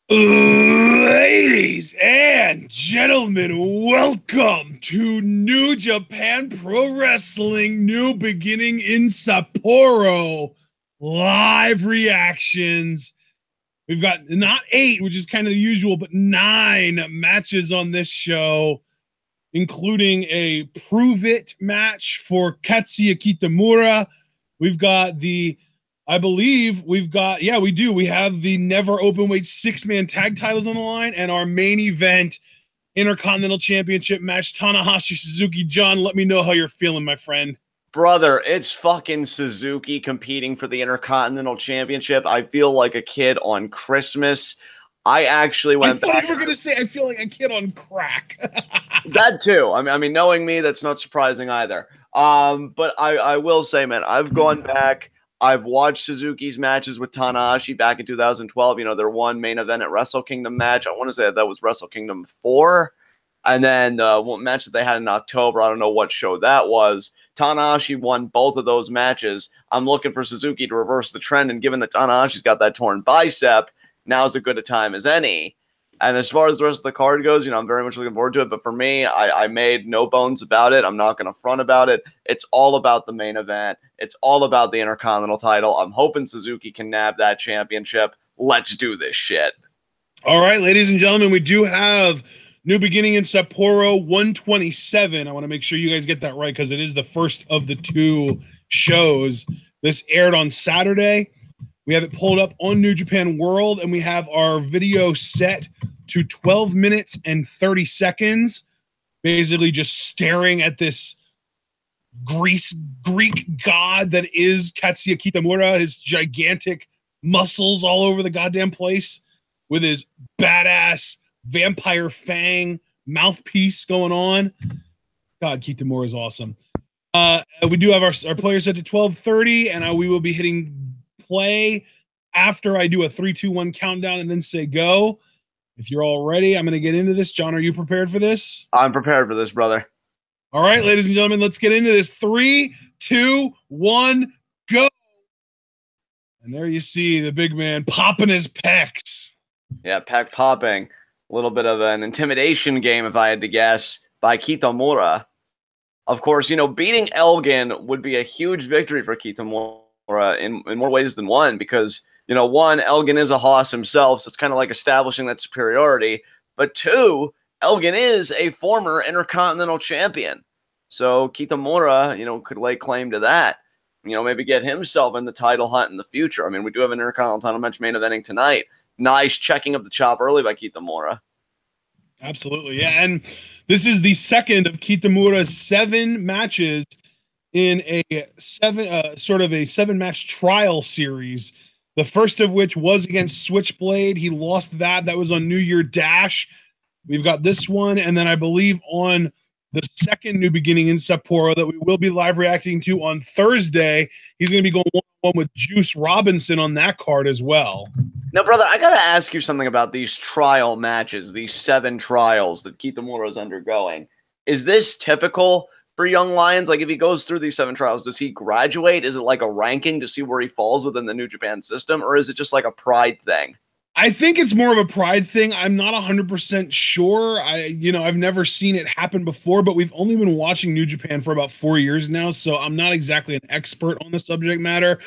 Ladies and gentlemen, welcome to New Japan Pro Wrestling New Beginning in Sapporo. Live reactions. We've got not 8, which is kind of the usual, but 9 matches on this show, including a Prove It match for Katsuya Kitamura. We've got the we do. We have the never openweight 6-man tag titles on the line and our main event Intercontinental Championship match, Tanahashi Suzuki. John, let me know how you're feeling, my friend. Brother, it's fucking Suzuki competing for the Intercontinental Championship. I feel like a kid on Christmas. I actually went back. I thought you were going to say, I feel like a kid on crack. That too. I mean, knowing me, that's not surprising either. But I will say, man, I've gone back. I've watched Suzuki's matches with Tanahashi back in 2012. You know, their one main event at Wrestle Kingdom match. I want to say that was Wrestle Kingdom 4. And then one match that they had in October. I don't know what show that was. Tanahashi won both of those matches. I'm looking for Suzuki to reverse the trend. And given that Tanahashi's got that torn bicep, now's as good a time as any. And as far as the rest of the card goes, you know, I'm very much looking forward to it. But for me, I made no bones about it. I'm not going to front about it. It's all about the main event. It's all about the Intercontinental title. I'm hoping Suzuki can nab that championship. Let's do this shit. All right, ladies and gentlemen, we do have New Beginning in Sapporo 127. I want to make sure you guys get that right because it is the first of the 2 shows. This aired on Saturday. We have it pulled up on New Japan World, and we have our video set to 12 minutes and 30 seconds, basically just staring at this Greek god that is Katsuya Kitamura, his gigantic muscles all over the goddamn place with his badass vampire fang mouthpiece going on. God, Kitamura is awesome. We do have our players set to 12:30, and we will be hitting play after I do a 3, 2, 1 countdown and then say go. If you're all ready, I'm going to get into this. John, are you prepared for this? I'm prepared for this, brother. All right, ladies and gentlemen, let's get into this. 3, 2, 1, go. And there you see the big man popping his pecs. Yeah, pec popping. A little bit of an intimidation game, if I had to guess, by Kitamura. Of course, you know, beating Elgin would be a huge victory for Kitamura in more ways than one, because, you know, 1, Elgin is a hoss himself, so it's kind of like establishing that superiority. But 2, Elgin is a former Intercontinental champion. So Kitamura, you know, could lay claim to that. You know, maybe get himself in the title hunt in the future. I mean, we do have an Intercontinental title match main eventing tonight. Nice checking of the chop early by Kitamura. Absolutely, yeah. And this is the second of Kitamura's 7 matches in a 7-match trial series. The first of which was against Switchblade. He lost that. That was on New Year Dash. We've got this one, and then I believe on the second New Beginning in Sapporo that we will be live reacting to on Thursday. He's going to be going one-on-one with Juice Robinson on that card as well. Now, brother, I got to ask you something about these trial matches, these 7 trials that Kitamura is undergoing. Is this typical for young lions? Like, if he goes through these 7 trials, does he graduate? Is it like a ranking to see where he falls within the New Japan system? Or is it just like a pride thing? I think it's more of a pride thing. I'm not 100% sure. I've never seen it happen before, but we've only been watching New Japan for about 4 years now, so I'm not exactly an expert on the subject matter.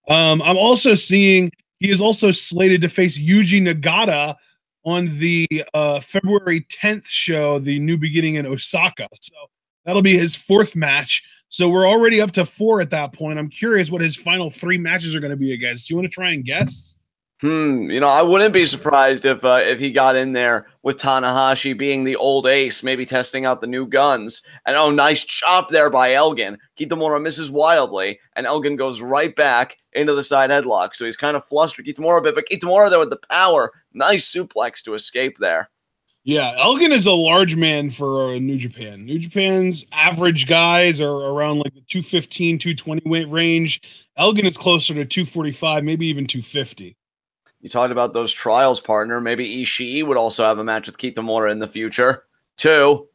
I'm also seeing he is also slated to face Yuji Nagata on the February 10th show, the New Beginning in Osaka. So that'll be his 4th match. So we're already up to 4 at that point. I'm curious what his final 3 matches are going to be against. Do you want to try and guess? You know, I wouldn't be surprised if he got in there with Tanahashi being the old ace, maybe testing out the new guns. And oh, nice chop there by Elgin. Kitamura misses wildly, and Elgin goes right back into the side headlock. So he's kind of flustered Kitamura a bit, but Kitamura there with the power. Nice suplex to escape there. Yeah, Elgin is a large man for New Japan. New Japan's average guys are around like the 215, 220 weight range. Elgin is closer to 245, maybe even 250. You talked about those trials, partner. Maybe Ishii would also have a match with Kitamura in the future, too.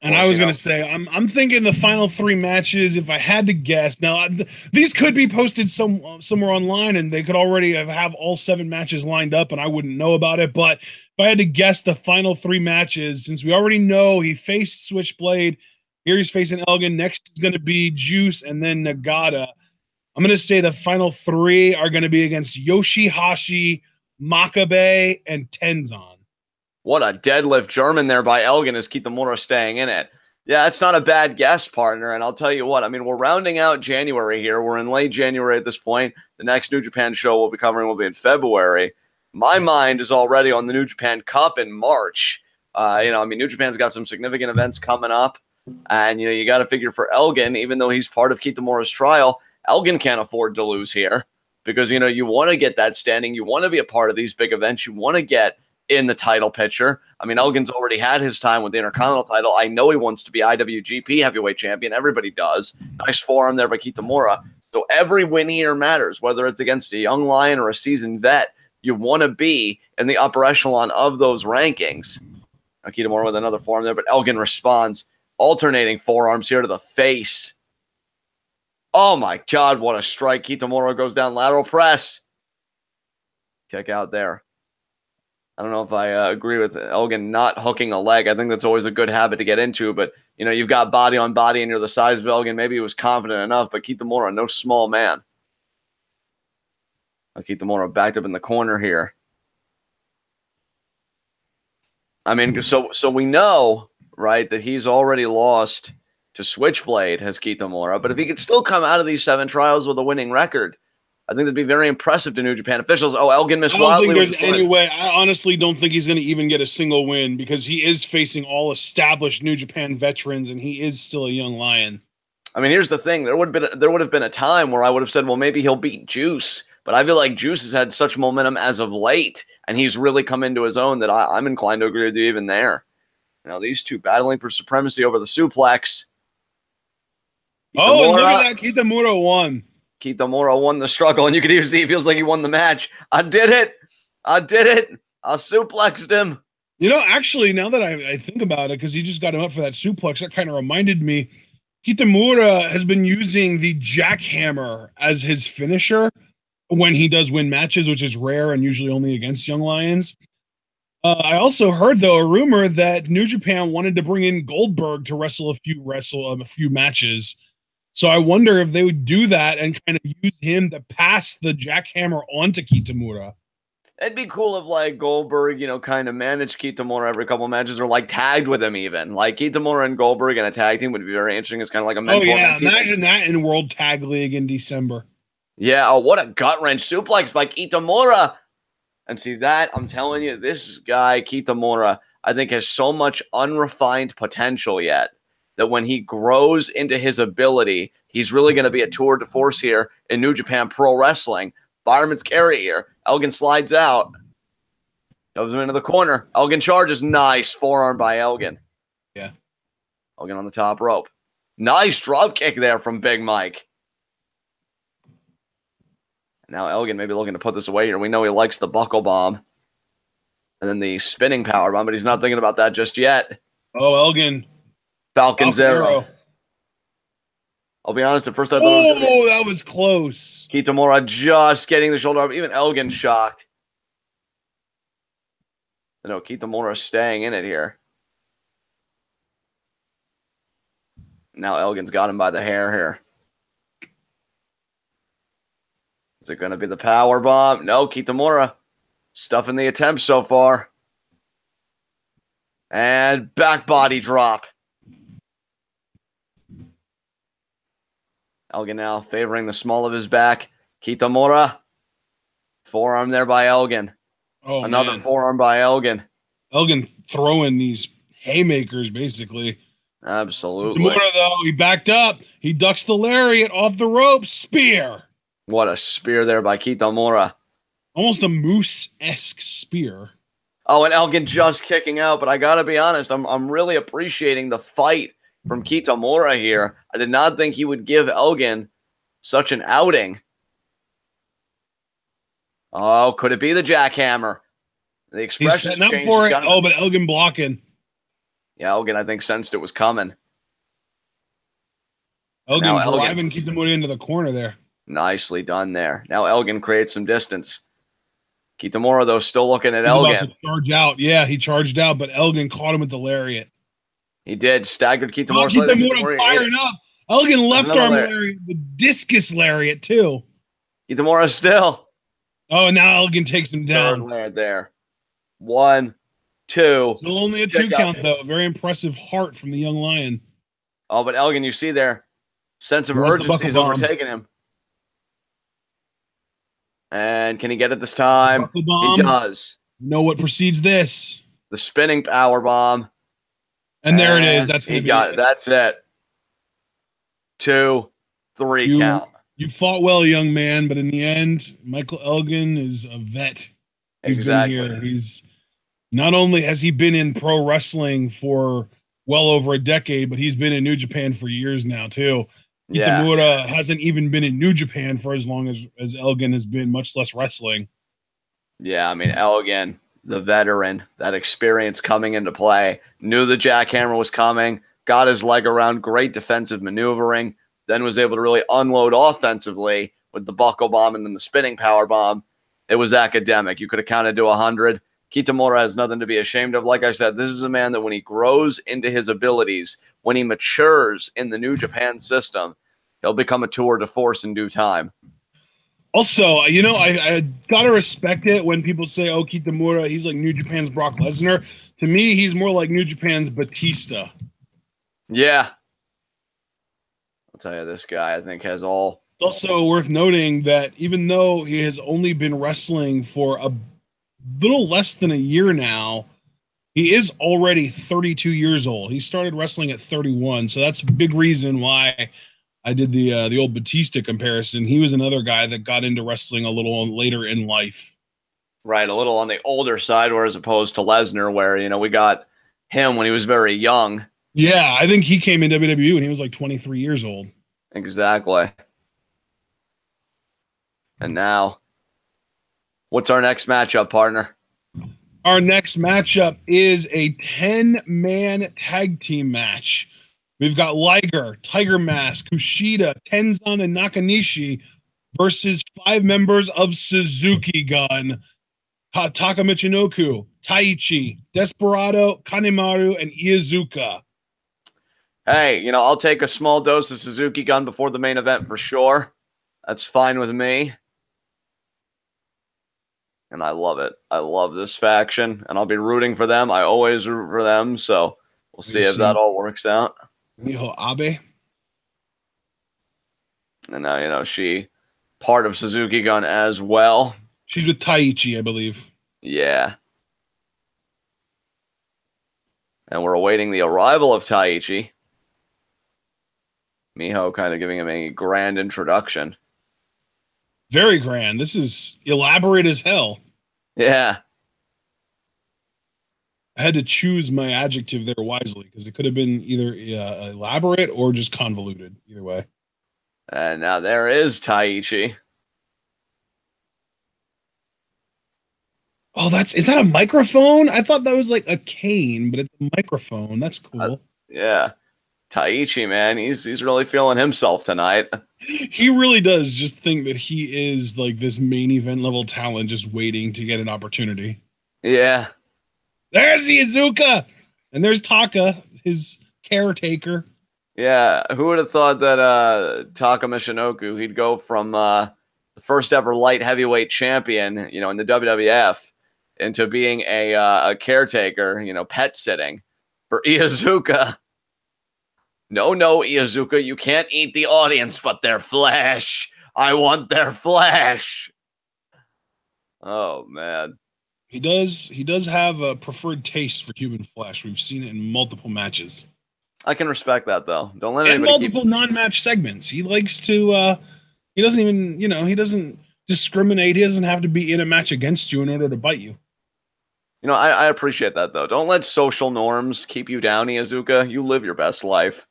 And I was going to say, I'm thinking the final 3 matches, if I had to guess. Now, these could be posted somewhere online, and they could already have all 7 matches lined up, and I wouldn't know about it. But if I had to guess the final 3 matches, since we already know he faced Switchblade, here he's facing Elgin, next is going to be Juice, and then Nagata. I'm going to say the final 3 are going to be against YOSHI-HASHI, Makabe, and Tenzan. What a deadlift German there by Elgin as Kitamura staying in it. Yeah, it's not a bad guess, partner. And I'll tell you what, I mean, we're rounding out January here. We're in late January at this point. The next New Japan show we'll be covering will be in February. My mind is already on the New Japan Cup in March. New Japan's got some significant events coming up. And, you got to figure for Elgin, even though he's part of Kitamura's trial, Elgin can't afford to lose here because, you want to get that standing. You want to be a part of these big events. You want to get in the title picture. I mean, Elgin's already had his time with the Intercontinental title. I know he wants to be IWGP heavyweight champion. Everybody does. Nice forearm there by Kitamura. So every win here matters, whether it's against a young lion or a seasoned vet. You want to be in the upper echelon of those rankings. Now, Kitamura with another forearm there, but Elgin responds, alternating forearms here to the face. Oh my God, what a strike. Kitamura goes down, lateral press. Kick out there. I don't know if I agree with Elgin not hooking a leg. I think that's always a good habit to get into. But, you've got body on body and you're the size of Elgin. Maybe he was confident enough, but Kitamura, no small man. Kitamura backed up in the corner here. I mean, so we know, right, that he's already lost to Switchblade, has Kitamura. But if he could still come out of these 7 trials with a winning record, I think that'd be very impressive to New Japan officials. Oh, Elgin missed wildly. I don't think there's any way. I honestly don't think he's going to even get a single win because he is facing all established New Japan veterans, and he is still a young lion. I mean, here's the thing. There would have been a time where I would have said, well, maybe he'll beat Juice. But I feel like Juice has had such momentum as of late, and he's really come into his own that I'm inclined to agree with you even there. These two battling for supremacy over the suplex. Oh, and look at that. Kitamura won. Kitamura won the struggle, and you could even see he feels like he won the match. I did it. I suplexed him. Actually, now that I think about it, because he just got him up for that suplex, that kind of reminded me, Kitamura has been using the jackhammer as his finisher when he does win matches, which is rare and usually only against young lions. I also heard, though, a rumor that New Japan wanted to bring in Goldberg to wrestle a few matches. So I wonder if they would do that and kind of use him to pass the jackhammer onto Kitamura. It'd be cool if, like, Goldberg, kind of managed Kitamura every couple of matches or, like, tagged with him even. Like, Kitamura and Goldberg in a tag team would be very interesting. It's kind of like a mentor. Oh, yeah. Imagine that in World Tag League in December. Yeah. Oh, what a gut-wrench suplex by Kitamura. And see that, I'm telling you, this guy, Kitamura, I think has so much unrefined potential yet that when he grows into his ability, he's really going to be a tour de force here in New Japan Pro Wrestling. Fireman's carry here. Elgin slides out. Goes him into the corner. Elgin charges. Nice forearm by Elgin. Yeah. Elgin on the top rope. Nice drop kick there from Big Mike. Now Elgin maybe looking to put this away here. We know he likes the buckle bomb. And then the spinning power bomb, but he's not thinking about that just yet. Oh, Elgin. Falcon's arrow. I'll be honest, at first I thought it was Oh, that was close. Kitamura just getting the shoulder up. Even Elgin shocked. No, Kitamura staying in it here. Now Elgin's got him by the hair here. Is it going to be the power bomb? No, Kitamura stuffing the attempt so far. And back body drop. Elgin now favoring the small of his back. Kitamura. Forearm there by Elgin. Oh, another man. Forearm by Elgin. Elgin throwing these haymakers, basically. Absolutely. Kitamura, though, he backed up. He ducks the lariat off the rope. Spear. What a spear there by Kitamura. Almost a moose-esque spear. Oh, and Elgin just kicking out. But I got to be honest, I'm really appreciating the fight from Kitamura here. I did not think he would give Elgin such an outing. Oh, could it be the jackhammer? The expression changed. Oh, but Elgin blocking. Yeah, Elgin, I think, sensed it was coming. Elgin driving Kitamura into the corner there. Nicely done there. Now Elgin creates some distance. Kitamura, though, still looking at Elgin. He's about to charge out. Yeah, he charged out, but Elgin caught him with the lariat. He did. Staggered Kitamura. Kitamura firing up. Elgin left arm lariat, the discus lariat, too. Kitamura still. Oh, and now Elgin takes him down. Third layer there. 1, 2. Still only a 2 count, though. Very impressive heart from the young lion. Oh, but Elgin, you see there, sense of urgency is overtaking him. And can he get it this time? He does. You know what precedes this? The spinning power bomb. And there it is. That's going to be it. That's it. 2, 3 count. You fought well, young man, but in the end, Michael Elgin is a vet. He's been here. He's not only has he been in pro wrestling for well over a decade, but he's been in New Japan for years now too. Kitamura hasn't even been in New Japan for as long as Elgin has been, much less wrestling. Yeah, I mean, Elgin, the veteran, that experience coming into play, knew the jackhammer was coming, got his leg around, great defensive maneuvering, then was able to really unload offensively with the buckle bomb and then the spinning power bomb. It was academic. You could have counted to 100. Kitamura has nothing to be ashamed of. Like I said, this is a man that when he grows into his abilities, when he matures in the New Japan system, he'll become a tour de force in due time. Also, you know, I gotta respect it when people say, oh, Kitamura, he's like New Japan's Brock Lesnar. To me, he's more like New Japan's Batista. Yeah. I'll tell you, this guy, I think, has all... It's also worth noting that even though he has only been wrestling for a little less than a year now, he is already 32 years old. He started wrestling at 31, so that's a big reason why I did the old Batista comparison. He was another guy that got into wrestling a little later in life. Right, a little on the older side, whereas opposed to Lesnar, where, you know, we got him when he was very young. Yeah, I think he came in WWE when he was like 23 years old. Exactly. And now, what's our next matchup, partner? Our next matchup is a 10-man tag team match. We've got Liger, Tiger Mask, Kushida, Tenzan, and Nakanishi versus 5 members of Suzukigun. Taka Michinoku, Taichi, Desperado, Kanemaru, and Iizuka. Hey, you know, I'll take a small dose of Suzukigun before the main event for sure. That's fine with me. And I love it. I love this faction, and I'll be rooting for them. I always root for them, so we'll see if that all works out. Miho Abe. And now, you know, she part of Suzukigun as well. She's with Taichi, I believe. Yeah. And we're awaiting the arrival of Taichi. Miho kind of giving him a grand introduction. Very grand. This is elaborate as hell. Yeah. I had to choose my adjective there wisely because it could have been either elaborate or just convoluted. Either way. And now there is Taichi. Oh, is that a microphone? I thought that was like a cane, but it's a microphone. That's cool. Yeah. Taichi, man, he's really feeling himself tonight. He really does just think that he is like this main event level talent just waiting to get an opportunity. Yeah. There's Iizuka! And there's Taka, his caretaker. Yeah, who would have thought that Taka Michinoku, he'd go from the first ever light heavyweight champion, you know, in the WWF, into being a caretaker, you know, pet sitting for Iizuka. No, Iizuka, you can't eat the audience, but their flesh. I want their flesh. Oh, man. He does have a preferred taste for human flesh. We've seen it in multiple matches. I can respect that, though. Don't let anybody multiple non-match segments. He likes to, he doesn't even, you know, he doesn't discriminate. He doesn't have to be in a match against you in order to bite you. You know, I appreciate that, though. Don't let social norms keep you down, Iizuka. You live your best life.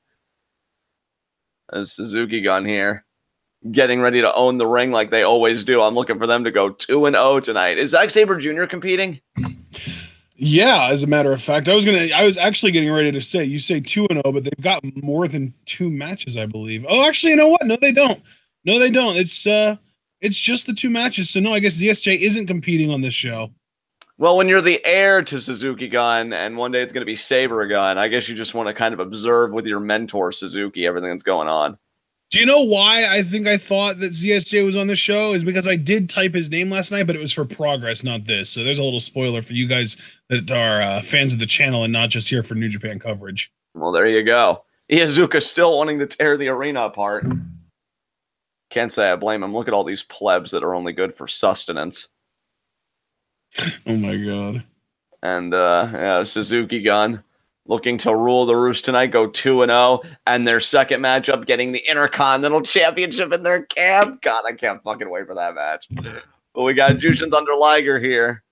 As Suzukigun here, getting ready to own the ring like they always do. I'm looking for them to go 2-0 tonight. Is Zack Sabre Jr. competing? Yeah, as a matter of fact, I was actually getting ready to say, you say 2-0, but they've got more than 2 matches, I believe. Oh, actually, you know what? No, they don't. No, they don't. It's just the 2 matches. So no, I guess ZSJ isn't competing on this show. Well, when you're the heir to Suzukigun and one day it's going to be Saber-Gun, I guess you just want to kind of observe with your mentor Suzuki everything that's going on. Do you know why I think I thought that ZSJ was on the show? Is because I did type his name last night, but it was for Progress, not this. So there's a little spoiler for you guys that are fans of the channel and not just here for New Japan coverage. Well, there you go. Iizuka still wanting to tear the arena apart. Can't say I blame him. Look at all these plebs that are only good for sustenance. Oh my god. And yeah, Suzukigun looking to rule the roost tonight, go 2-0, and their second matchup getting the Intercontinental Championship in their camp. God, I can't fucking wait for that match. But we got Jushin Thunder Liger here.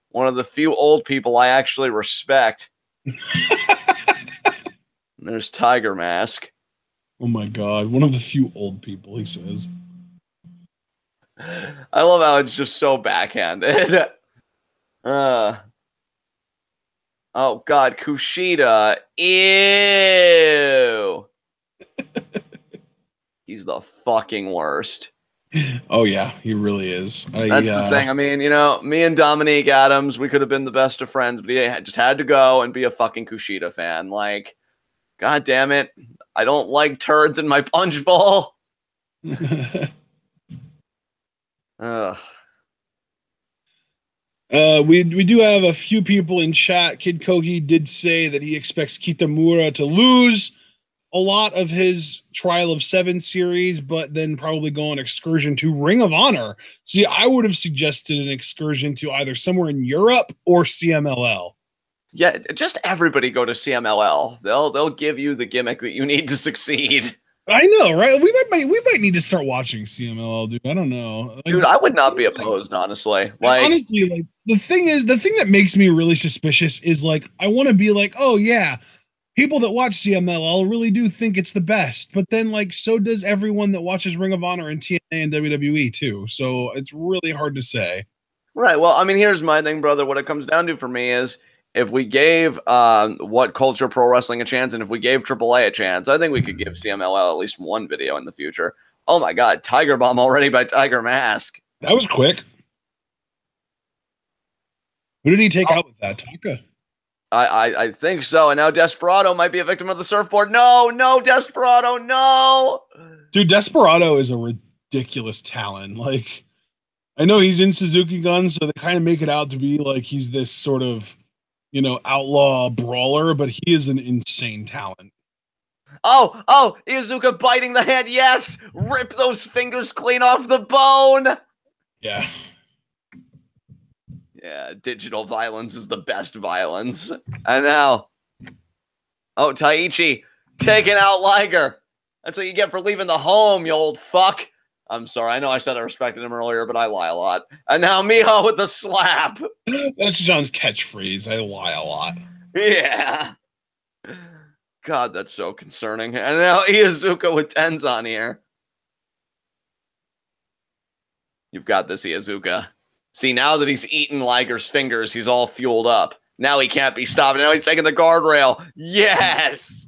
One of the few old people I actually respect. There's Tiger Mask. Oh my god, one of the few old people, he says. I love how it's just so backhanded. Oh god, Kushida. Ew. He's the fucking worst. Oh yeah, he really is. That's the thing. I mean, you know, me and Dominique Adams, we could have been the best of friends, but he just had to go and be a fucking Kushida fan. Like, god damn it. I don't like turds in my punch bowl. Ugh. We do have a few people in chat. Kid Kogi did say that he expects Kitamura to lose a lot of his Trial of 7 series, but then probably go on excursion to Ring of Honor. See, I would have suggested an excursion to either somewhere in Europe or CMLL. Yeah, just everybody go to CMLL. They'll give you the gimmick that you need to succeed. I know, right? We might need to start watching CMLL, dude. I don't know. Like, dude, I would not be opposed, honestly. Like, honestly, like the thing that makes me really suspicious is like I want to be like, oh yeah, people that watch CMLL really do think it's the best, but then like so does everyone that watches Ring of Honor and TNA and WWE too. So it's really hard to say. Right. Well, I mean, here's my thing, brother. What it comes down to for me is if we gave What Culture Pro Wrestling a chance, and if we gave AAA a chance, I think we could give CMLL at least one video in the future. Oh my God, Tiger Bomb already by Tiger Mask. That was quick. Who did he take out with that? Taka? I think so. And now Desperado might be a victim of the surfboard. No, Desperado, no. Dude, Desperado is a ridiculous talent. Like, I know he's in Suzukigun, so they kind of make it out to be like he's this sort of, you know, outlaw brawler, but he is an insane talent. Oh, Iizuka biting the hand. Yes, rip those fingers clean off the bone. Yeah. Yeah, digital violence is the best violence. And now, oh, Taichi taking out Liger. That's what you get for leaving the home, you old fuck. I'm sorry. I know I said I respected him earlier, but I lie a lot. And now Miho with the slap. That's John's catchphrase. I lie a lot. Yeah. God, that's so concerning. And now Iizuka with Tenzan here. You've got this, Iizuka. See, now that he's eaten Liger's fingers, he's all fueled up. Now he can't be stopped. Now he's taking the guardrail. Yes!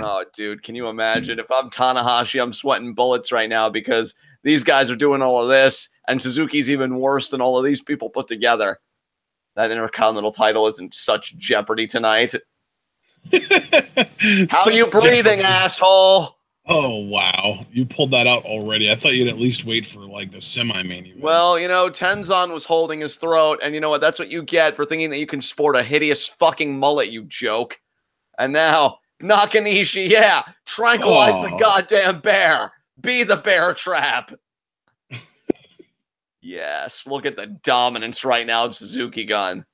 Oh, dude, can you imagine? If I'm Tanahashi, I'm sweating bullets right now because these guys are doing all of this, and Suzuki's even worse than all of these people put together. That Intercontinental title is in such jeopardy tonight. How are you breathing, asshole? Oh, wow. You pulled that out already. I thought you'd at least wait for, like, the semi-main event. Well, you know, Tenzan was holding his throat, and you know what? That's what you get for thinking that you can sport a hideous fucking mullet, you joke. And now, Nakanishi, yeah, tranquilize the goddamn bear. Be the bear trap. Yes, look at the dominance right now of Suzukigun.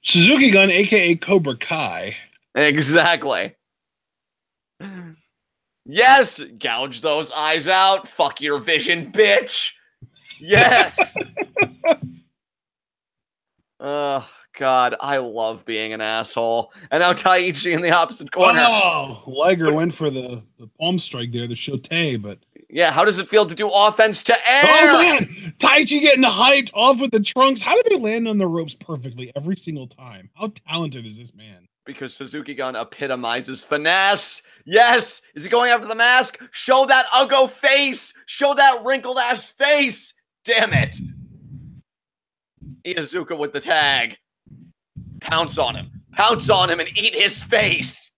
Suzukigun, a.k.a. Cobra Kai. Exactly. Yes! Gouge those eyes out. Fuck your vision, bitch. Yes! Oh, God. I love being an asshole. And now Taichi in the opposite corner. Oh, Liger went for the palm strike there, the shote, but... Yeah, how does it feel to do offense to air? Oh, man. Taichi getting hyped off with the trunks. How do they land on the ropes perfectly every single time? How talented is this man? Because Suzukigun epitomizes finesse. Yes. Is he going after the mask? Show that uggo face. Show that wrinkled ass face. Damn it. Iizuka with the tag. Pounce on him. Pounce on him and eat his face.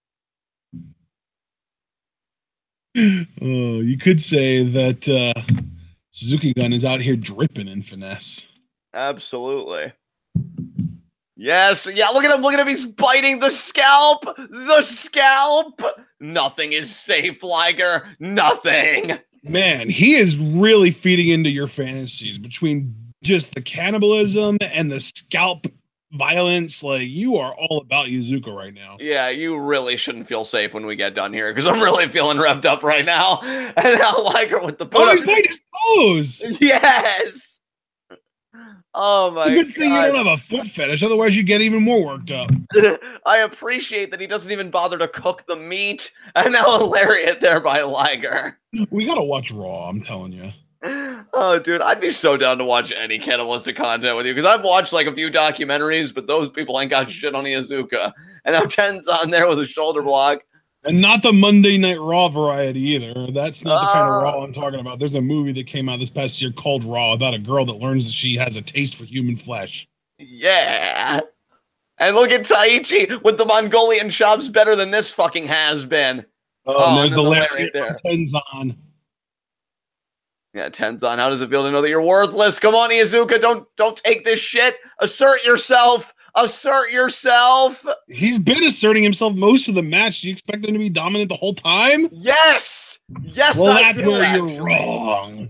Oh, you could say that Suzukigun is out here dripping in finesse. Absolutely. Yes. Yeah, look at him. Look at him. He's biting the scalp. The scalp. Nothing is safe, Liger. Nothing. Man, he is really feeding into your fantasies between just the cannibalism and the scalp violence. Like, you are all about Iizuka right now. Yeah, you really shouldn't feel safe when we get done here, because I'm really feeling revved up right now. And now Liger with the boot. Oh, he's biting his toes. Yes. Oh my god. It's a good thing you don't have a foot fetish, otherwise you get even more worked up. I appreciate that he doesn't even bother to cook the meat. And now a lariat there by Liger. We gotta watch Raw, I'm telling you. Oh, dude, I'd be so down to watch any cannibalistic content with you, because I've watched like a few documentaries, but those people ain't got shit on Iizuka. And now Ten's on there with a shoulder block. And not the Monday Night Raw variety either. That's not the kind of Raw I'm talking about. There's a movie that came out this past year called Raw about a girl that learns that she has a taste for human flesh. Yeah. And look at Taichi with the Mongolian chops, better than this fucking has been. Oh, and there's the lariat there. Ten's on. Yeah, Ten's on. How does it feel to know that you're worthless? Come on, Iizuka. Don't take this shit. Assert yourself. Assert yourself. He's been asserting himself most of the match. Do you expect him to be dominant the whole time? Yes. Yes, well, that's where you're wrong.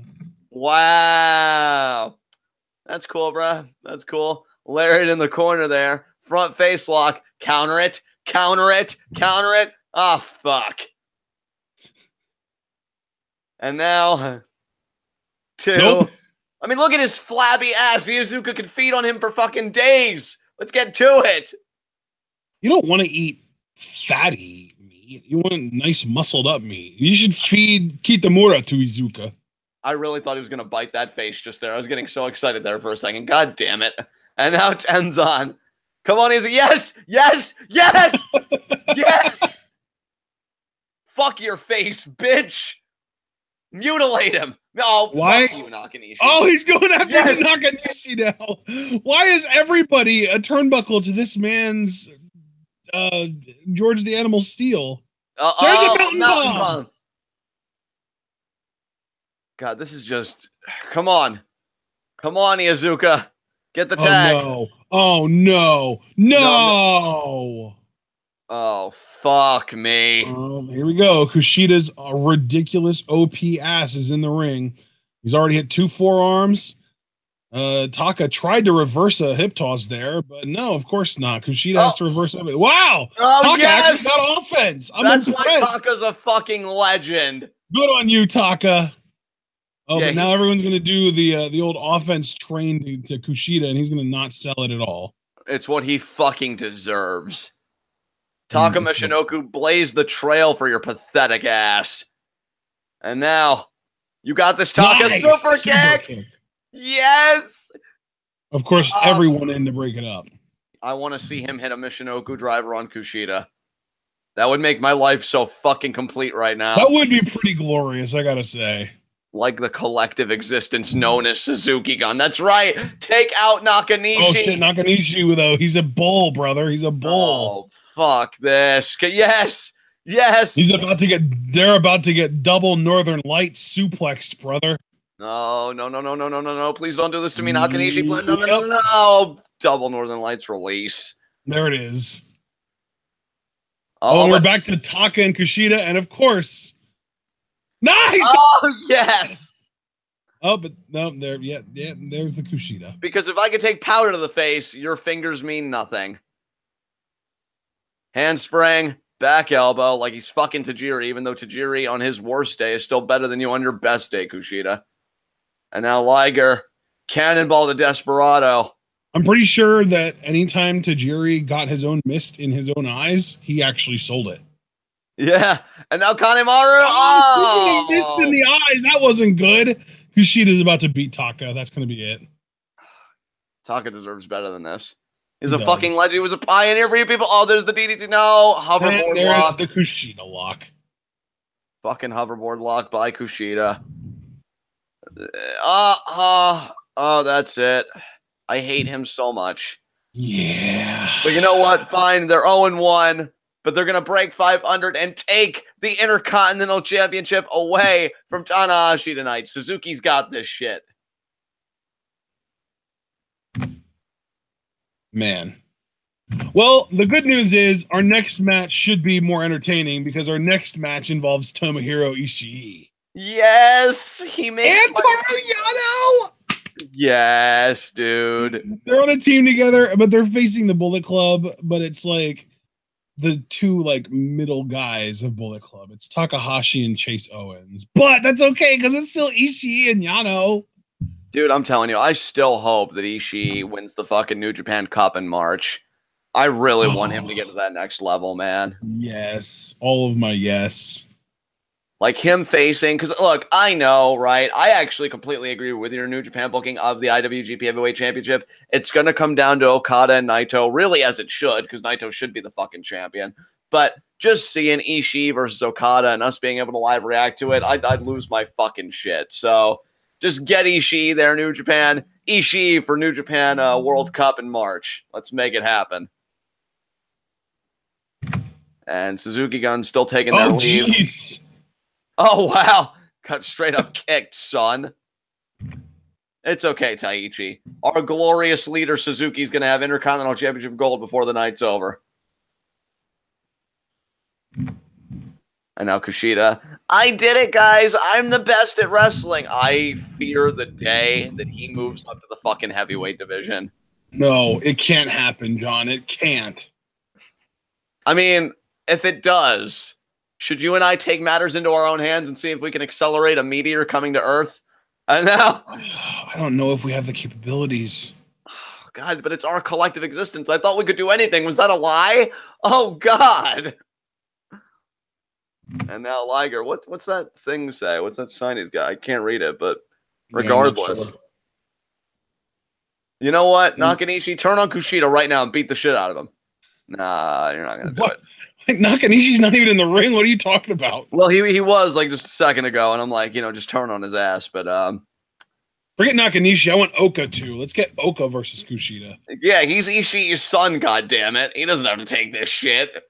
Wow. That's cool, bruh. That's cool. Lariat in the corner there. Front face lock. Counter it. Counter it. Counter it. Oh, fuck. And now, two. Nope. I mean, look at his flabby ass. Iizuka could feed on him for fucking days. Let's get to it. You don't want to eat fatty meat. You want nice muscled up meat. You should feed Kitamura to Iizuka. I really thought he was going to bite that face just there. I was getting so excited there for a second. God damn it. And now Ten's on. Come on, Izzy. Yes, yes, yes, yes. Fuck your face, bitch. Mutilate him. No, why? Fuck you, Nakanishi. Oh, he's going after the Nakanishi now. Why is everybody a turnbuckle to this man's George the Animal Steel? There's a mountain bomb. God, this is just... Come on. Come on, Iizuka. Get the tag. Oh, no. No. Oh, fuck me. Here we go. Kushida's ridiculous OP ass is in the ring. He's already hit 2 forearms. Taka tried to reverse a hip toss there, but no, of course not. Kushida has to reverse it. Wow. Taka actually got offense. That's why Taka's a fucking legend. Good on you, Taka. Oh, but now everyone's going to do the old offense train to Kushida, and he's going to not sell it at all. It's what he fucking deserves. Taka Michinoku blazed the trail for your pathetic ass. And now, you got this, Taka. Nice. Super kick. Yes. Of course, everyone in to break it up. I want to see him hit a Michinoku driver on Kushida. That would make my life so fucking complete right now. That would be pretty glorious, I gotta say. Like the collective existence known as Suzukigun. That's right. Take out Nakanishi. Oh shit, Nakanishi though. He's a bull, brother. He's a bull. Oh, fuck this. Yes. Yes. They're about to get double Northern Lights suplex, brother. No. Please don't do this to me, Nakanishi. No. Double Northern Lights release. There it is. We're back to Taka and Kushida, and of course, nice! Oh, yes! Oh, but no, there's the Kushida. Because if I could take powder to the face, your fingers mean nothing. Handspring, back elbow, like he's fucking Tajiri, even though Tajiri on his worst day is still better than you on your best day, Kushida. And now Liger, cannonball to Desperado. I'm pretty sure that anytime Tajiri got his own mist in his own eyes, he actually sold it. Yeah, and now Kanemaru. Oh, he missed in Oh, the eyes. That wasn't good. Kushida's about to beat Taka. That's going to be it. Taka deserves better than this. He's He a fucking does. legend. He was a pioneer for you people. Oh, there's the DDT. No, And hoverboard there is lock. the Kushida lock. Fucking hoverboard lock by Kushida. Oh, that's it. I hate him so much. Yeah. But you know what? Fine, they're 0-1, but they're going to break 500 and take the Intercontinental Championship away from Tanahashi tonight. Suzuki's got this shit. Man. Well, the good news is our next match should be more entertaining because our next match involves Tomohiro Ishii. Yes, he makes and Toru Yano. Yes, dude. They're on a team together, but they're facing the Bullet Club, but it's like the two like middle guys of Bullet Club. It's Takahashi and Chase Owens. But that's okay because it's still Ishii and Yano. Dude, I'm telling you, I still hope that Ishii wins the fucking New Japan Cup in March. I really want him to get to that next level, man. Yes. All of my yes. Like him facing, because look, I know, right? I actually completely agree with your New Japan booking of the IWGP Heavyweight Championship. It's going to come down to Okada and Naito, really as it should, because Naito should be the fucking champion. But just seeing Ishii versus Okada and us being able to live react to it, I'd lose my fucking shit. So just get Ishii there, New Japan. Ishii for New Japan World Cup in March. Let's make it happen. And Suzukigun still taking their lead. Geez. Oh, wow. Got straight up kicked, son. It's okay, Taichi. Our glorious leader, Suzuki's going to have Intercontinental Championship gold before the night's over. And now Kushida. I did it, guys. I'm the best at wrestling. I fear the day that he moves up to the fucking heavyweight division. No, it can't happen, John. It can't. I mean, if it does, should you and I take matters into our own hands and see if we can accelerate a meteor coming to Earth? And now, I don't know if we have the capabilities. Oh, God, but it's our collective existence. I thought we could do anything. Was that a lie? Oh, God. And now Liger. What's that thing say? What's that sign he's got? I can't read it, but regardless. Sure. You know what? Nakanishi, turn on Kushida right now and beat the shit out of him. Nah, you're not going to do it. Like, Nakanishi's not even in the ring. What are you talking about? Well, he was like just a second ago, and I'm like, just turn on his ass. But forget Nakanishi. I want Oka too. Let's get Oka versus Kushida. Yeah, he's Ishii's son. God damn it, he doesn't have to take this shit.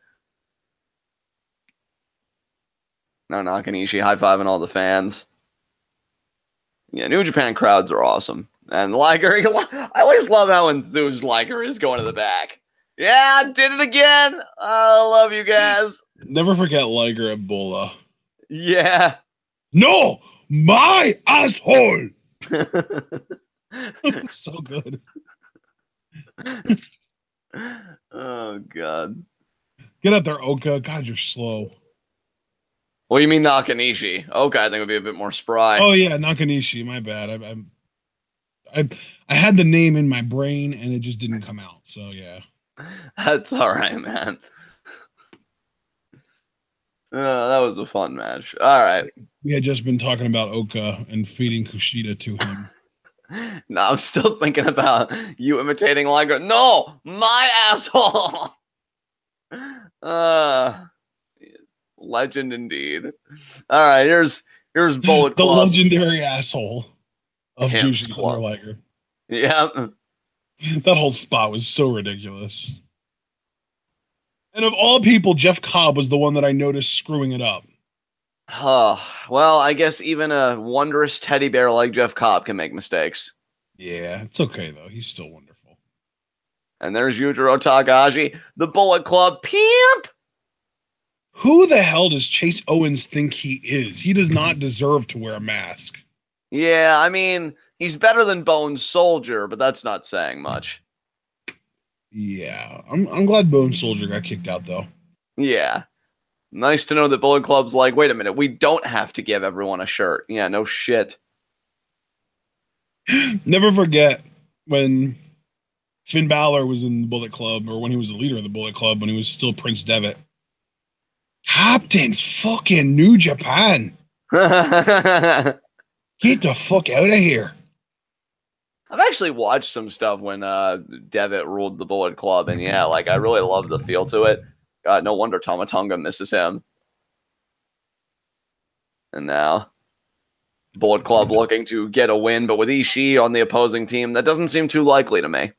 No, Nakanishi high-fiving all the fans. Yeah, New Japan crowds are awesome, and Liger. I always love how enthused Liger is going to the back. Yeah, I did it again. I love you guys. Never forget Liger at Bola. Yeah. No, my asshole. So good. Oh, God. Get out there, Oka. God, you're slow. Well, you mean Nakanishi? Okay, I think would be a bit more spry. Oh, yeah, Nakanishi. My bad. I had the name in my brain, and it just didn't come out. So, yeah. That's all right, man. That was a fun match. All right. We had just been talking about Oka and feeding Kushida to him. No, I'm still thinking about you imitating Liger. No, my asshole. Legend indeed. All right, here's Bullet Club. The legendary asshole of Jushin Liger. Yeah. That whole spot was so ridiculous. And of all people, Jeff Cobb was the one that I noticed screwing it up. Well, I guess even a wondrous teddy bear like Jeff Cobb can make mistakes. Yeah, it's okay, though. He's still wonderful. And there's Yujiro Takahashi, the Bullet Club pimp. Who the hell does Chase Owens think he is? He does not deserve to wear a mask. Yeah, I mean, he's better than Bone Soldier, but that's not saying much. Yeah, I'm glad Bone Soldier got kicked out, though. Yeah. Nice to know that Bullet Club's like, wait a minute, we don't have to give everyone a shirt. Yeah, no shit. Never forget when Finn Balor was in the Bullet Club, or when he was the leader of the Bullet Club, when he was still Prince Devitt. Captain fucking New Japan. I've Get the fuck out of here. actually watched some stuff when Devitt ruled the Bullet Club, and yeah, like I really love the feel to it. God, no wonder Tama Tonga misses him. And now Bullet Club looking to get a win, but with Ishii on the opposing team, that doesn't seem too likely to me.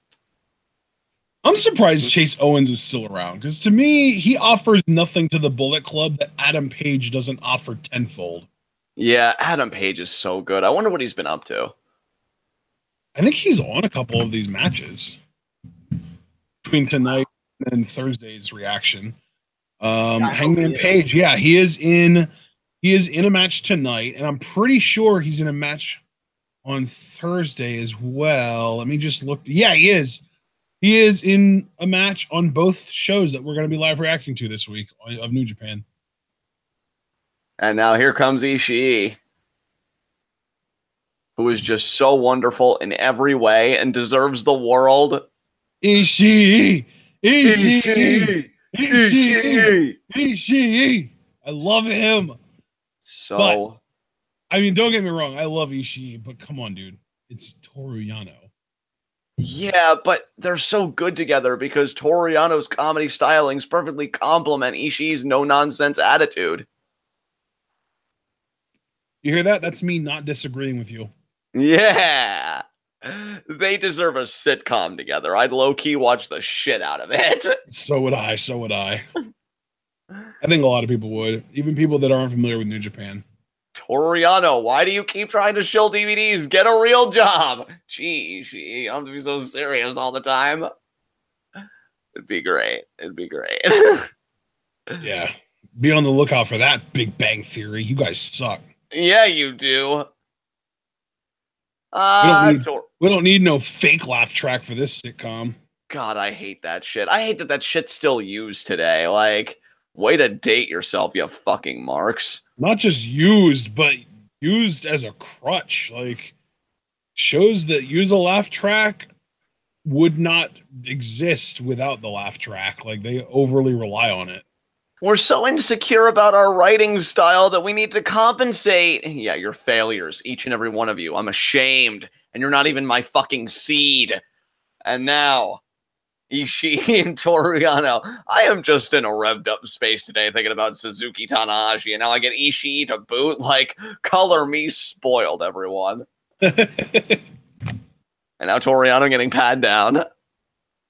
I'm surprised Chase Owens is still around, because to me, he offers nothing to the Bullet Club that Adam Page doesn't offer tenfold. Yeah, Adam Page is so good. I wonder what he's been up to. I think he's on a couple of these matches between tonight and Thursday's reaction. Hangman Page, yeah, he is in a match tonight, and I'm pretty sure he's in a match on Thursday as well. Let me just look. Yeah, he is. He is in a match on both shows that we're going to be live reacting to this week of New Japan. And now here comes Ishii, who is just so wonderful in every way and deserves the world. Ishii! Ishii! Ishii! Ishii! I love him. So, but, I mean, don't get me wrong. I love Ishii, but come on, dude. It's Toru Yano. yeah, but they're so good together because Toru Yano's comedy stylings perfectly complement Ishii's no-nonsense attitude. You hear that? That's me not disagreeing with you. Yeah. They deserve a sitcom together. I'd low-key watch the shit out of it. So would I. So would I. I think a lot of people would. Even people that aren't familiar with New Japan. Toru Yano, why do you keep trying to shill DVDs? Get a real job. Gee, I don't have to be so serious all the time. It'd be great. It'd be great. Yeah. Be on the lookout for that Big Bang Theory. You guys suck. Yeah, you do. We don't need no fake laugh track for this sitcom. God, I hate that shit. I hate that shit's still used today. Like, way to date yourself, you fucking marks. Not just used, but used as a crutch. Like, shows that use a laugh track would not exist without the laugh track. Like, they overly rely on it. We're so insecure about our writing style that we need to compensate. Yeah, you're failures, each and every one of you. I'm ashamed, and you're not even my fucking seed. And now, Ishii and Toru Yano. I am just in a revved up space today thinking about Suzuki Tanahashi, and now I get Ishii to boot. Like, color me spoiled, everyone. And now Toru Yano getting patted down.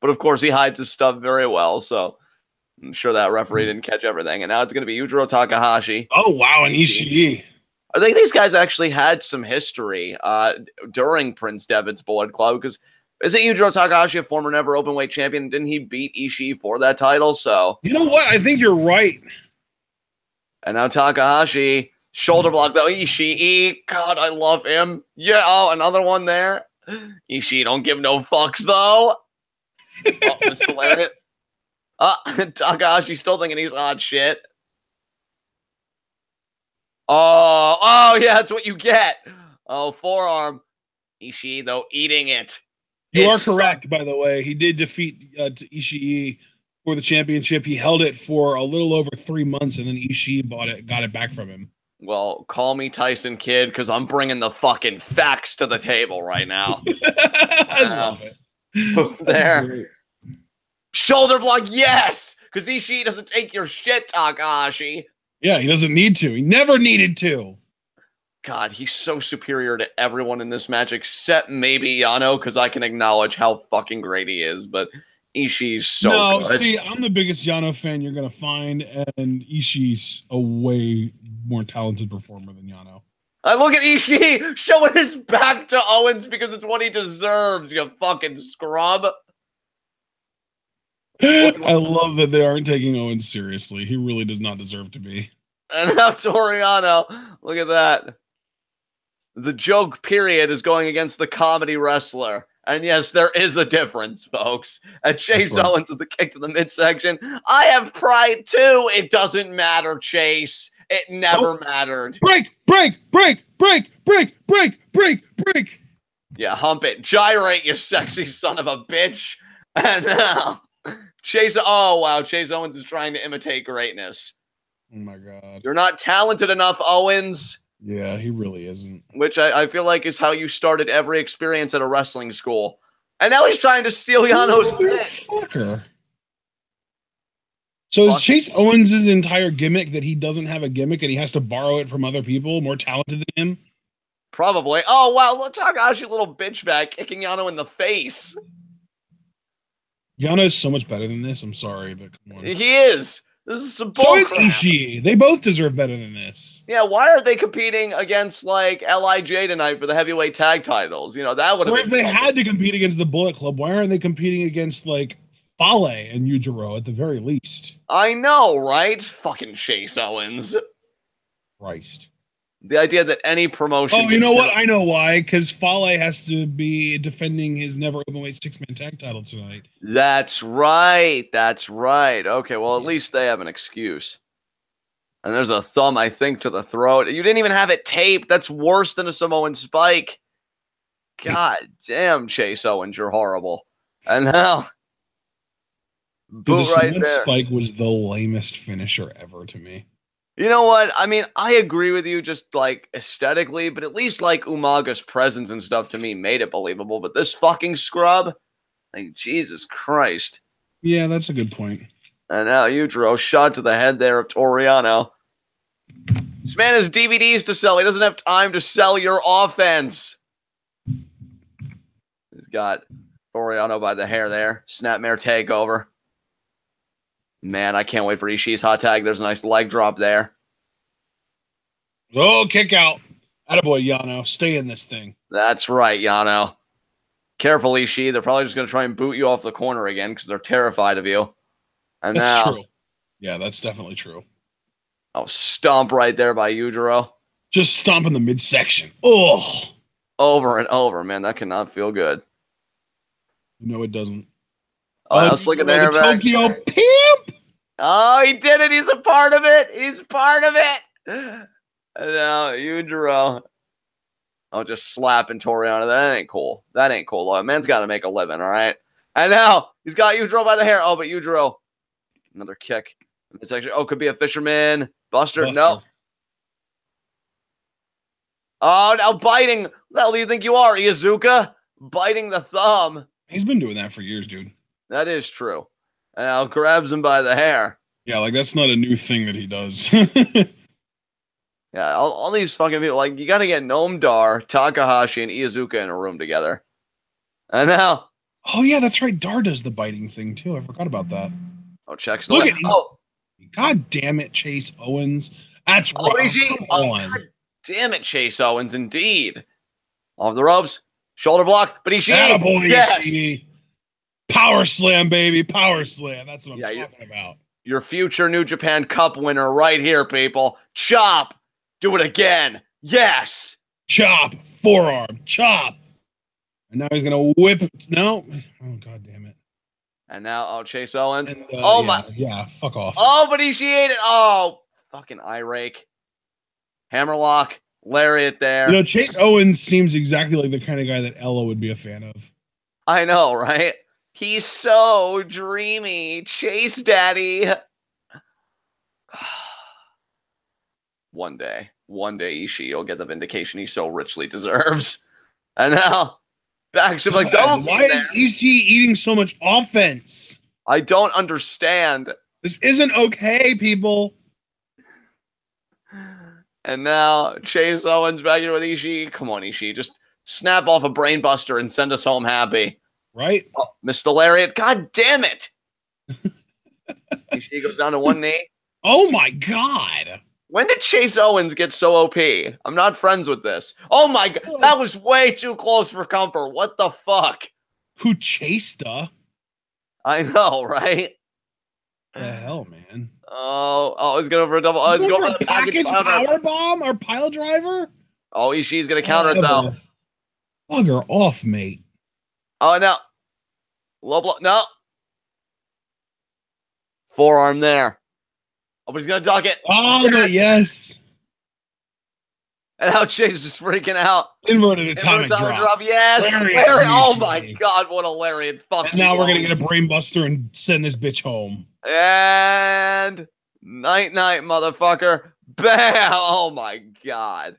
But of course, he hides his stuff very well, so I'm sure that referee didn't catch everything. And now it's going to be Yujiro Takahashi. Oh, wow, and Ishii. I think these guys actually had some history during Prince Devitt's Bullet Club, because isn't Yujiro Takahashi a former never openweight champion? Didn't he beat Ishii for that title? So you know what? I think you're right. And now Takahashi, shoulder block though. Ishii, God, I love him. Yeah, oh, another one there. Ishii don't give no fucks though. Oh, Mr. Lariat. Takahashi still thinking he's hot shit. Oh, yeah, that's what you get. Oh, forearm. Ishii, though, eating it. You are correct, by the way. He did defeat Ishii for the championship. He held it for a little over 3 months, and then Ishii got it back from him. Well, call me Tyson Kidd, because I'm bringing the fucking facts to the table right now. I love it. There. Shoulder block, yes! Because Ishii doesn't take your shit, Takahashi. Yeah, he doesn't need to. He never needed to. God, he's so superior to everyone in this match, except maybe Yano, because I can acknowledge how fucking great he is, but Ishii's so good. See, I'm the biggest Yano fan you're going to find, and Ishii's a way more talented performer than Yano. Look at Ishii showing his back to Owens because it's what he deserves, you fucking scrub. I love that they aren't taking Owens seriously. He really does not deserve to be. And now Toru Yano, look at that. The joke period is going against the comedy wrestler. And yes, there is a difference, folks. And Chase Owens with the kick to the midsection. I have pride too. It doesn't matter, Chase. It never mattered. Break. Yeah, hump it. Gyrate, you sexy son of a bitch. And now Chase, oh wow, Chase Owens is trying to imitate greatness. Oh my God. You're not talented enough, Owens. Yeah, he really isn't. Which I feel like is how you started every experience at a wrestling school. And now he's trying to steal Yano's fucker. So is Chase Owens' entire gimmick that he doesn't have a gimmick and he has to borrow it from other people more talented than him? Probably. Oh, wow. Look, Takahashi, little bitch bag, kicking Yano in the face. Yano's so much better than this. I'm sorry, but come on. He is. This is some bull So is crap. Ishii. They both deserve better than this. Yeah, why are they competing against, like, LIJ tonight for the heavyweight tag titles? You know, that would have been... Or if they had to compete against the Bullet Club, why aren't they competing against, like, Fale and Yujiro at the very least? I know, right? Fucking Chase Owens. Christ. The idea that any promotion... Oh, you know what? I know why. Because Fale has to be defending his never openweight 6-man tag title tonight. That's right. That's right. Okay, well, at least they have an excuse. And there's a thumb, I think, to the throat. You didn't even have it taped. That's worse than a Samoan spike. God damn, Chase Owens, you're horrible. And now... Dude, the right there. Spike was the lamest finisher ever to me. You know what? I mean, I agree with you just, like, aesthetically, but at least, like, Umaga's presence and stuff to me made it believable. But this fucking scrub, like, Jesus Christ. Yeah, that's a good point. And now Yujiro, shot to the head there of Toriano. This man has DVDs to sell. He doesn't have time to sell your offense. He's got Toriano by the hair there. Snapmare takeover. Man, I can't wait for Ishii's hot tag. There's a nice leg drop there. Oh, kick out. Attaboy, Yano. Stay in this thing. That's right, Yano. Careful, Ishii. They're probably just going to try and boot you off the corner again because they're terrified of you. And that's now, true. Yeah, that's definitely true. Oh, stomp right there by Yujiro. Just stomp in the midsection. Oh. Over and over, man. That cannot feel good. No, it doesn't. Oh, look at there. Tokyo Pimp. Oh, he did it. He's a part of it. He's part of it. And now Yujiro. Oh, just slapping Toriano. That ain't cool. That ain't cool. A man's got to make a living, all right? And now he's got Yujiro by the hair. Oh, but Yujiro. Another kick. It's actually, oh, could be a fisherman. Buster. No. Oh, now biting. What the hell do you think you are, Iizuka? Biting the thumb. He's been doing that for years, dude. That is true. And now grabs him by the hair. Yeah, like that's not a new thing that he does. Yeah, all these fucking people, like, you got to get Nomdar, Takahashi, and Iizuka in a room together. And now. Oh, yeah, that's right. Dar does the biting thing, too. I forgot about that. Oh, checks. Look at oh. God damn it, Chase Owens. That's right. God damn it, Chase Owens, indeed. Off the ropes. Shoulder block, but Ishii. Yes. Ishii. Power slam, baby. Power slam. That's what I'm talking about. Your future New Japan Cup winner right here, people. Chop. Do it again. Yes. Chop. Forearm. Chop. And now he's going to whip. No. Oh, God damn it. And now, Chase Owens. And, oh, my. Yeah, fuck off. Oh, but Ishii ate it. Oh, fucking eye rake. Hammerlock. Lariat there. You know, Chase Owens seems exactly like the kind of guy that Ella would be a fan of. I know, right? He's so dreamy. Chase Daddy. One day Ishii will get the vindication he so richly deserves. And now, back to like double team. Why is Ishii eating so much offense? I don't understand. This isn't okay, people. And now Chase Owens back here with Ishii. Come on, Ishii. Just snap off a brain buster and send us home happy. Right? Oh, Mr. Lariat. God damn it. Ishii goes down to one knee. Oh, my God. When did Chase Owens get so OP? I'm not friends with this. Oh, my God. That was way too close for comfort. What the fuck? KUSHIDA? I know, right? The hell, man. Oh, he's going for a double. Oh, he's going for a package power bomb or pile driver? Oh, Ishii's going to counter it, though. Bugger off, mate. Oh, no. Low blow. No. Forearm there. Oh, but he's going to duck it. Oh, no, yes. And now Chase is just freaking out. Inverted atomic drop. Yes. Oh, my God. What a lariat. Fuck. And now we're going to get a brain buster and send this bitch home. And Night, night, motherfucker. Bam! Oh my god.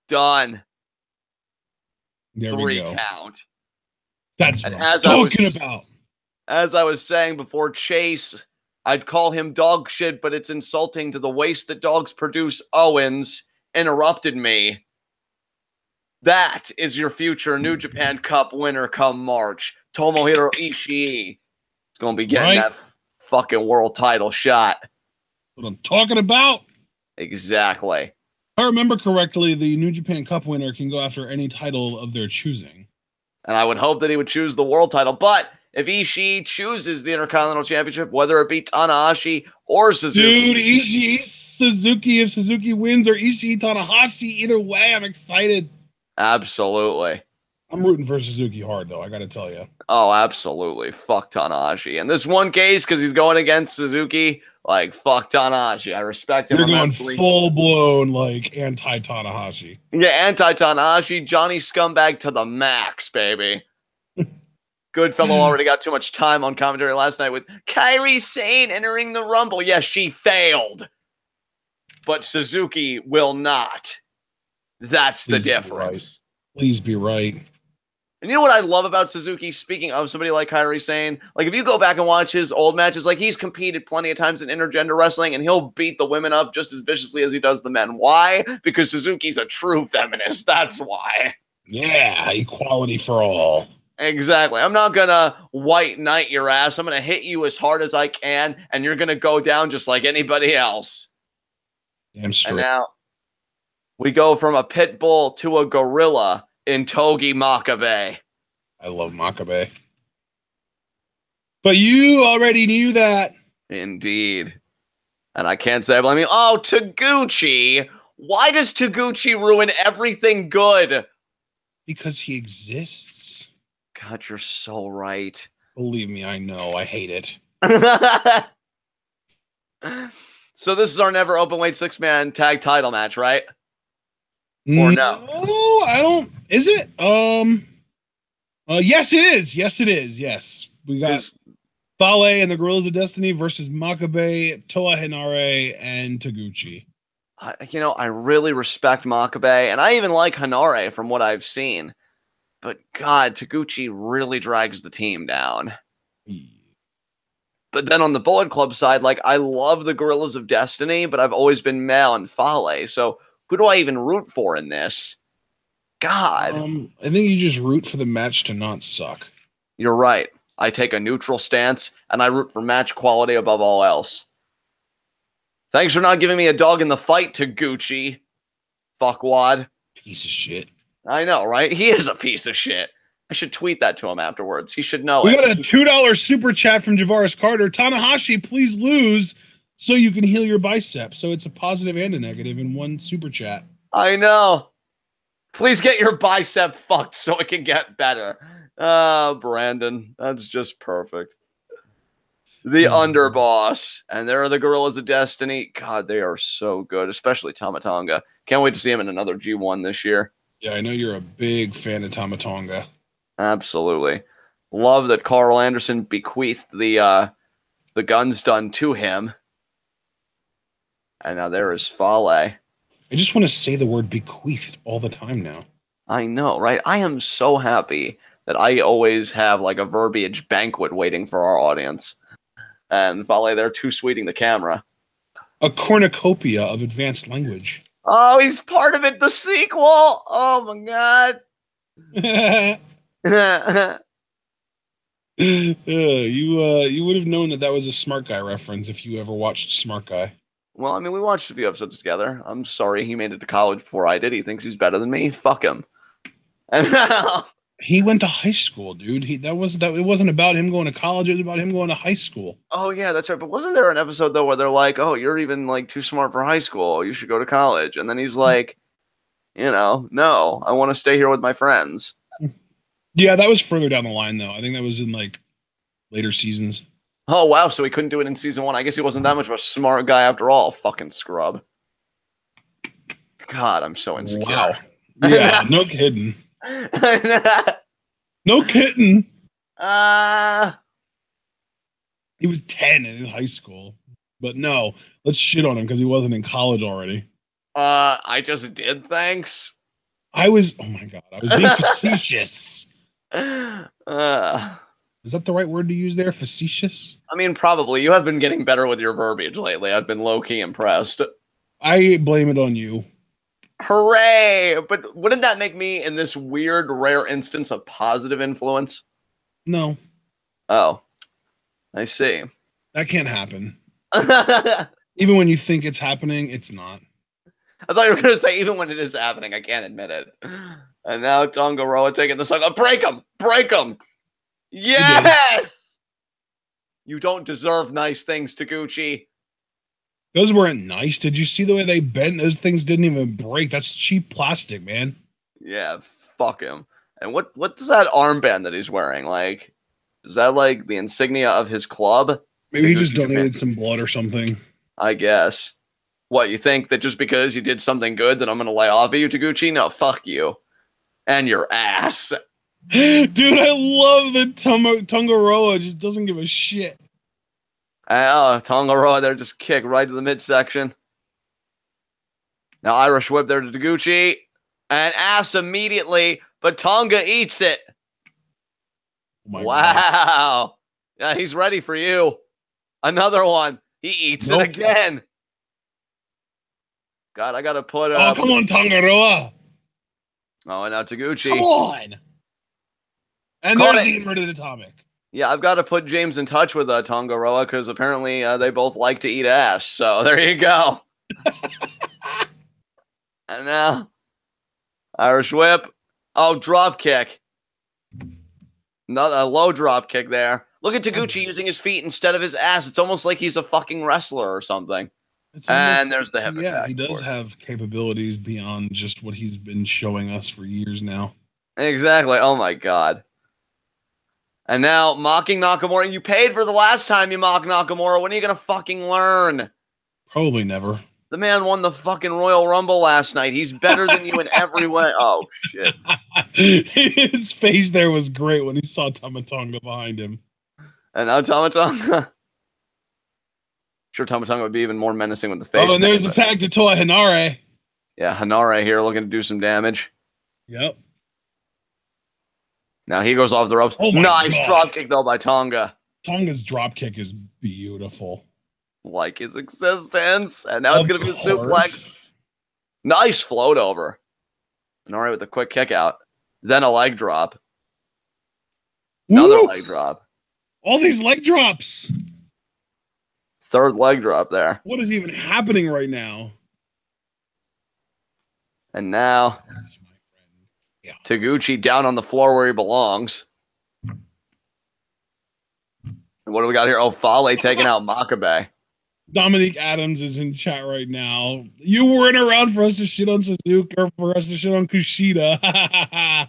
Done. There we 3 go. count. That's And what I'm talking about. As I was saying before, Chase, I'd call him dog shit, but it's insulting to the waste that dogs produce. Owens interrupted me. That is your future New Japan Cup winner come March. Tomohiro Ishii. It's going to be getting that fucking world title shot. What I'm talking about. Exactly. If I remember correctly, the New Japan Cup winner can go after any title of their choosing. And I would hope that he would choose the world title. But if Ishii chooses the Intercontinental Championship, whether it be Tanahashi or Suzuki. Dude, Ishii, Suzuki, if Suzuki wins, or Ishii, Tanahashi, either way, I'm excited. Absolutely. I'm rooting for Suzuki hard, though, I got to tell you. Oh, absolutely. Fuck Tanahashi. In this one case, because he's going against Suzuki, like, fuck Tanahashi. I respect him. You're going full-blown, like, anti-Tanahashi. Yeah, anti-Tanahashi, Johnny Scumbag to the max, baby. Goodfellow already got too much time on commentary last night with Kairi Sane entering the Rumble. Yes, she failed. But Suzuki will not. That's the difference. Please be right. And you know what I love about Suzuki, speaking of somebody like Kairi Sane? Like, if you go back and watch his old matches, like, he's competed plenty of times in intergender wrestling, and he'll beat the women up just as viciously as he does the men. Why? Because Suzuki's a true feminist. That's why. Yeah, equality for all. Exactly. I'm not going to white knight your ass. I'm going to hit you as hard as I can, and you're going to go down just like anybody else. Damn straight. And now we go from a pit bull to a gorilla in Togi Makabe. I love Makabe. But you already knew that. Indeed. And I can't say I blame you. Oh, Taguchi. Why does Taguchi ruin everything good? Because he exists. God, you're so right. Believe me, I know. I hate it. So this is our never openweight 6-man tag title match, right? Or no? No, I don't. Is it? Yes, it is. Yes, it is. Yes. We got Fale and the Gorillas of Destiny versus Makabe, Toa Hinare, and Taguchi. I really respect Makabe, and I even like Hinare from what I've seen. But God, Taguchi really drags the team down. But then on the Bullet Club side, like, I love the Gorillas of Destiny, but I've always been Mel and Fale. So who do I even root for in this? God. I think you just root for the match to not suck. You're right. I take a neutral stance, and I root for match quality above all else. Thanks for not giving me a dog in the fight, Taguchi. Fuckwad. Piece of shit. I know, right? He is a piece of shit. I should tweet that to him afterwards. He should know We it. got a $2 super chat from Javaris Carter. Tanahashi, please lose so you can heal your bicep. So it's a positive and a negative in one super chat. I know. Please get your bicep fucked so it can get better. Brandon, that's just perfect. The Underboss. And there are the Gorillas of Destiny. God, they are so good, especially Tama Tonga. Can't wait to see him in another G1 this year. Yeah, I know you're a big fan of Tama Tonga. Absolutely. Love that Carl Anderson bequeathed the guns done to him. And now there is Fale. I just want to say the word bequeathed all the time now. I know, right? I am so happy that I always have like a verbiage banquet waiting for our audience. And Fale there too sweeting the camera. A cornucopia of advanced language. Oh, he's part of it, the sequel! Oh my god. You would have known that was a Smart Guy reference if you ever watched Smart Guy. Well, I mean, we watched a few episodes together. I'm sorry he made it to college before I did. He thinks he's better than me. Fuck him. And now he went to high school, dude. It wasn't about him going to college. It was about him going to high school. Oh yeah, that's right. But wasn't there an episode though where they're like, "Oh, you're even like too smart for high school. You should go to college." And then he's like, "No, I want to stay here with my friends." Yeah, that was further down the line though. I think that was in like later seasons. Oh wow, so he couldn't do it in season 1. I guess he wasn't that much of a smart guy after all. Fucking scrub. God, I'm so insecure. Wow. Yeah, no kidding. No kidding. He was 10 in high school. But no, let's shit on him because he wasn't in college already. I just did, thanks. Oh my God, I was being facetious. Is that the right word to use there? Facetious? I mean, probably. You have been getting better with your verbiage lately. I've been low-key impressed. I blame it on you. Hooray! But wouldn't that make me, in this weird, rare instance, a positive influence? No. Oh. I see. That can't happen. Even when you think it's happening, it's not. I thought you were going to say, even when it is happening, I can't admit it. And now Tongaroa taking the song. Oh, break him! Break him! Yes! You don't deserve nice things, Taguchi. Those weren't nice. Did you see the way they bent? Those things didn't even break. That's cheap plastic, man. Yeah, fuck him. And what's that armband that he's wearing? Like, is that like the insignia of his club? Maybe he just donated some blood or something. I guess. What, you think that just because you did something good that I'm going to lay off of you, Taguchi? No, fuck you. And your ass. Dude, I love that Tongaroa just doesn't give a shit. Tongaroa there just kick right to the midsection. Now Irish whip there to Taguchi. And ass immediately, but Tonga eats it. Oh wow. God. Yeah, he's ready for you. Another one. He eats it again. God, I got to put... oh, come on, Tongaroa. Oh, and now Taguchi. Come on. And there's the inverted atomic. Yeah, I've got to put James in touch with Tongaroa because apparently they both like to eat ass. So there you go. And now, Irish whip. Oh, drop kick. Not a low drop kick there. Look at Taguchi using his feet instead of his ass. It's almost like he's a fucking wrestler or something. And there's the hip attack. Yeah, he does have capabilities beyond just what he's been showing us for years now. Exactly. Oh, my God. And now, mocking Nakamura. You paid for the last time you mocked Nakamura. When are you going to fucking learn? Probably never. The man won the fucking Royal Rumble last night. He's better than you in every way. Oh, shit. His face there was great when he saw Tama Tonga behind him. And now Tama Tonga. Sure, Tama Tonga would be even more menacing with the face. Oh, and there's the tag to Toa Hinare. Yeah, Hinare here looking to do some damage. Yep. Now he goes off the ropes. Oh nice drop kick, though, by Tonga. Tonga's drop kick is beautiful. Like his existence. And now it's going to be a suplex. Nice float over. Hinare with a quick kick out. Then a leg drop. Another leg drop. All these leg drops. Third leg drop there. What is even happening right now? And now, Taguchi down on the floor where he belongs. And what do we got here? Oh, Fale taking out Makabe. Dominique Adams is in chat right now. You weren't around for us to shit on Suzuki or for us to shit on Kushida.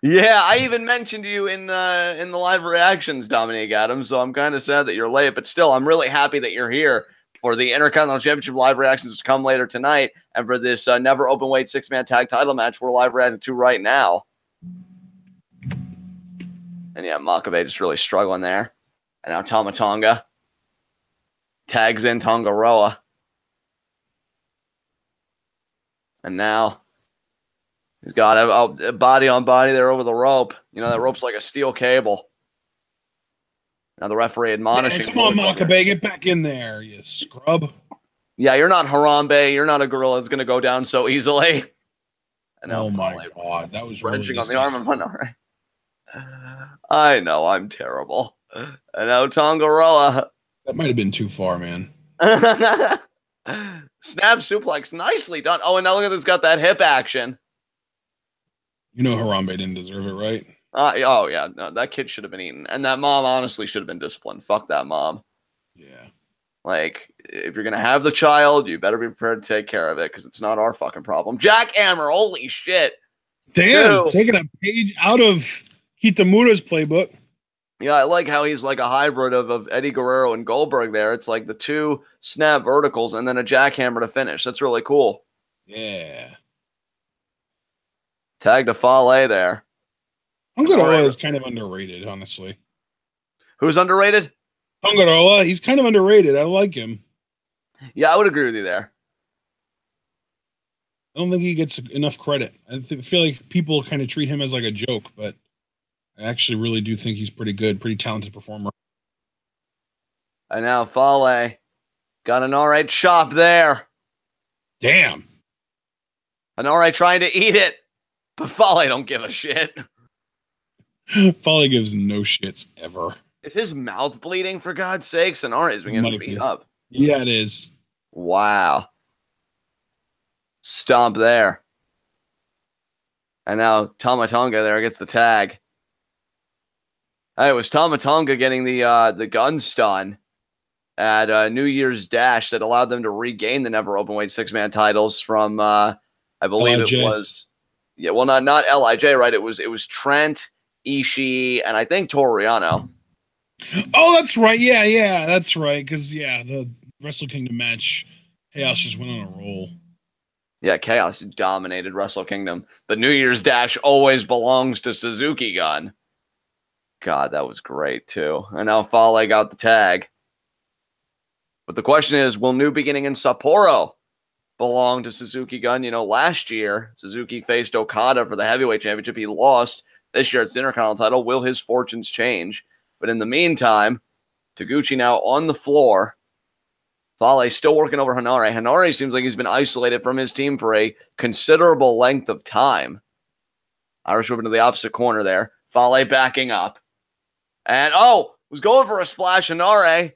Yeah, I even mentioned you in the live reactions, Dominique Adams, so I'm kind of sad that you're late, but still, I'm really happy that you're here for the Intercontinental Championship live reactions to come later tonight, and for this never open-weight six-man tag title match we're live reacting to right now. And yeah, Makabe just really struggling there. And now Tama Tonga tags in Tongaroa. And now he's got a body on body there over the rope. You know, that rope's like a steel cable. Now the referee admonishing. Come on, Makabe, get back in there, you scrub. Yeah, you're not Harambe. You're not a gorilla that's going to go down so easily. And oh, my God. That was wrenching on the arm of Hinare. I know, I'm terrible. And now Tongaroa. That might have been too far, man. Snap suplex. Nicely done. Oh, and now look at this. Got that hip action. You know Harambe didn't deserve it, right? Oh, yeah. No, that kid should have been eaten. And that mom honestly should have been disciplined. Fuck that mom. Yeah. Like, if you're going to have the child, you better be prepared to take care of it because it's not our fucking problem. Jackhammer. Holy shit. Damn. Taking a page out of Kitamura's playbook. Yeah, I like how he's like a hybrid of Eddie Guerrero and Goldberg there. It's like the two snap verticals and then a jackhammer to finish. That's really cool. Yeah. Tag to Fale there. Tongaroa is kind of underrated, honestly. Who's underrated? Tongaroa. He's kind of underrated. I like him. Yeah, I would agree with you there. I don't think he gets enough credit. I feel like people kind of treat him as like a joke, but I actually really do think he's pretty good, pretty talented performer. And now Fale got an all right chop there. Damn. An all right trying to eat it, but Fale don't give a shit. Fale gives no shits ever. Is his mouth bleeding, for God's sakes? And all right, he's been getting beat up. Yeah, it is. Wow. Stomp there. And now Tama Tonga there gets the tag. It was Tama Tonga getting the gun stun at New Year's Dash that allowed them to regain the never openweight 6-man titles from I believe LIJ. It was not LIJ, right? It was Trent, Ishii, and I think Toru Yano. Oh, that's right. Yeah, that's right. Because the Wrestle Kingdom match, Chaos just went on a roll. Yeah, Chaos dominated Wrestle Kingdom. The New Year's Dash always belongs to Suzukigun. God, that was great too. And now Fale got the tag. But the question is, will New Beginning in Sapporo belong to Suzukigun? You know, last year, Suzuki faced Okada for the heavyweight championship. He lost. This year, it's the Intercontinental title. Will his fortunes change? But in the meantime, Taguchi now on the floor. Fale still working over Hanare. Hanare seems like he's been isolated from his team for a considerable length of time. Irish whip into the opposite corner there. Fale backing up. And, was going for a splash. Hanare.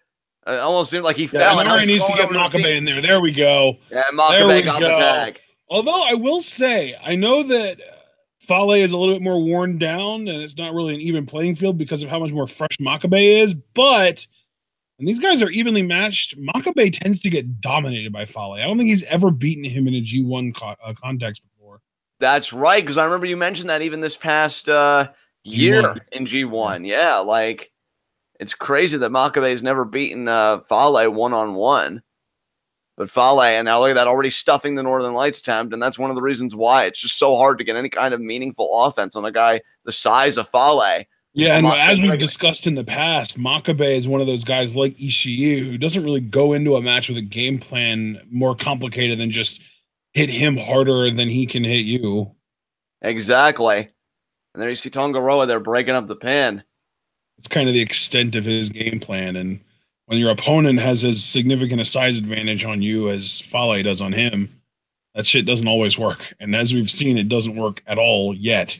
It almost seemed like he fell. Hanare needs to get Makabe in there. There we go. Yeah, Makabe got the tag. Although I will say, I know that Fale is a little bit more worn down, and it's not really an even playing field because of how much more fresh Makabe is, but when these guys are evenly matched, Makabe tends to get dominated by Fale. I don't think he's ever beaten him in a G1 context before. That's right, because I remember you mentioned that even this past year G1. In G1. Yeah, like, it's crazy that Makabe's never beaten Fale one-on-one. But Fale, and now look at that, already stuffing the Northern Lights attempt, and that's one of the reasons why it's just so hard to get any kind of meaningful offense on a guy the size of Fale. Yeah, and as we've discussed in the past, Makabe is one of those guys like Ishii who doesn't really go into a match with a game plan more complicated than just hit him harder than he can hit you. Exactly. And there you see Tongaroa there breaking up the pin. It's kind of the extent of his game plan, and when your opponent has as significant a size advantage on you as Fale does on him, that shit doesn't always work. And as we've seen, it doesn't work at all yet.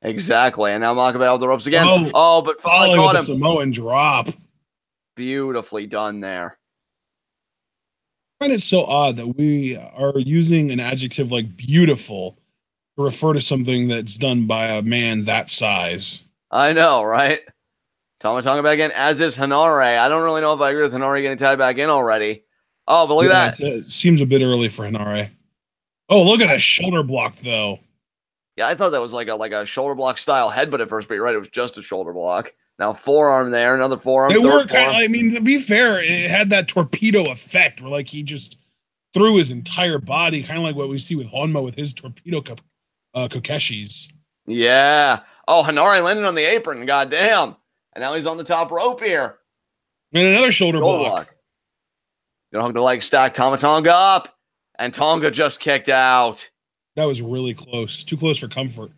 Exactly. And now Makabe out the ropes again. But Fale caught him. Samoan drop. Beautifully done there. I find it so odd that we are using an adjective like beautiful to refer to something that's done by a man that size. I know, right? Tama Tonga back in, as is Hanare. I don't really know if I agree with Hanare getting tied back in already. Oh, but look at that. It seems a bit early for Hanare. Oh, look at that shoulder block, though. Yeah, I thought that was like a shoulder block style headbutt at first, but you're right, it was just a shoulder block. Now forearm there, another forearm. They were kind of, I mean, to be fair, it had that torpedo effect where like he just threw his entire body, kind of like what we see with Honma with his torpedo Kokeshis. Yeah. Oh, Hanare landed on the apron, goddamn. And now he's on the top rope here. And another shoulder block. Gonna hook the leg stack, Tama Tonga up. And Tonga just kicked out. That was really close. Too close for comfort.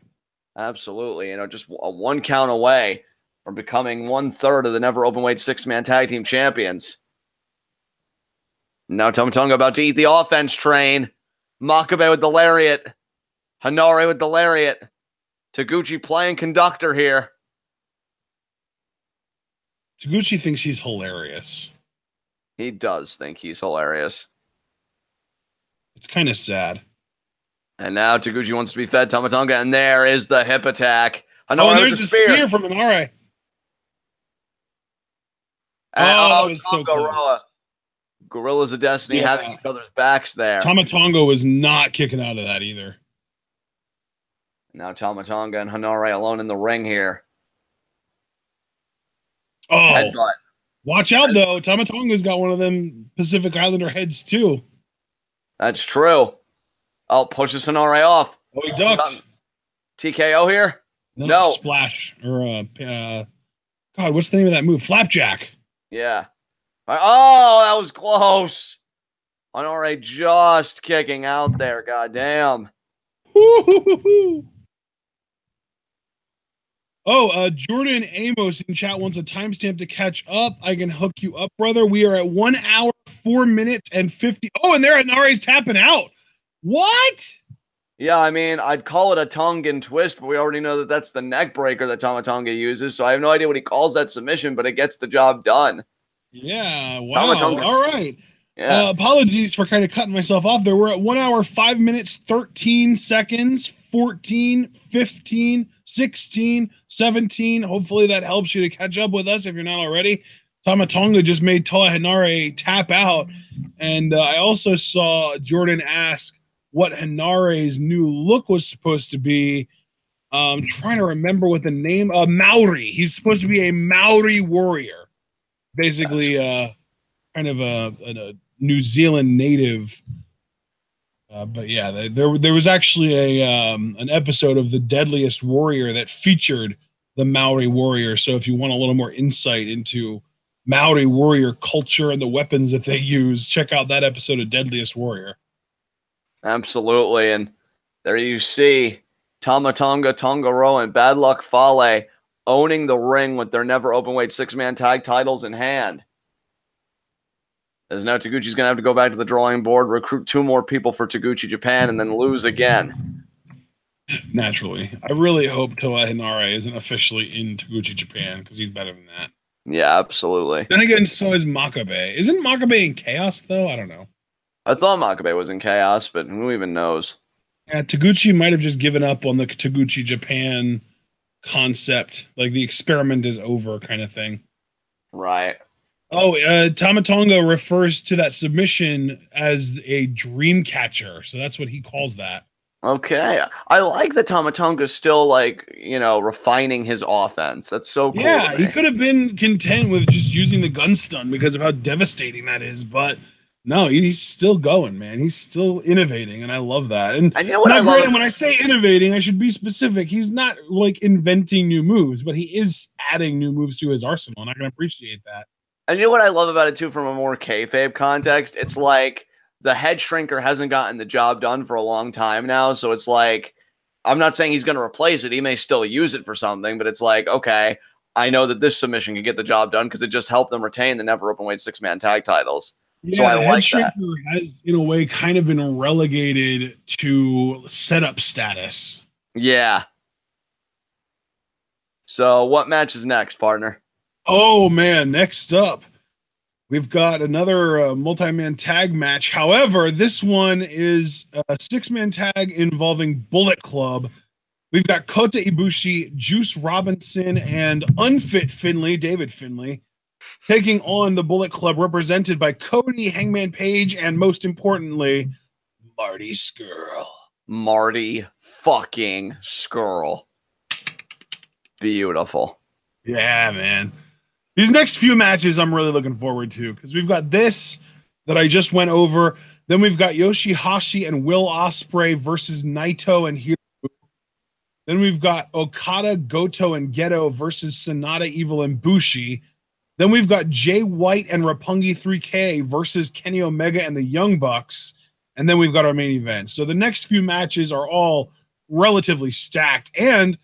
Absolutely. You know, just a 1 count away from becoming 1/3 of the never openweight 6-man tag team champions. Now Tama Tonga about to eat the offense train. Makabe with the lariat. Hanare with the lariat. Taguchi playing conductor here. Taguchi thinks he's hilarious. He does think he's hilarious. It's kind of sad. And now Taguchi wants to be fed Tama Tonga, and there is the hip attack. And there's the spear from Hanare. That was so close. Gorillas of Destiny having each other's backs there. Tama Tonga was not kicking out of that either. Now Tama Tonga and Hanare alone in the ring here. Oh, headbutt. Watch out, though. Tama Tonga's got one of them Pacific Islander heads, too. That's true. Oh, pushes Hanare off. Oh, he ducked. TKO here? No. Splash. Or, God, what's the name of that move? Flapjack. Yeah. Oh, that was close. Henare just kicking out there. Goddamn. Oh, Jordan Amos in chat wants a timestamp to catch up. I can hook you up, brother. We are at 1 hour, 4 minutes, and 50. Oh, and there Nare's tapping out. What? Yeah, I mean, I'd call it a Tongan twist, but we already know that that's the neck breaker that Tama Tonga uses. So I have no idea what he calls that submission, but it gets the job done. Yeah, wow. All right. Yeah. Apologies for kind of cutting myself off there. We're at 1 hour, 5 minutes, 13 seconds, 14, 15, 16, 17. Hopefully that helps you to catch up with us if you're not already. Tama Tonga just made Toa Henare tap out. And I also saw Jordan ask what Hanare's new look was supposed to be. Trying to remember what the name of Maori. He's supposed to be a Maori warrior. Basically, kind of a New Zealand native. But yeah, there was actually an episode of The Deadliest Warrior that featured the Maori warrior. So if you want a little more insight into Maori warrior culture and the weapons that they use, check out that episode of Deadliest Warrior. Absolutely. And there you see Tama Tonga, Tongaro, and Bad Luck Fale owning the ring with their never openweight 6-man tag titles in hand. As now Taguchi's going to have to go back to the drawing board, recruit 2 more people for Taguchi Japan, and then lose again. Naturally. I really hope Toa Henare isn't officially in Taguchi Japan because he's better than that. Yeah, absolutely. Then again, so is Makabe. Isn't Makabe in Chaos, though? I don't know. I thought Makabe was in Chaos, but who even knows? Yeah, Taguchi might have just given up on the Taguchi Japan concept, like the experiment is over kind of thing. Right. Oh, Tama Tonga refers to that submission as a dream catcher, so that's what he calls that. Okay. I like that Tama Tonga's still, like, you know, refining his offense. That's so cool. Yeah, he could have been content with just using the gun stun because of how devastating that is, but no, he's still going, man. He's still innovating, and I love that. And you know what when I say innovating, I should be specific. He's not like inventing new moves, but he is adding new moves to his arsenal, and I can appreciate that. And you know what I love about it too, from a more kayfabe context? It's like the head shrinker hasn't gotten the job done for a long time now, so it's like, I'm not saying he's going to replace it. He may still use it for something, but it's like, okay, I know that this submission can get the job done because it just helped them retain the never openweight 6-man tag titles. Yeah, so I the like head shrinker has, in a way, kind of been relegated to setup status. Yeah. So what match is next, partner? Oh, man. Next up, we've got another multi-man tag match. However, this one is a 6-man tag involving Bullet Club. We've got Kota Ibushi, Juice Robinson, and Unfit Finlay, David Finlay, taking on the Bullet Club, represented by Cody, Hangman Page, and most importantly, Marty Scurll. Marty fucking Scurll. Beautiful. Yeah, man. These next few matches I'm really looking forward to because we've got this that I just went over. Then we've got YOSHI-HASHI and Will Ospreay versus Naito and Hiromu. Then we've got Okada, Goto, and Geto versus SANADA, Evil, and BUSHI. Then we've got Jay White and Roppongi 3K versus Kenny Omega and the Young Bucks. And then we've got our main event. So the next few matches are all relatively stacked. And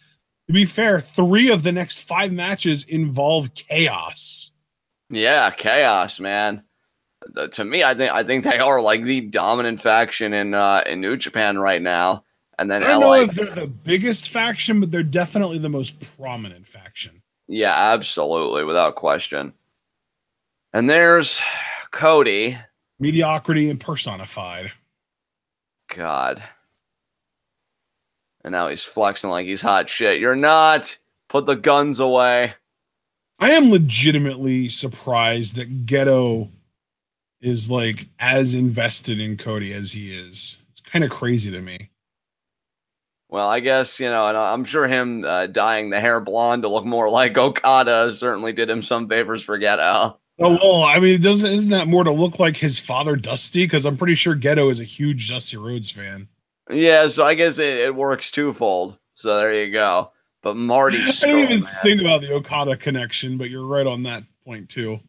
to be fair, 3 of the next 5 matches involve chaos. Yeah, chaos, man. To me, I think they are like the dominant faction in New Japan right now. And then I don't know if they're the biggest faction, but they're definitely the most prominent faction. Yeah, absolutely, without question. And there's Cody. Mediocrity impersonified. God. And now he's flexing like he's hot shit. You're not. Put the guns away. I am legitimately surprised that Geto is like as invested in Cody as he is. It's kind of crazy to me. Well, I guess, you know, and I'm sure him dyeing the hair blonde to look more like Okada certainly did him some favors for Geto. Oh, well, I mean, isn't that more to look like his father, Dusty? Because I'm pretty sure Geto is a huge Dusty Rhodes fan. Yeah, so I guess it works twofold. So there you go. But Marty Scurll, I didn't even think about the Okada connection, but you're right on that point, too.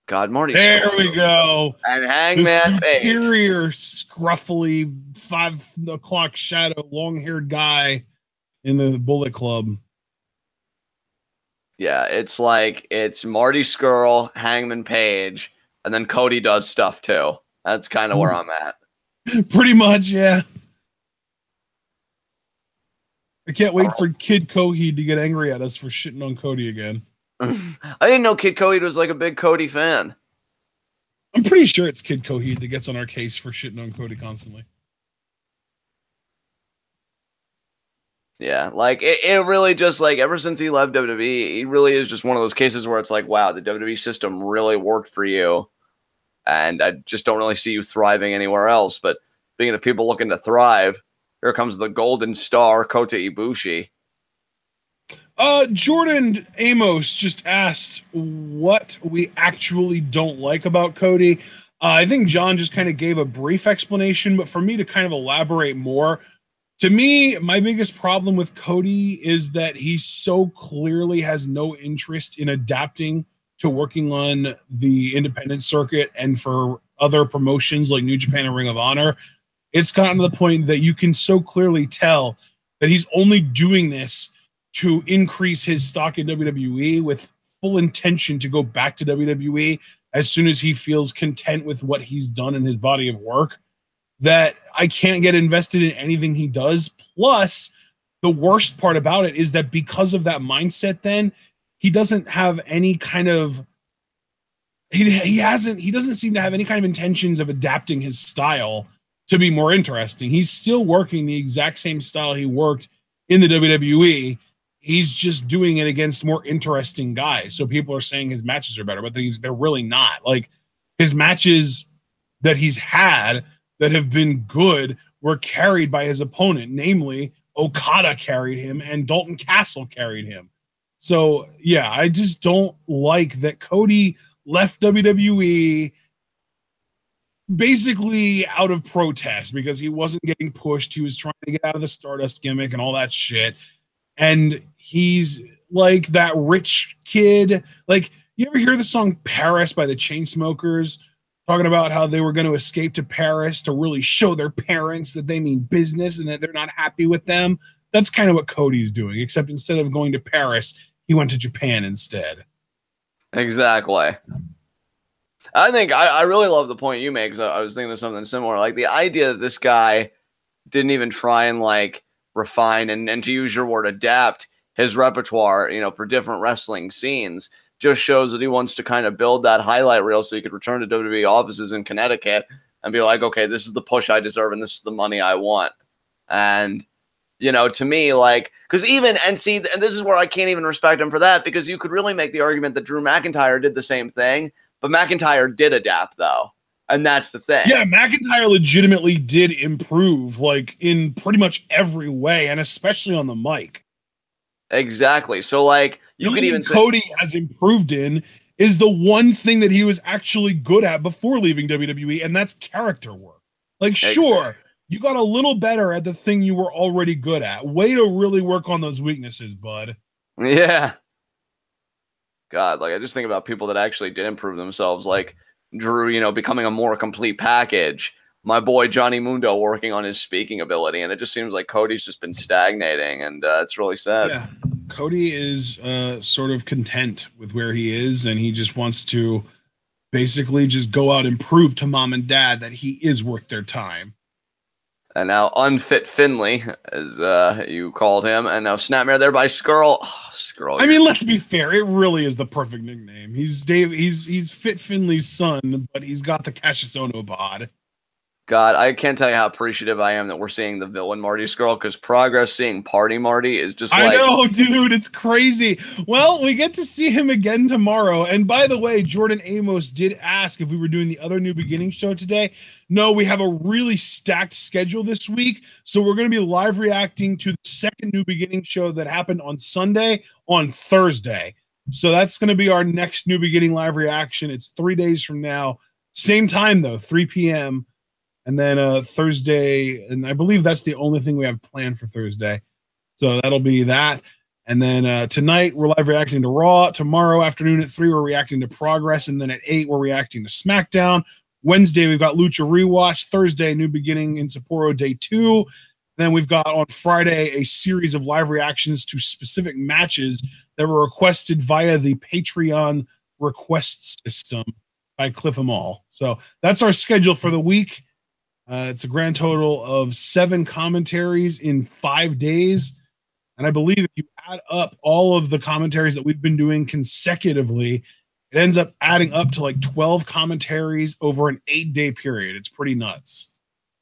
God, Marty. There we go. And Hangman Page. Superior, scruffly, 5 o'clock shadow, long-haired guy in the Bullet Club. Yeah, it's like it's Marty Scurll, Hangman Page, and then Cody does stuff too. That's kind of where I'm at. Pretty much, yeah. I can't wait for Kid Coheed to get angry at us for shitting on Cody again. I didn't know Kid Coheed was like a big Cody fan. I'm pretty sure it's Kid Coheed that gets on our case for shitting on Cody constantly. Yeah, like it really just like ever since he left WWE, he really is just one of those cases where it's like, wow, the WWE system really worked for you. And I just don't really see you thriving anywhere else. But being of people looking to thrive, here comes the golden star, Kota Ibushi. Jordan Amos just asked what we actually don't like about Cody. I think John just kind of gave a brief explanation, but for me to kind of elaborate more, to me, my biggest problem with Cody is that he so clearly has no interest in adapting to working on the independent circuit and for other promotions like New Japan and Ring of Honor. It's gotten to the point that you can so clearly tell that he's only doing this to increase his stock in WWE with full intention to go back to WWE as soon as he feels content with what he's done in his body of work, that I can't get invested in anything he does. Plus, the worst part about it is that because of that mindset, then he doesn't have any kind of he doesn't seem to have any kind of intentions of adapting his style to be more interesting. He's still working the exact same style he worked in the WWE. He's just doing it against more interesting guys. So people are saying his matches are better, but they're really not. Like, his matches that he's had that have been good were carried by his opponent, namely Okada carried him and Dalton Castle carried him. So yeah, I just don't like that Cody left WWE basically out of protest because he wasn't getting pushed. He was trying to get out of the Stardust gimmick and all that shit. And he's like that rich kid. Like, you ever hear the song Paris by the Chainsmokers, talking about how they were going to escape to Paris to really show their parents that they mean business and that they're not happy with them? That's kind of what Cody's doing, except instead of going to Paris, he went to Japan instead. Exactly. I think I really love the point you make, because I was thinking of something similar. Like, the idea that this guy didn't even try and like refine and to use your word, adapt his repertoire, you know, for different wrestling scenes, just shows that he wants to kind of build that highlight reel so he could return to WWE offices in Connecticut and be like, okay, this is the push I deserve and this is the money I want. And, you know, to me, like, because even, and see, and this is where I can't even respect him for that, because you could really make the argument that Drew McIntyre did the same thing, but McIntyre did adapt, though. And that's the thing. Yeah, McIntyre legitimately did improve, like, in pretty much every way, and especially on the mic. Exactly. So, like, you could even say Cody has improved in is the one thing that he was actually good at before leaving WWE, and that's character work. Like, sure, you got a little better at the thing you were already good at. Way to really work on those weaknesses, bud. Yeah. God, like, I just think about people that actually did improve themselves, like Drew, you know, becoming a more complete package. My boy Johnny Mundo working on his speaking ability, and it just seems like Cody's just been stagnating, and it's really sad. Yeah, Cody is sort of content with where he is, and he just wants to basically just go out and prove to mom and dad that he is worth their time. And now Unfit Finley, as you called him, and now Snapmare there by Scurll. Oh, Scurll. I mean, let's be fair. It really is the perfect nickname. He's Fit Finley's son, but he's got the Cassius Ohno bod. God, I can't tell you how appreciative I am that we're seeing the villain Marty Scurll, because progress seeing Party Marty is just like... I know, dude, it's crazy. Well, we get to see him again tomorrow. And by the way, Jordan Amos did ask if we were doing the other New Beginning show today. No, we have a really stacked schedule this week. So we're going to be live reacting to the second New Beginning show that happened on Sunday on Thursday. So that's going to be our next New Beginning live reaction. It's 3 days from now. Same time, though, 3 p.m., and then Thursday, and I believe that's the only thing we have planned for Thursday. So that'll be that. And then tonight, we're live reacting to Raw. Tomorrow afternoon at 3, we're reacting to Progress. And then at 8, we're reacting to SmackDown. Wednesday, we've got Lucha Rewatch. Thursday, New Beginning in Sapporo, Day 2. Then we've got on Friday a series of live reactions to specific matches that were requested via the Patreon request system by Cliff 'Em All. So that's our schedule for the week. It's a grand total of 7 commentaries in 5 days. And I believe if you add up all of the commentaries that we've been doing consecutively, it ends up adding up to like 12 commentaries over an 8-day period. It's pretty nuts.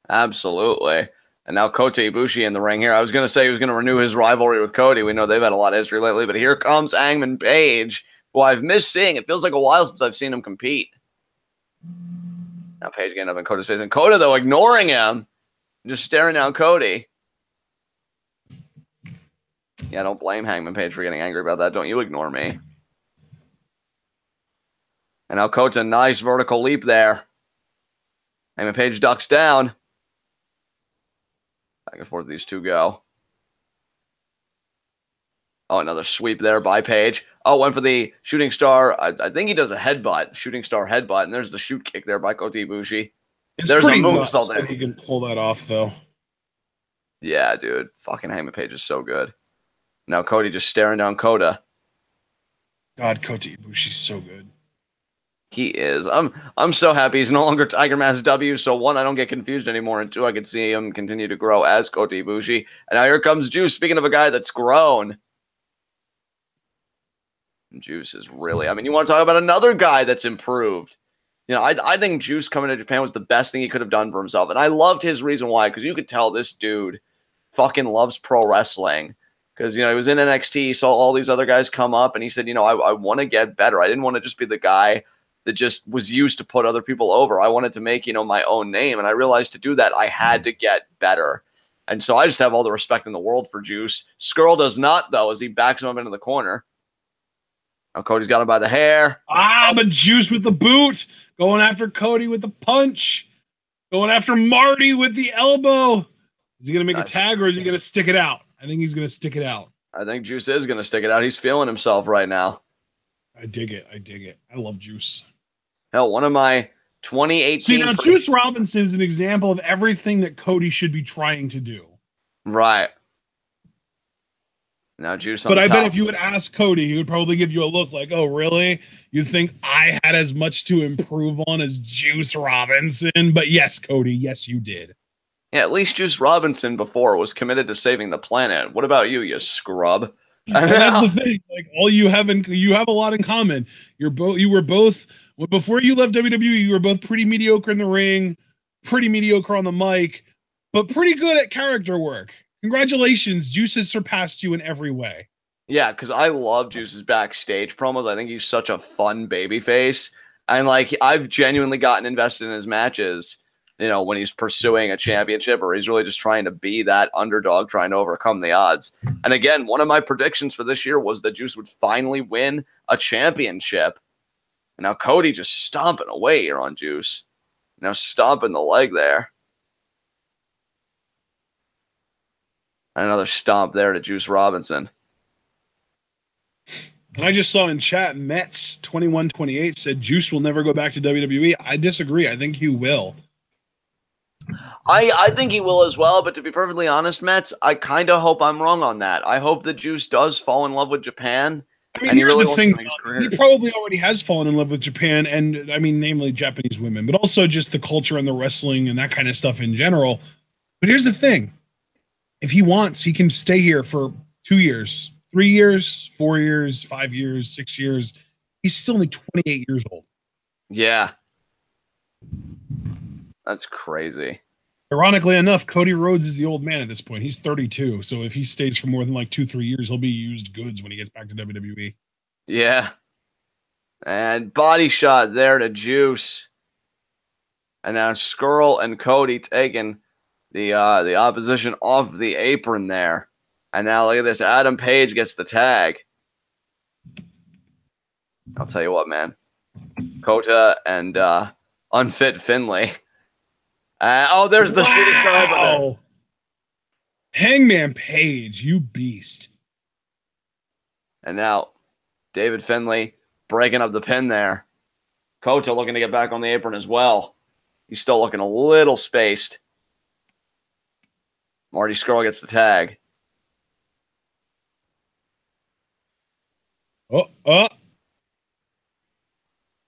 Absolutely. And now Kota Ibushi in the ring here. I was going to say he was going to renew his rivalry with Cody. We know they've had a lot of history lately, but here comes Hangman Page, who I've missed seeing. It feels like a while since I've seen him compete. Now Page getting up in Kota's face. And Kota, though, ignoring him, just staring down Cody. Yeah, don't blame Hangman Page for getting angry about that. Don't you ignore me. And now Kota, nice vertical leap there. Hangman Page ducks down. Back and forth these two go. Oh, another sweep there by Page. Oh, went for the shooting star. I think he does a headbutt, shooting star headbutt. And there's the shoot kick there by Kota Ibushi. There's a moonsault there. He can pull that off, though. Yeah, dude. Fucking Hangman Page is so good. Now Cody just staring down Kota. God, Kota Ibushi's so good. He is. I'm so happy he's no longer Tiger Mask W. So 1, I don't get confused anymore, and 2, I can see him continue to grow as Kota Ibushi. And now here comes Juice. Speaking of a guy that's grown, Juice is really. I mean, you want to talk about another guy that's improved? You know, I think Juice coming to Japan was the best thing he could have done for himself, and I loved his reason why, because you could tell this dude fucking loves pro wrestling. Because, you know, he was in NXT, he saw all these other guys come up, and he said, you know, I want to get better. I didn't want to just be the guy that just was used to put other people over. I wanted to make, you know, my own name. And I realized to do that, I had to get better. And so I just have all the respect in the world for Juice. Scurll does not, though, as he backs him up into the corner. Now Cody's got him by the hair. But Juice with the boot. Going after Cody with the punch. Going after Marty with the elbow. Is he going to make a tag or is he going to stick it out? I think he's going to stick it out. I think Juice is going to stick it out. He's feeling himself right now. I dig it. I dig it. I love Juice. Hell, one of my 2018... See, now Juice Robinson is an example of everything that Cody should be trying to do. Right. Now Juice on But I top. bet if you would ask Cody, he would probably give you a look like, oh, really? You think I had as much to improve on as Juice Robinson? But yes, Cody, yes, you did. Yeah, at least Juice Robinson before was committed to saving the planet. What about you, you scrub? And that's the thing. Like, all you have a lot in common. You were both before you left WWE, you were both pretty mediocre in the ring, pretty mediocre on the mic, but pretty good at character work. Congratulations, Juice has surpassed you in every way. Yeah, because I love Juice's backstage promos. I think he's such a fun babyface. And like I've genuinely gotten invested in his matches. You know, when he's pursuing a championship or he's really just trying to be that underdog, trying to overcome the odds. And again, one of my predictions for this year was that Juice would finally win a championship. And now Cody just stomping away here on Juice. Now stomping the leg there. And another stomp there to Juice Robinson. And I just saw in chat, Mets 2128 said Juice will never go back to WWE. I disagree. I think he will. I think he will as well, but to be perfectly honest, Mets, I kind of hope I'm wrong on that. I hope that Juice does fall in love with Japan. I mean, and here's the thing, he probably already has fallen in love with Japan, and I mean, namely Japanese women, but also just the culture and the wrestling and that kind of stuff in general. But here's the thing. If he wants, he can stay here for 2 years, 3 years, 4 years, 5 years, 6 years. He's still only 28 years old. Yeah. That's crazy. Ironically enough, Cody Rhodes is the old man at this point. He's 32. So if he stays for more than like 2-3 years, he'll be used goods when he gets back to WWE. Yeah. And body shot there to Juice. And now Scurll and Cody taking the opposition off the apron there. And now look at this. Adam Page gets the tag. I'll tell you what, man. Kota and Unfit Finlay. There's the shooting star. Wow. Hangman Page, you beast. And now David Finlay breaking up the pin there. Kota looking to get back on the apron as well. He's still looking a little spaced. Marty Scurll gets the tag.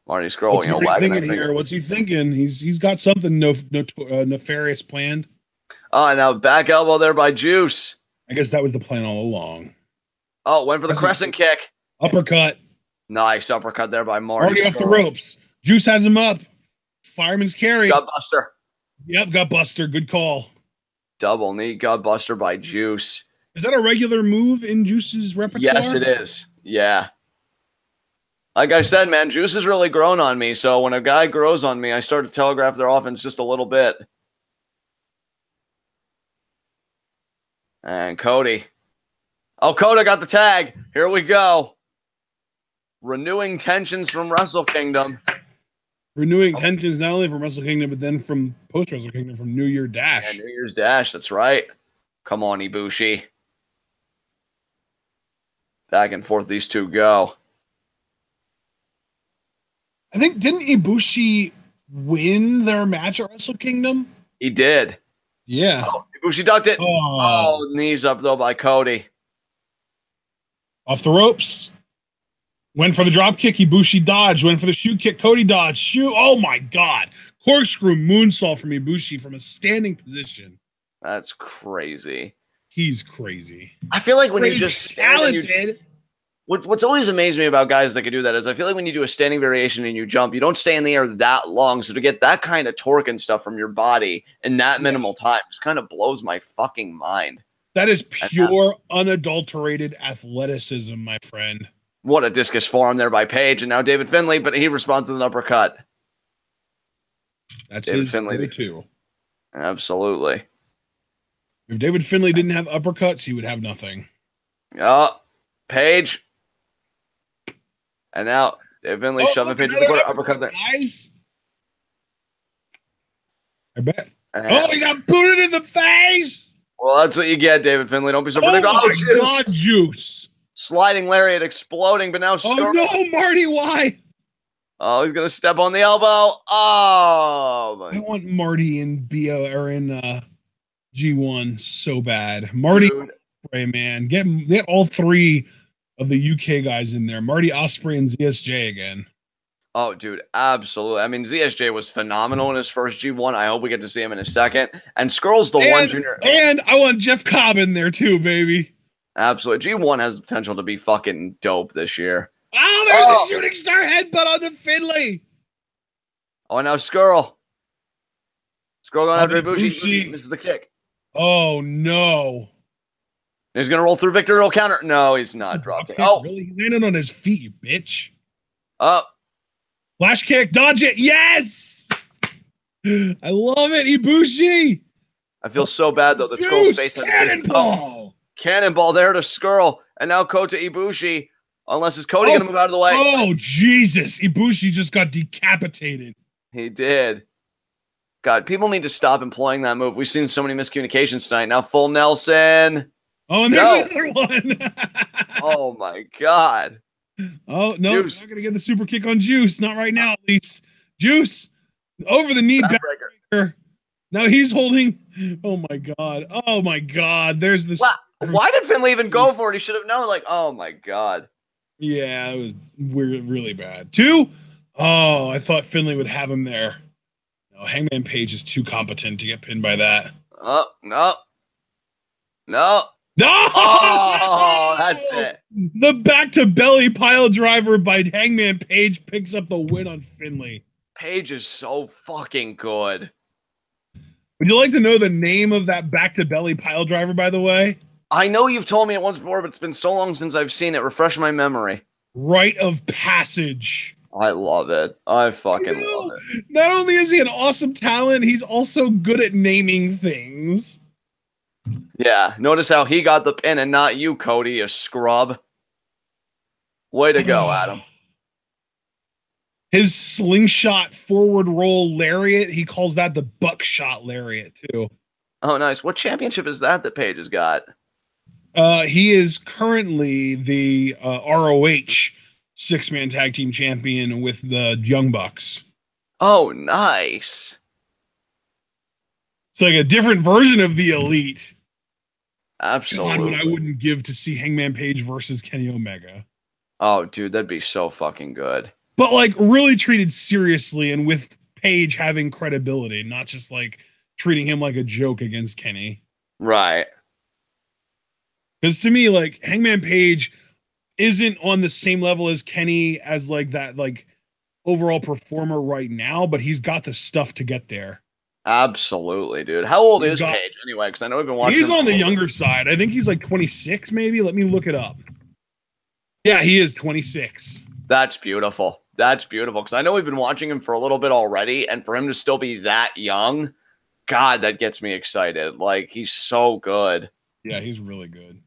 Marty Scurll, What's Marty thinking here? What's he thinking? He's got something nefarious planned. Oh, and now back elbow there by Juice. I guess that was the plan all along. Oh, went for the crescent kick. Uppercut. Nice uppercut there by Marty. Already off the ropes. Juice has him up. Fireman's carry. Gutbuster. Yep, Gutbuster. Good call. Double knee Gutbuster by Juice. Is that a regular move in Juice's repertoire? Yes, it is. Yeah. Like I said, man, Juice has really grown on me. So when a guy grows on me, I start to telegraph their offense just a little bit. And Cody. Oh, Kota got the tag. Here we go. Renewing tensions from Wrestle Kingdom. Renewing tensions not only from Wrestle Kingdom, but then from post-Wrestle Kingdom, from New Year Dash. Yeah, New Year's Dash, that's right. Come on, Ibushi. Back and forth these two go. I think, didn't Ibushi win their match at Wrestle Kingdom? He did. Yeah. Oh, Ibushi ducked it. Oh, knees up, though, by Cody. Off the ropes. Went for the drop kick. Ibushi dodged. Went for the shoe kick. Cody dodged. Shoe. Oh, my God. Corkscrew moonsault from Ibushi from a standing position. That's crazy. He's crazy. I feel like when you just talented. What's always amazed me about guys that can do that is I feel like when you do a standing variation and you jump, you don't stay in the air that long. So to get that kind of torque and stuff from your body in that minimal time just kind of blows my fucking mind. That is pure, unadulterated athleticism, my friend. What a discus forearm there by Page, and now David Finlay, but he responds with an uppercut. That's David his Finlay too. Absolutely. If David Finlay didn't have uppercuts, he would have nothing. Oh, Page. And now David Finlay shoving Page in the corner, uppercut there. Nice. I bet. He got booted in the face. Well, that's what you get, David Finlay. Don't be so predictable. Oh, my God, Juice. Sliding lariat exploding, but now Scurll. Oh, no, Marty, why? Oh, he's going to step on the elbow. Oh. I want Marty in G1 so bad. Marty, Ospreay, man. Get all three of the UK guys in there. Marty, Ospreay, and ZSJ again. Oh, dude, absolutely. I mean, ZSJ was phenomenal in his first G1. I hope we get to see him in a second. And Scurll's the one junior. And I want Jeff Cobb in there too, baby. Absolutely. G1 has the potential to be fucking dope this year. Oh, there's a shooting star headbutt on the Finlay. Oh, now Scurll. Scurll going after Ibushi. Misses the kick. Oh, no. He's going to roll through Victor. He'll counter. No, he's not. Drop kick. Oh. Really? He landed on his feet, you bitch. Up. Flash kick. Dodge it. Yes. I love it. Ibushi. I feel so bad, though. The Scurll's face has cannonball. Cannonball there to Scurll. And now Kota Ibushi. Unless is Cody going to move out of the way? Oh, Jesus. Ibushi just got decapitated. He did. God, people need to stop employing that move. We've seen so many miscommunications tonight. Now full Nelson. Oh, and there's another one. Oh, my God. Oh, no. Juice. Not going to get the super kick on Juice. Not right now, at least. Juice. Over the knee. Backbreaker. Now he's holding. Oh, my God. Oh, my God. There's this. Why did Finlay even go for it? He should have known. Like, oh, my God. Yeah, it was weird, really bad. 2? Oh, I thought Finlay would have him there. No, Hangman Page is too competent to get pinned by that. Oh, no. No. No! Oh, that's it. The back-to-belly pile driver by Hangman Page picks up the win on Finlay. Page is so fucking good. Would you like to know the name of that back-to-belly pile driver, by the way? I know you've told me it once before, but it's been so long since I've seen it. Refresh my memory. Rite of Passage. I love it. I fucking love it. Not only is he an awesome talent, he's also good at naming things. Yeah. Notice how he got the pin and not you, Cody, you scrub. Way to go, Adam. His slingshot forward roll lariat, he calls that the buckshot lariat, too. Oh, nice. What championship is that Page has got? He is currently the ROH six-man tag team champion with the Young Bucks. Oh, nice. It's like a different version of the Elite. Absolutely. God, what I wouldn't give to see Hangman Page versus Kenny Omega. Oh, dude, that'd be so fucking good. But like really treated seriously and with Page having credibility, not just like treating him like a joke against Kenny. Right. Because to me, like Hangman Page isn't on the same level as Kenny as like that like overall performer right now, but he's got the stuff to get there. Absolutely, dude. How old is Page anyway? Because I know we've been watching. He's on the younger side. I think he's like 26, maybe. Let me look it up. Yeah, he is 26. That's beautiful. That's beautiful. Because I know we've been watching him for a little bit already, and for him to still be that young, God, that gets me excited. Like, he's so good. Yeah, he's really good.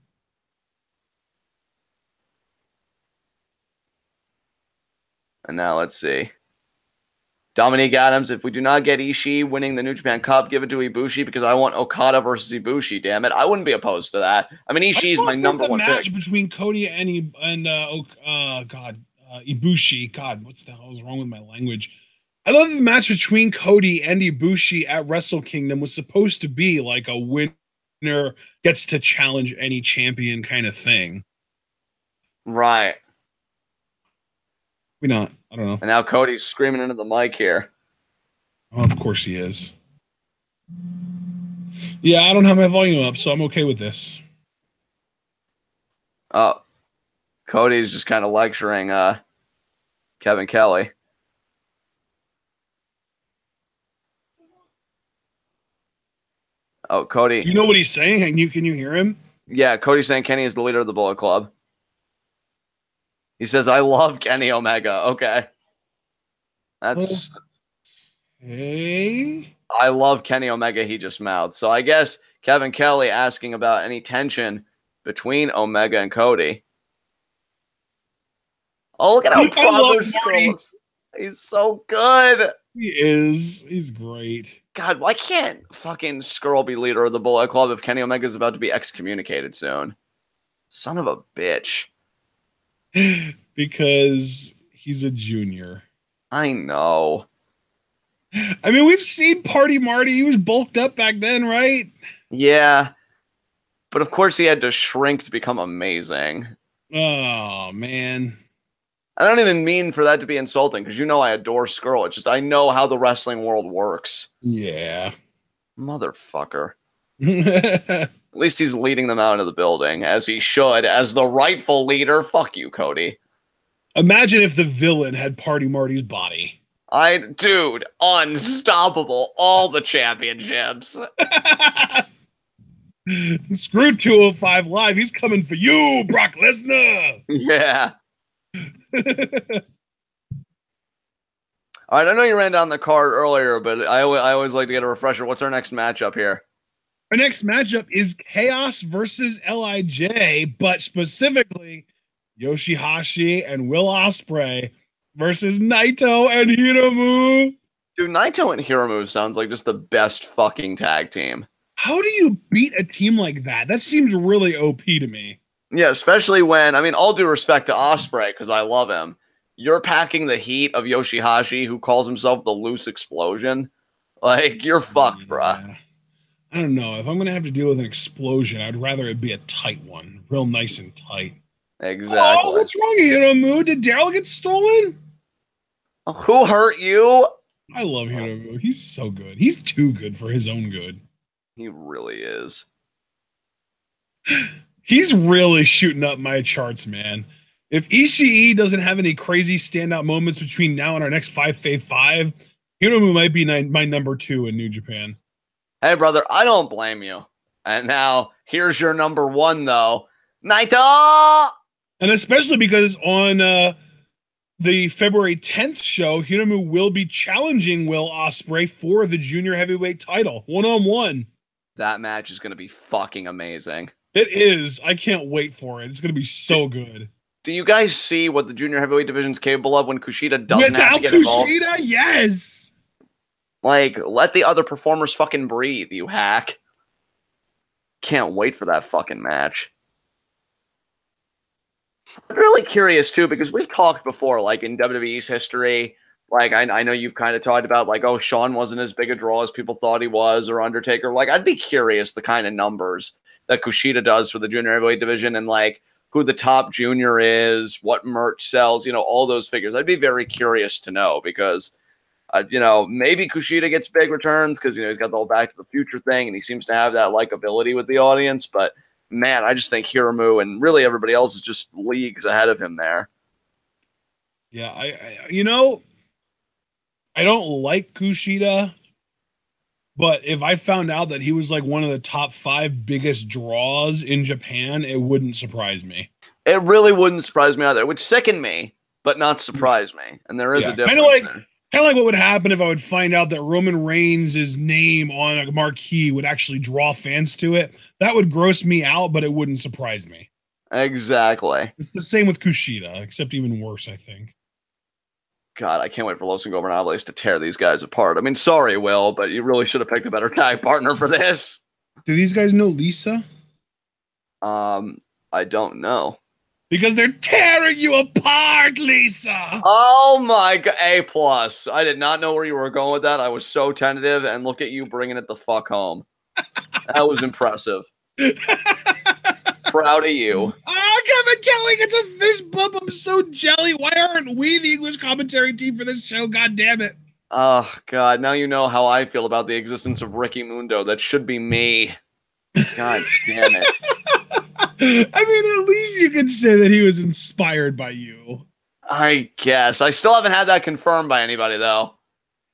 And now let's see. Dominique Adams, if we do not get Ishii winning the New Japan Cup, give it to Ibushi because I want Okada versus Ibushi, damn it. I wouldn't be opposed to that. I mean, Ishii is my number one pick. The match between Cody and Ibushi. God, what's the hell is wrong with my language? I love the match between Cody and Ibushi at Wrestle Kingdom was supposed to be like a winner gets to challenge any champion kind of thing. Right. Maybe not. I don't know. And now Cody's screaming into the mic here. Oh, of course he is. Yeah, I don't have my volume up, so I'm okay with this. Oh, Cody's just kind of lecturing Kevin Kelly. Oh, Cody. Do you know what he's saying? Can you hear him? Yeah, Cody's saying Kenny is the leader of the Bullet Club. He says, I love Kenny Omega. Okay. That's... Hey. I love Kenny Omega, he just mouthed. So I guess Kevin Kelly asking about any tension between Omega and Cody. Oh, look at how brother Scurll is. He's so good. He is. He's great. God, why can't fucking Scurll be leader of the Bullet Club if Kenny Omega is about to be excommunicated soon? Son of a bitch. Because he's a junior. I know. I mean, we've seen Party Marty. He was bulked up back then, right? Yeah. But of course he had to shrink to become amazing. Oh, man. I don't even mean for that to be insulting because you know I adore Scurll. It's just I know how the wrestling world works. Yeah. Motherfucker. At least he's leading them out of the building, as he should, as the rightful leader. Fuck you, Cody. Imagine if the villain had Party Marty's body. Dude, unstoppable. All the championships. Screw 205 Live. He's coming for you, Brock Lesnar. Yeah. All right, I know you ran down the card earlier, but I always like to get a refresher. What's our next matchup here? Our next matchup is Chaos versus LIJ, but specifically YOSHI-HASHI and Will Ospreay versus Naito and Hiromu. Dude, Naito and Hiromu sounds like just the best fucking tag team. How do you beat a team like that? That seems really OP to me. Yeah, especially when, I mean, all due respect to Ospreay, because I love him. You're packing the heat of YOSHI-HASHI, who calls himself the Loose Explosion. Like, you're fucked, bruh. I don't know. If I'm going to have to deal with an explosion, I'd rather it be a tight one. Real nice and tight. Exactly. Oh, what's wrong, Hiromu? Did Daryl get stolen? Who hurt you? I love Hiromu. He's so good. He's too good for his own good. He really is. He's really shooting up my charts, man. If Ishii doesn't have any crazy standout moments between now and our next 5v5, Hiromu might be my number 2 in New Japan. Hey, brother, I don't blame you. And now, here's your number 1, though. Naito! And especially because on the February 10th show, Hiromu will be challenging Will Ospreay for the junior heavyweight title, one-on-one. That match is going to be fucking amazing. It is. I can't wait for it. It's going to be so good. Do you guys see what the junior heavyweight division is capable of when Kushida doesn't have to get involved? Without Kushida, yes! Like, let the other performers fucking breathe, you hack. Can't wait for that fucking match. I'm really curious too, because we've talked before, like in WWE's history, like I know you've kind of talked about like, oh, Shawn wasn't as big a draw as people thought he was, or Undertaker. Like, I'd be curious the kind of numbers that Kushida does for the junior heavyweight division, and like who the top junior is, what merch sells, you know, all those figures. I'd be very curious to know, because you know, maybe Kushida gets big returns because, you know, he's got the whole Back to the Future thing and he seems to have that likability with the audience. But man, I just think Hiromu and really everybody else is just leagues ahead of him there. Yeah, you know, I don't like Kushida, but if I found out that he was like one of the top 5 biggest draws in Japan, it wouldn't surprise me. It really wouldn't surprise me either. It would sicken me, but not surprise me. And there is a difference there. Kind of like what would happen if I would find out that Roman Reigns' name on a marquee would actually draw fans to it. That would gross me out, but it wouldn't surprise me. Exactly. It's the same with Kushida, except even worse, I think. God, I can't wait for Los Ingobernables to tear these guys apart. I mean, sorry, Will, but you really should have picked a better tag partner for this. Do these guys know Lisa? I don't know. Because they're tearing you apart, Lisa! Oh my God, A+. I did not know where you were going with that. I was so tentative, and look at you bringing it the fuck home. That was impressive. Proud of you. Oh, Kevin Kelly gets a fist bump. I'm so jelly. Why aren't we the English commentary team for this show? God damn it. Oh, God. Now you know how I feel about the existence of Ricky Mundo. That should be me. God damn it. I mean, at least you can say that he was inspired by you. I guess. I still haven't had that confirmed by anybody, though.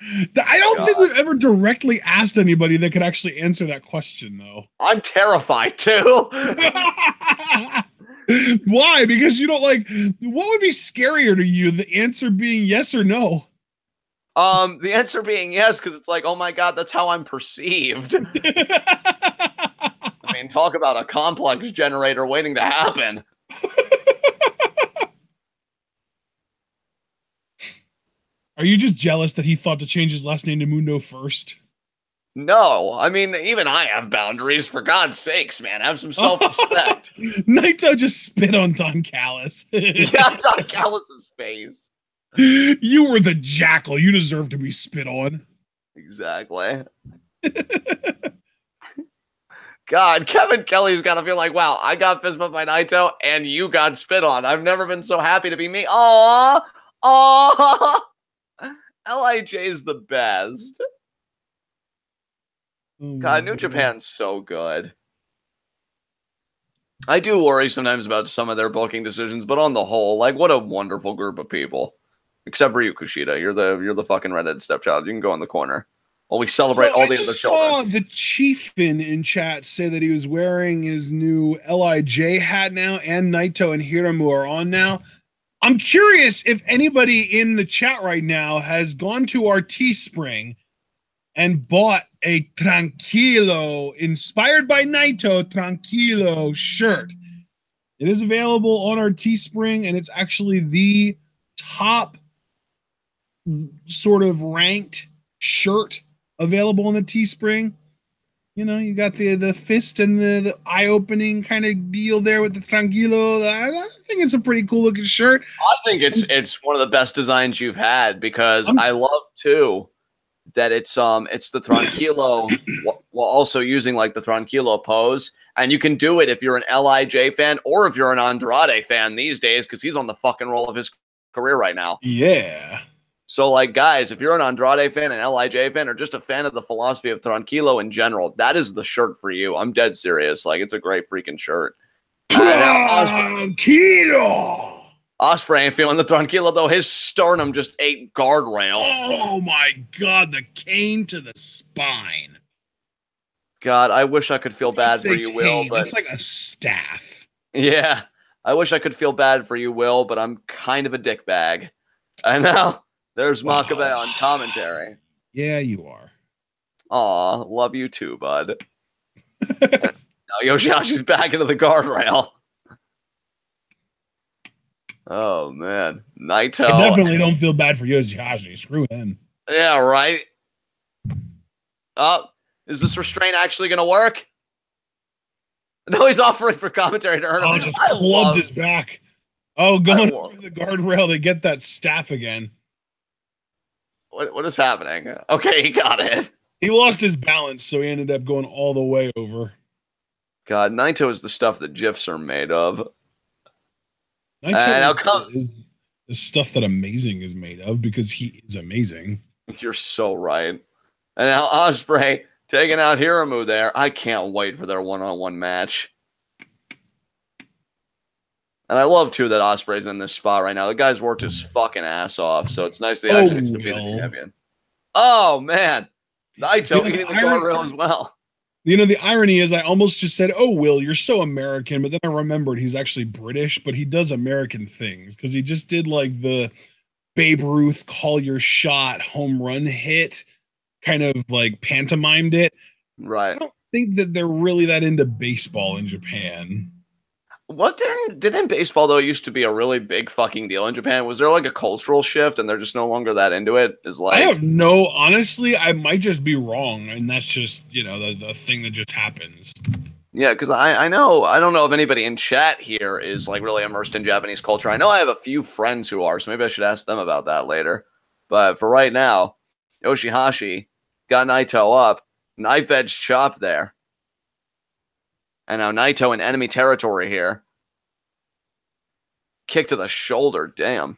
I don't think we've ever directly asked anybody that could actually answer that question, though. I'm terrified, too. Why? Because you don't like... What would be scarier to you? The answer being yes or no? The answer being yes, because it's like, oh my God, that's how I'm perceived. I mean, talk about a complex generator waiting to happen. Are you just jealous that he thought to change his last name to Mundo first? No, I mean, even I have boundaries, for God's sakes, man. Have some self-respect. Naito just spit on Don Callis. Yeah, Don Callis' face. You were the jackal. You deserve to be spit on. Exactly. God, Kevin Kelly's got to feel like, wow, I got fist bumped by Naito and you got spit on. I've never been so happy to be me. Aww. Aww. LIJ is the best. God, New Japan's so good. I do worry sometimes about some of their booking decisions, but on the whole, like, what a wonderful group of people. Except for you, Kushida. You're the fucking redheaded stepchild. You can go in the corner while we celebrate all the other children. I saw the Chiefin in chat say that he was wearing his new LIJ hat now, and Naito and Hiromu are on now. I'm curious if anybody in the chat right now has gone to our Teespring and bought a Tranquilo, inspired by Naito, Tranquilo shirt. It is available on our Teespring, and it's actually the top sort of ranked shirt available on the Teespring. You know, you got the fist and the eye-opening kind of deal there with the Tranquilo. I think it's a pretty cool-looking shirt. I think it's one of the best designs you've had, because I love, too, that it's the Tranquilo while also using, like, the Tranquilo pose. And you can do it if you're an LIJ fan or if you're an Andrade fan these days, because he's on the fucking roll of his career right now. Yeah. So, like, guys, if you're an Andrade fan, an LIJ fan, or just a fan of the philosophy of Tranquilo in general, that is the shirt for you. I'm dead serious. Like, it's a great freaking shirt. Tranquilo! Ospreay ain't feeling the Tranquilo, though. His sternum just ate guardrail. Oh, my God. The cane to the spine. God, I wish I could feel bad for you, Will. But it's like a staff. Yeah. I wish I could feel bad for you, Will, but I'm kind of a dickbag. I know. There's Makabe on commentary. Yeah, you are. Aw, love you too, bud. Now YOSHI-HASHI's back into the guardrail. Oh, man. Naito. I definitely don't feel bad for YOSHI-HASHI. Screw him. Yeah, right? Oh, is this restraint actually going to work? No, he's offering for commentary to earn him. Oh, just clubbed his back. Oh, going over the guardrail to get that staff again. What is happening? Okay, he got it. He lost his balance, so he ended up going all the way over. God, Naito is the stuff that GIFs are made of. Naito is the stuff that Amazing is made of because he is amazing. You're so right. And now Ospreay taking out Hiromu there. I can't wait for their one-on-one match. And I love, too, that Ospreay's in this spot right now. The guy's worked his fucking ass off, so it's nice that he actually gets to be the champion. Oh, man. Naito eating the guardrail as well. You know, the irony is I almost just said, oh, Will, you're so American. But then I remembered he's actually British, but he does American things because he just did like the Babe Ruth call your shot home run hit, kind of like pantomimed it. Right. I don't think that they're really that into baseball in Japan. Didn't baseball, though, used to be a really big fucking deal in Japan? Was there like a cultural shift and they're just no longer that into it? I don't know. Honestly, I might just be wrong. And that's just, you know, the thing that just happens. Yeah, because I don't know if anybody in chat here is like really immersed in Japanese culture. I know I have a few friends who are, so maybe I should ask them about that later. But for right now, YOSHI-HASHI got Naito up. Knife edge chop there. And now Naito in enemy territory here. Kick to the shoulder. Damn.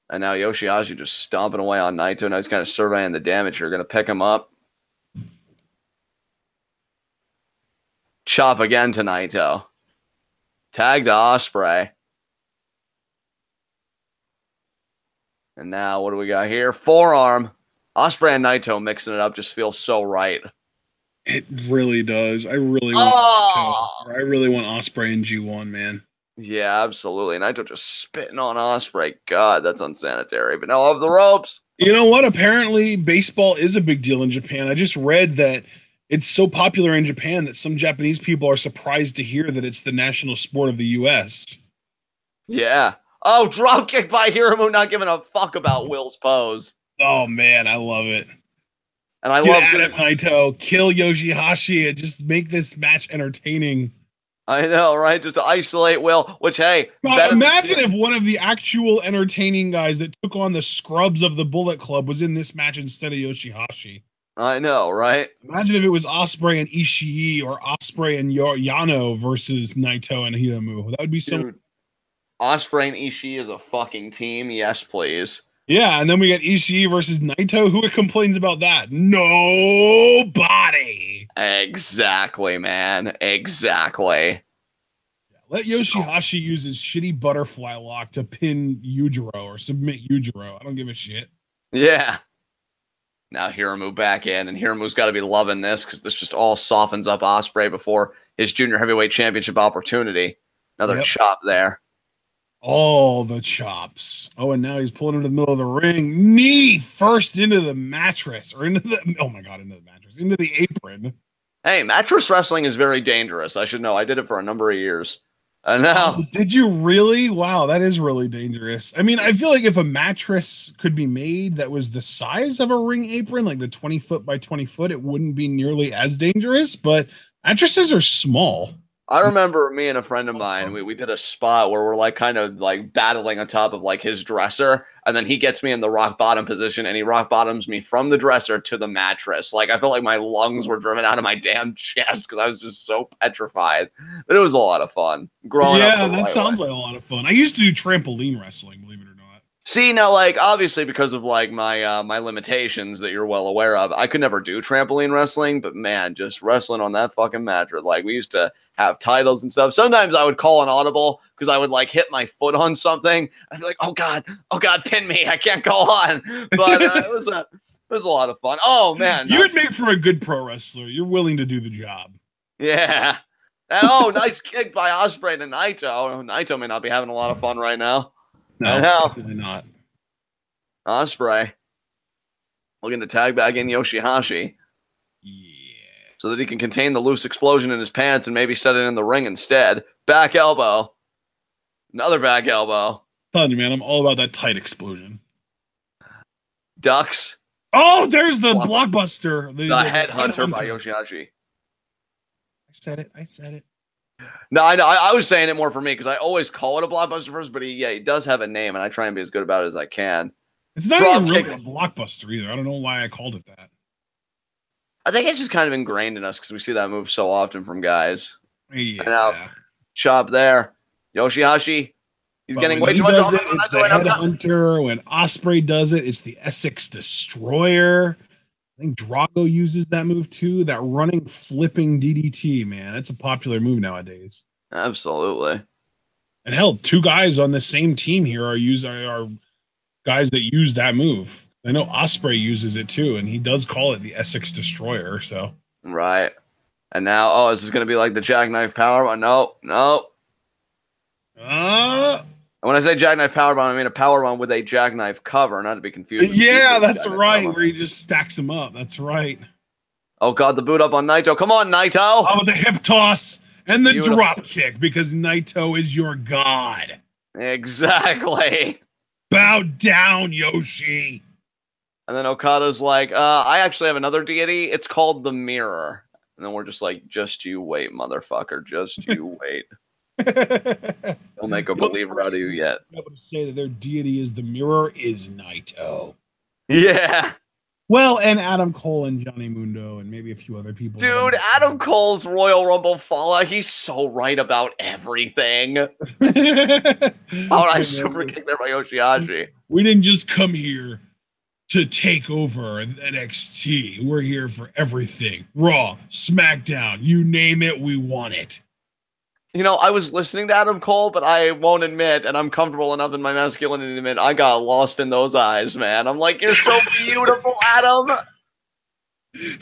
And now YOSHI-HASHI just stomping away on Naito. Now he's kind of surveying the damage. You're going to pick him up. Chop again to Naito. Tag to Ospreay. And now what do we got here? Forearm. Ospreay and Naito mixing it up just feels so right. It really does. I really want Ospreay in G1, man. Yeah, absolutely. Naito just spitting on Ospreay. God, that's unsanitary. But now off the ropes. You know what? Apparently, baseball is a big deal in Japan. I just read that it's so popular in Japan that some Japanese people are surprised to hear that it's the national sport of the U.S. Yeah. Oh, dropkick by Hiromu, not giving a fuck about Will's pose. Oh, man, I love it. And I love it, Naito. Kill YOSHI-HASHI and just make this match entertaining. I know, right? Just to isolate Will, which, hey. Imagine if one of the actual entertaining guys that took on the scrubs of the Bullet Club was in this match instead of YOSHI-HASHI. I know, right? Imagine if it was Ospreay and Ishii or Ospreay and Yano versus Naito and Hiromu. That would be so. Dude, Ospreay and Ishii is a fucking team. Yes, please. Yeah, and then we got Ishii versus Naito. Who complains about that? Nobody. Exactly, man. Exactly. Yeah, let YOSHI-HASHI use his shitty butterfly lock to pin Yujiro or submit Yujiro. I don't give a shit. Yeah. Now Hiromu back in, and Hiromu's got to be loving this because this just all softens up Ospreay before his junior heavyweight championship opportunity. Another chop there. All the chops. Oh, and now he's pulling into the middle of the ring. Knee first into the mattress or into the mattress, into the apron. Hey, mattress wrestling is very dangerous. I should know. I did it for a number of years. And now, did you really? Wow, that is really dangerous. I mean, I feel like if a mattress could be made that was the size of a ring apron, like the 20 foot by 20 foot, it wouldn't be nearly as dangerous. But mattresses are small. I remember me and a friend of mine, we did a spot where we're like kind of like battling on top of like his dresser. And then he gets me in the rock bottom position and he rock bottoms me from the dresser to the mattress. Like I felt like my lungs were driven out of my damn chest because I was just so petrified. But it was a lot of fun. Growing up. Yeah, that sounds like a lot of fun. I used to do trampoline wrestling, believe it or not. See, now, like, obviously, because of, like, my limitations that you're well aware of, I could never do trampoline wrestling, but, man, just wrestling on that fucking mattress. Like, we used to have titles and stuff. Sometimes I would call an audible because I would, like, hit my foot on something. I'd be like, oh, God, pin me. I can't go on. But it was a lot of fun. Oh, man. You would make for a good pro wrestler. You're willing to do the job. Yeah. And, nice kick by Ospreay to Naito. Naito may not be having a lot of fun right now. No, definitely not. Ospreay looking to tag back in YOSHI-HASHI. Yeah. So that he can contain the loose explosion in his pants and maybe set it in the ring instead. Back elbow. Another back elbow. Telling you, man, I'm all about that tight explosion. Ducks. Oh, there's the blockbuster. The headhunter by YOSHI-HASHI. said it. I said it. No, I was saying it more for me because I always call it a blockbuster first, but he does have a name, and I try and be as good about it as I can. It's not even really a blockbuster either. I don't know why I called it that. I think it's just kind of ingrained in us because we see that move so often from guys. Yeah. Chop there. YOSHI-HASHI. He's getting way too much. It's the Headhunter. When Ospreay does it, it's the Essex Destroyer. I think Drago uses that move too. That running, flipping DDT, man. That's a popular move nowadays. Absolutely. And hell, 2 guys on the same team here are guys that use that move. I know Ospreay uses it too, and he does call it the Essex Destroyer. So right. And now, is this going to be like the Jackknife Powerbomb? No. When I say Jackknife Powerbomb, I mean a powerbomb with a jackknife cover, not to be confused. Yeah, that's right. Where he just stacks them up. That's right. Oh, God, the boot up on Naito. Come on, Naito. Oh, the hip toss and the drop kick because Naito is your god. Exactly. Bow down, Yoshi. And then Okada's like, I actually have another deity. It's called the Mirror. And then we're just like, just you wait, motherfucker. Just you wait. Don't make a believer out of you yet. Able to say that their deity is the Mirror is Naito. Yeah. Well, and Adam Cole and Johnny Mundo and maybe a few other people. Dude, Adam Cole's Royal Rumble fallout, he's so right about everything. I super kicked there by YOSHI-HASHI. We didn't just come here to take over NXT. We're here for everything. Raw, SmackDown, you name it, we want it. You know, I was listening to Adam Cole, but I won't admit, and I'm comfortable enough in my masculinity to admit, I got lost in those eyes, man. I'm like, you're so beautiful, Adam.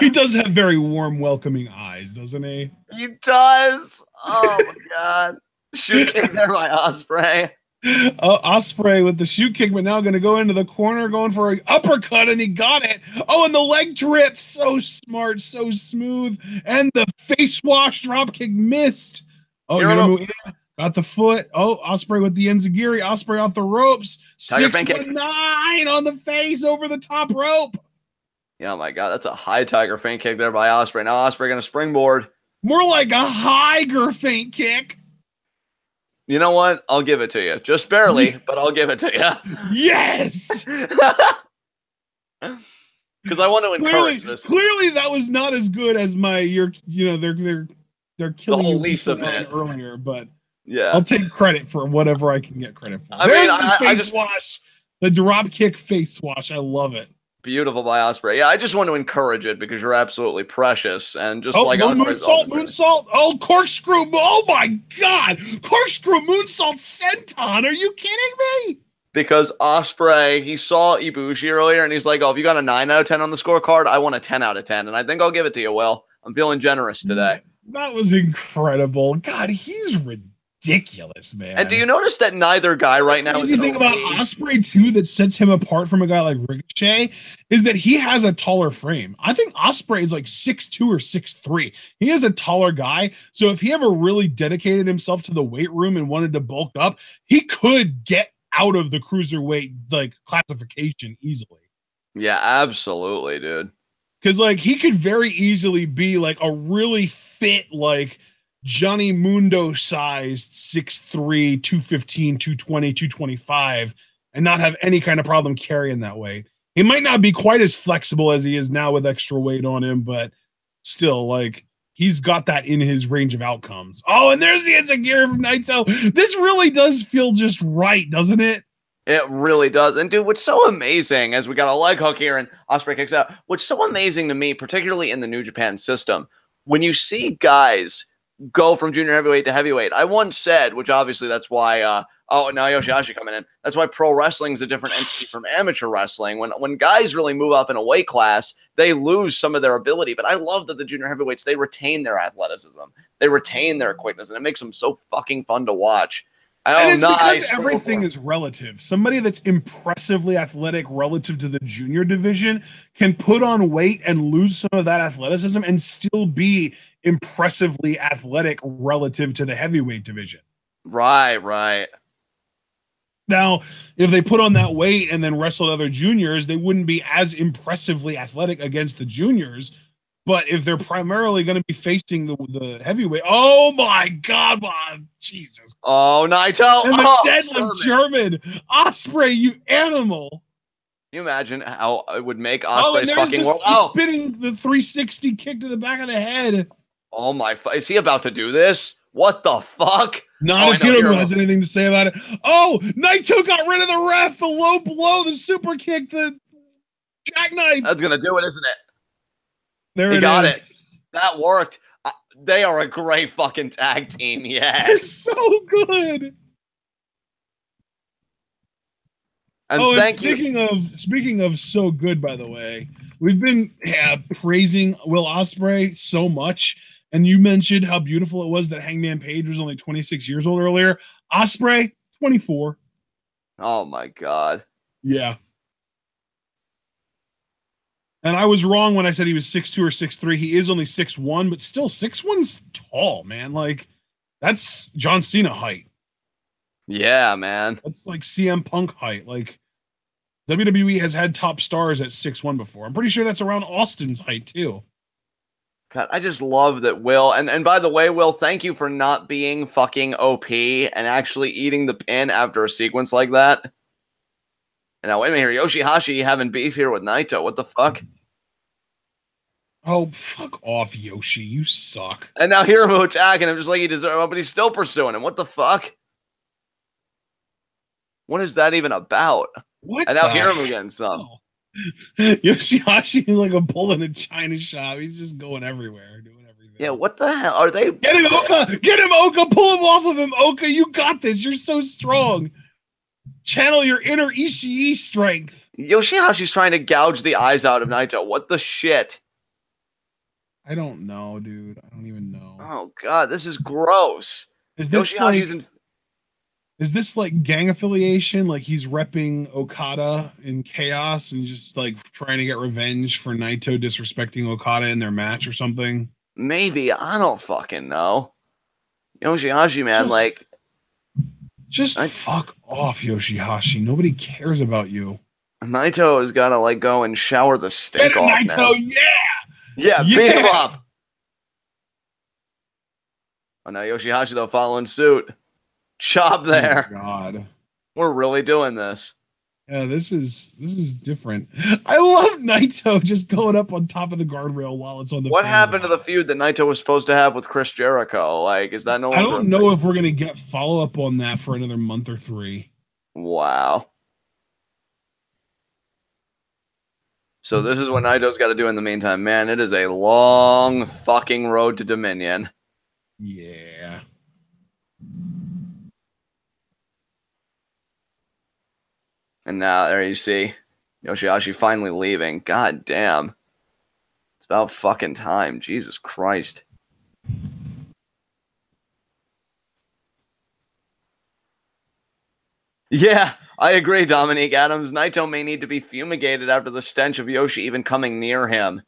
He does have very warm, welcoming eyes, doesn't he? He does. Oh, my God. Shoot kick there by Ospreay. Ospreay with the shoot kick, but now going to go into the corner, going for an uppercut, and he got it. Oh, and the leg drip. So smart, so smooth. And the face wash drop kick missed. Oh, Hiromu got the foot. Oh, Ospreay with the enziguri. Ospreay off the ropes. 619 on the face over the top rope. Yeah, oh my God, that's a high tiger feint kick there by Ospreay. Now Ospreay going to springboard. More like a higher feint kick. You know what? I'll give it to you. Just barely, but I'll give it to you. Yes. Because I want to encourage this. Clearly, that was not as good as they're killing the whole you Lisa man earlier, but yeah, I'll take credit for whatever I can get credit for. There's the face wash, the drop kick face wash. I love it. Beautiful by Ospreay. Yeah, I just want to encourage it because you're absolutely precious and just like moonsault. Oh, corkscrew! Oh my God, corkscrew moonsault senton. Are you kidding me? Because Ospreay, he saw Ibushi earlier and he's like, "Oh, if you got a 9 out of 10 on the scorecard, I want a 10 out of 10." And I think I'll give it to you, Will. I'm feeling generous today. That was incredible. God, he's ridiculous, man. And do you notice that neither guy right now is the thing about Ospreay too that sets him apart from a guy like Ricochet is that he has a taller frame. I think Ospreay is like 6'2" or 6'3". He is a taller guy. So if he ever really dedicated himself to the weight room and wanted to bulk up, he could get out of the cruiserweight like classification easily. Yeah, absolutely, dude. Because, like, he could very easily be, like, a really fit, like, Johnny Mundo-sized 6'3", 215, 220, 225, and not have any kind of problem carrying that weight. He might not be quite as flexible as he is now with extra weight on him, but still, like, he's got that in his range of outcomes. Oh, and there's the enziguri from Naito. This really does feel just right, doesn't it? It really does. And dude, what's so amazing as we got a leg hook here and Ospreay kicks out, what's so amazing to me, particularly in the New Japan system, when you see guys go from junior heavyweight to heavyweight, I once said, which obviously that's why, now YOSHI-HASHI coming in, that's why pro wrestling is a different entity from amateur wrestling. When guys really move up in a weight class, they lose some of their ability. But I love that the junior heavyweights, they retain their athleticism. They retain their quickness, and it makes them so fucking fun to watch. And it's because everything is relative. Somebody that's impressively athletic relative to the junior division can put on weight and lose some of that athleticism and still be impressively athletic relative to the heavyweight division. Right. Now, if they put on that weight and then wrestled other juniors, they wouldn't be as impressively athletic against the juniors, But if they're primarily going to be facing the heavyweight, oh my God, wow, Jesus. Oh, Naito. And the deadlift German. Ospreay, you animal. Can you imagine how it would make Oh, and Ospreay's there's fucking this, spinning the 360 kick to the back of the head. Oh my, is he about to do this? What the fuck? Not if Hiromu has anything to say about it. Oh, Naito got rid of the ref, the low blow, the super kick, the jackknife. That's going to do it, isn't it? There he it got is. It. That worked. They are a great fucking tag team. Yes. They're so good. And thank you. Speaking of so good, by the way, we've been praising Will Ospreay so much. And you mentioned how beautiful it was that Hangman Page was only 26 years old earlier. Ospreay, 24. Oh my God. Yeah. And I was wrong when I said he was 6'2 or 6'3. He is only 6'1, but still 6'1's tall, man. Like, that's John Cena height. Yeah, man. That's like CM Punk height. Like, WWE has had top stars at 6'1 before. I'm pretty sure that's around Austin's height, too. God, I just love that Will, and by the way, Will, thank you for not being fucking OP and actually eating the pin after a sequence like that. And now, wait a minute here. YOSHI-HASHI having beef here with Naito. What the fuck? Oh, fuck off, Yoshi. You suck. And now Hiromu attacking him just like he deserves, but he's still pursuing him. What the fuck? What is that even about? What? And now Hiromu getting some. YOSHI-HASHI is like a bull in a china shop. He's just going everywhere, doing everything. Yeah, what the hell? Are they? Get him, Oka! Get him, Oka! Pull him off of him, Oka! You got this. You're so strong. Channel your inner Ishii strength. YOSHI-HASHI's trying to gouge the eyes out of Naito. What the shit? I don't know, dude. I don't even know. Oh god, this is gross. Is this like gang affiliation? Like he's repping Okada in Chaos and just like trying to get revenge for Naito disrespecting Okada in their match or something? Maybe. I don't fucking know. YOSHI-HASHI, man, fuck off, YOSHI-HASHI. Nobody cares about you. Naito has got to like go and shower the stink off Naito, now. Yeah, beat him up. Oh, now YOSHI-HASHI though following suit. Chop there. Oh, God. We're really doing this. Yeah, this is different. I love Naito just going up on top of the guardrail while it's on the. What happened to the feud that Naito was supposed to have with Chris Jericho? Like, is that no longer? I don't know if we're gonna get follow up on that for another month or 3. Wow. So this is what Naito's got to do in the meantime. Man, it is a long fucking road to Dominion. Yeah. And now there you see YOSHI-HASHI finally leaving. God damn. It's about fucking time. Jesus Christ. Yeah, I agree, Dominique Adams. Naito may need to be fumigated after the stench of Yoshi even coming near him.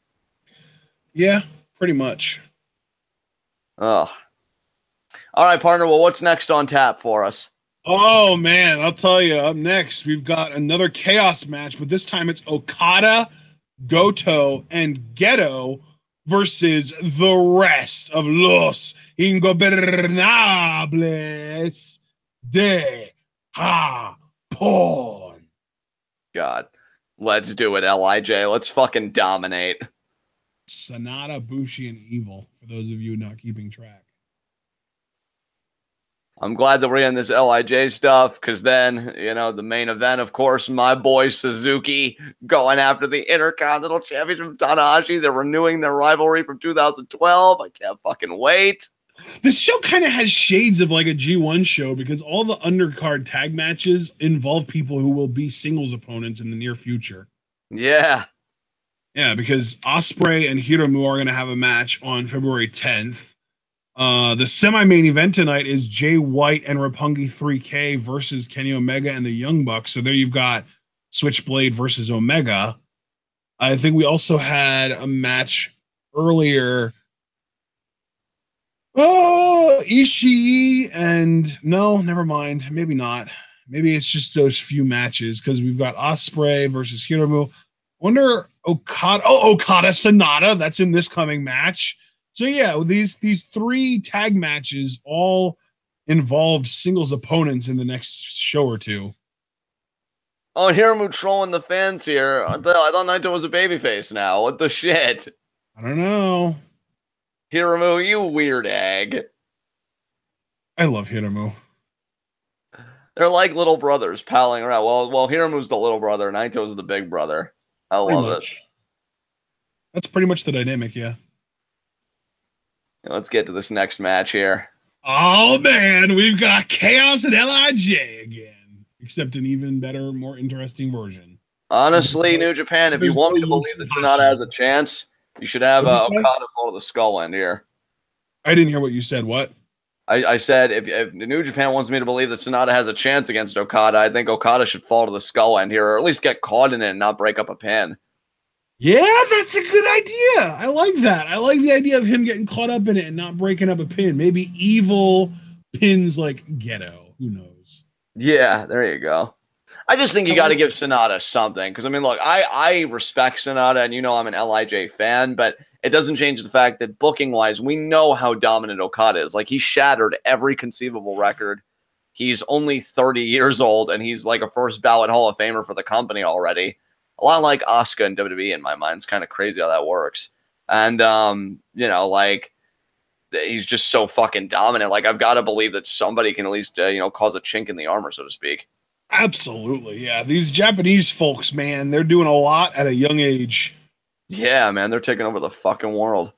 Yeah, pretty much. Oh. All right, partner. Well, what's next on tap for us? Oh, man. I'll tell you. Up next, we've got another Chaos match, but this time it's Okada, Goto, and Geto versus the rest of Los Ingobernables de Japon. God. Let's do it, LIJ. Let's fucking dominate. SANADA, BUSHI, and Evil, for those of you not keeping track. I'm glad that we're in this LIJ stuff, because then, you know, the main event, of course, my boy Suzuki going after the Intercontinental Championship from Takahashi. They're renewing their rivalry from 2012. I can't fucking wait. This show kind of has shades of like a G1 show because all the undercard tag matches involve people who will be singles opponents in the near future. Yeah. Yeah, because Ospreay and Hiromu are going to have a match on February 10th. The semi-main event tonight is Jay White and Roppongi 3K versus Kenny Omega and the Young Bucks. So there you've got Switchblade versus Omega. I think we also had a match earlier. Oh, Ishii and no, never mind. Maybe not. Maybe it's just those few matches because we've got Ospreay versus Hiromu. Wonder Okada. Oh, Okada SANADA. That's in this coming match. So yeah, these 3 tag matches all involved singles opponents in the next show or two. Oh, Hiromu trolling the fans here. I thought Naito was a babyface now. What the shit? I don't know. Hiromu, you weird egg. I love Hiromu. They're like little brothers palling around. Well, Hiromu's the little brother. Naito's the big brother. I love it. That's pretty much the dynamic, yeah. Let's get to this next match here. Oh, man. We've got Chaos and LIJ again. Except an even better, more interesting version. Honestly, New Japan, if you want me to believe that SANADA has a chance, you should have Okada fall to the skull end here. I didn't hear what you said. What? I said if New Japan wants me to believe that SANADA has a chance against Okada, I think Okada should fall to the skull end here, or at least get caught in it and not break up a pin. Yeah, that's a good idea. I like that. I like the idea of him getting caught up in it and not breaking up a pin. Maybe evil pins like Geto. Who knows? Yeah, there you go. I just think you got to give SANADA something. Because, I mean, look, I respect SANADA, and you know I'm an LIJ fan, but it doesn't change the fact that booking-wise, we know how dominant Okada is. Like, he shattered every conceivable record. He's only 30 years old, and he's like a first-ballot Hall of Famer for the company already. A lot like Asuka and WWE in my mind. It's kind of crazy how that works. And, you know, like, he's just so fucking dominant. Like, I've got to believe that somebody can at least, you know, cause a chink in the armor, so to speak. Absolutely, yeah. These Japanese folks, man, they're doing a lot at a young age. Yeah, man, they're taking over the fucking world.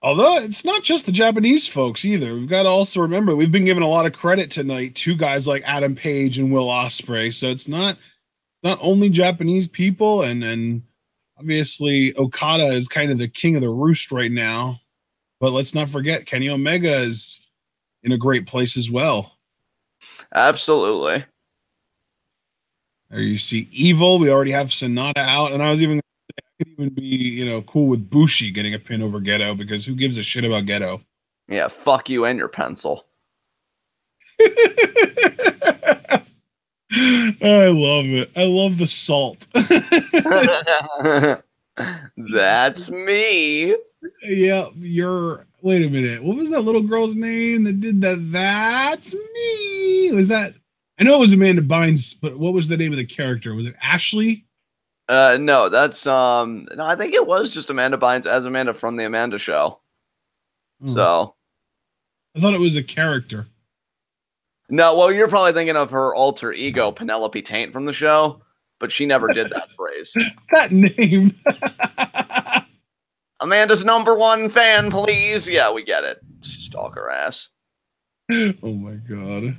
Although it's not just the Japanese folks either. We've got to also remember we've been given a lot of credit tonight to guys like Adam Page and Will Ospreay. So it's not only Japanese people, and obviously Okada is kind of the king of the roost right now. But let's not forget Kenny Omega is in a great place as well. Absolutely. There you see Evil. We already have SANADA out, and I could even be, you know, cool with Bushi getting a pin over Geto, because who gives a shit about Geto? Yeah, fuck you and your pencil. I love it. I love the salt. That's me. Yeah, wait a minute. What was that little girl's name that did that? That's me. Was that? I know it was Amanda Bynes, but what was the name of the character? Was it Ashley? No, that's no, I think it was just Amanda Bynes as Amanda from the Amanda Show. So I thought it was a character. No, well, you're probably thinking of her alter ego, Penelope Taint from the show, but she never did that phrase. That name. Amanda's #1 fan, please. Yeah, we get it. Stalker ass. Oh my god.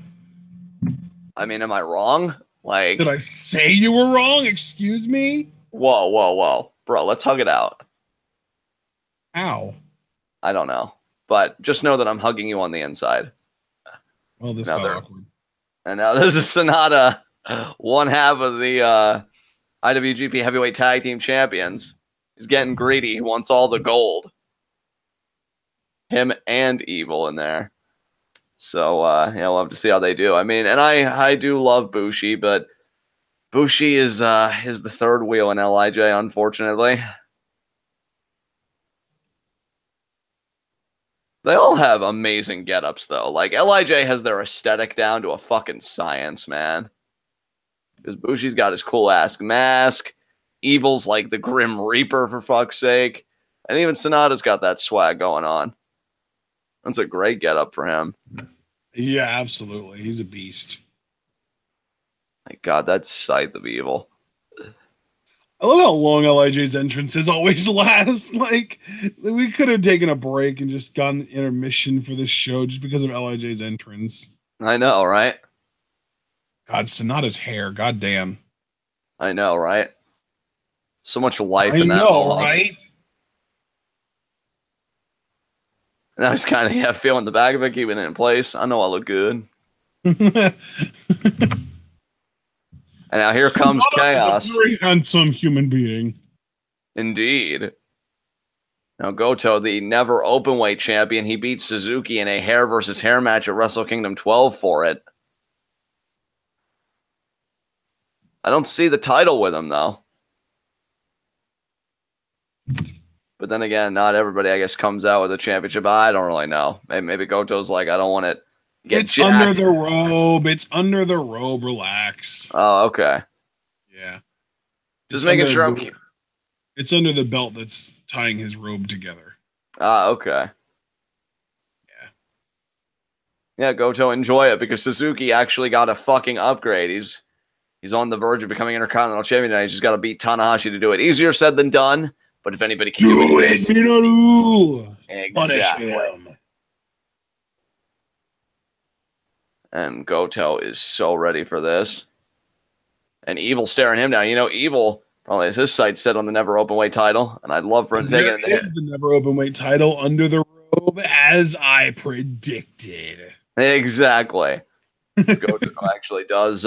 I mean, am I wrong? Like, did I say you were wrong? Excuse me? Whoa. Bro, let's hug it out. Ow. I don't know. But just know that I'm hugging you on the inside. Well, this got awkward. And now this is SANADA, one half of the IWGP Heavyweight Tag Team Champions. He's getting greedy. He wants all the gold. Him and Evil in there. So, yeah, we'll have to see how they do. I mean, and I do love Bushi, but Bushi is the third wheel in LIJ, unfortunately. They all have amazing get-ups, though. Like, LIJ has their aesthetic down to a fucking science, man. Because Bushi's got his cool-ass mask. Evil's like the Grim Reaper, for fuck's sake. And even SANADA's got that swag going on. That's a great get-up for him. Yeah, absolutely. He's a beast. My God, that Scythe of Evil. I love how long LIJ's entrances always last. Like, we could have taken a break and just gone the intermission for this show just because of LIJ's entrance. I know, right? God, SANADA's hair. God damn. I know, right? So much life in that. I know, right? And I was kind of feeling the back of it, keeping it in place. I know I look good. And now here comes Chaos. A very handsome human being. Indeed. Now Goto, the never openweight champion, he beat Suzuki in a hair versus hair match at Wrestle Kingdom 12 for it. I don't see the title with him, though. But then again, not everybody, I guess, comes out with a championship. I don't really know. Maybe Goto's like, I don't want it. It's jacked. Under the robe. It's under the robe. Relax. Oh, okay. Yeah. Just making sure. It's under the belt that's tying his robe together. Ah, okay. Yeah, Goto, enjoy it, because Suzuki actually got a fucking upgrade. He's on the verge of becoming Intercontinental Champion now. He's just got to beat Tanahashi to do it. Easier said than done, but if anybody can do it, Minoru! Exactly. And Goto is so ready for this. And Evil staring him down. You know, Evil probably has his sights set on the never openweight title, and I'd love for him to take it. There is the never openweight title under the robe, as I predicted. Exactly. Goto actually does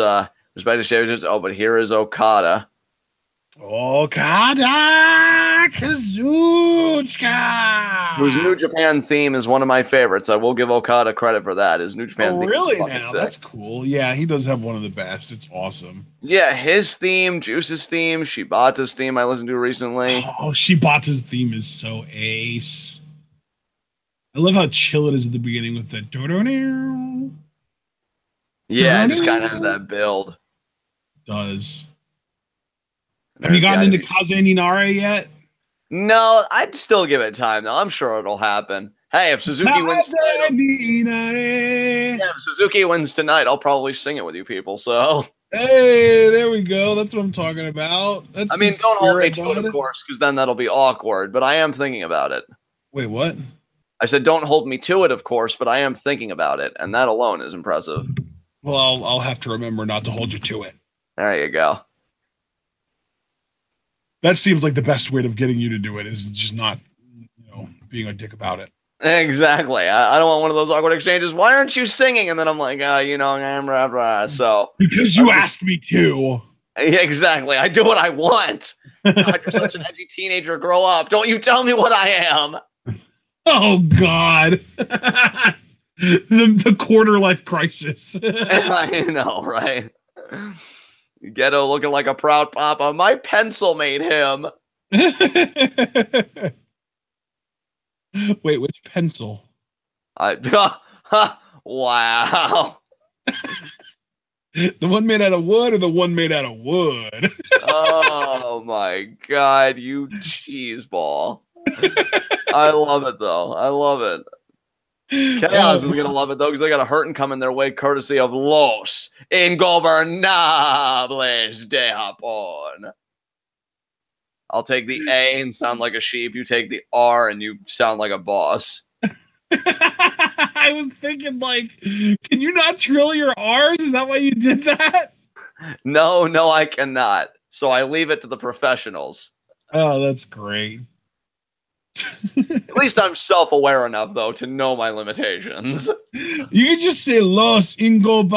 respect his championships. Oh, but here is Okada. Kazuchika! Whose New Japan theme is one of my favorites. I will give Okada credit for that. His New Japan theme. Really? Now that's cool. Yeah, he does have one of the best. It's awesome. Yeah, his theme, Juice's theme, Shibata's theme I listened to recently. Oh, Shibata's theme is so ace. I love how chill it is at the beginning with the yeah, it just kind of has that build. It does. Have you gotten into Kaze Ninare yet? No, I'd still give it time though. I'm sure it'll happen. Hey, if Suzuki wins tonight, if Suzuki wins tonight, I'll probably sing it with you people. So hey, there we go. That's what I'm talking about. That's don't hold me to it, of course, because then that'll be awkward. But I am thinking about it. Wait, what? I said, don't hold me to it, of course, but I am thinking about it, and that alone is impressive. Well, I'll have to remember not to hold you to it. There you go. That seems like the best way of getting you to do it is just not, being a dick about it. Exactly. I don't want one of those awkward exchanges. Why aren't you singing? And then I'm like, so. Because you asked me to. Yeah, exactly. I do what I want. God, you're such an edgy teenager. Grow up. Don't you tell me what I am. Oh, God. the quarter life crisis. I know, right? Ghetto looking like a proud papa. My pencil made him. Wait, which pencil? Wow. The one made out of wood or the one made out of wood? Oh, my God, you cheese ball. I love it, though. I love it. Chaos is going to love it, though, because they got a hurting coming their way, courtesy of Los Ingobernables de Japon. I'll take the A and sound like a sheep. You take the R and you sound like a boss. I was thinking, can you not trill your R's? Is that why you did that? No, I cannot. So I leave it to the professionals. Oh, that's great. At least I'm self-aware enough, though, to know my limitations. You can just say Los Ingobe,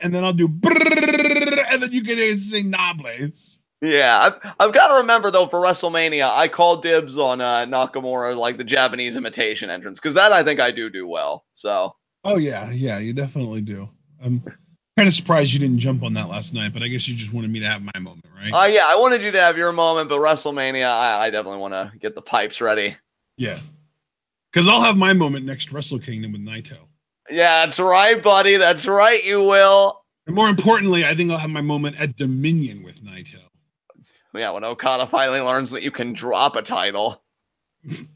and then I'll do brrr, and then you can sing Nables. Yeah, I've got to remember, though, for WrestleMania, I called dibs on Nakamura, like the Japanese imitation entrance, because that I think I do well. So. Oh, yeah, you definitely do. I'm kind of surprised you didn't jump on that last night, but I guess you just wanted me to have my moment, right? Yeah, I wanted you to have your moment, but WrestleMania, I definitely want to get the pipes ready. Yeah, because I'll have my moment next Wrestle Kingdom with Naito. Yeah, that's right, buddy. That's right, you will. And more importantly, I think I'll have my moment at Dominion with Naito. Yeah, when Okada finally learns that you can drop a title.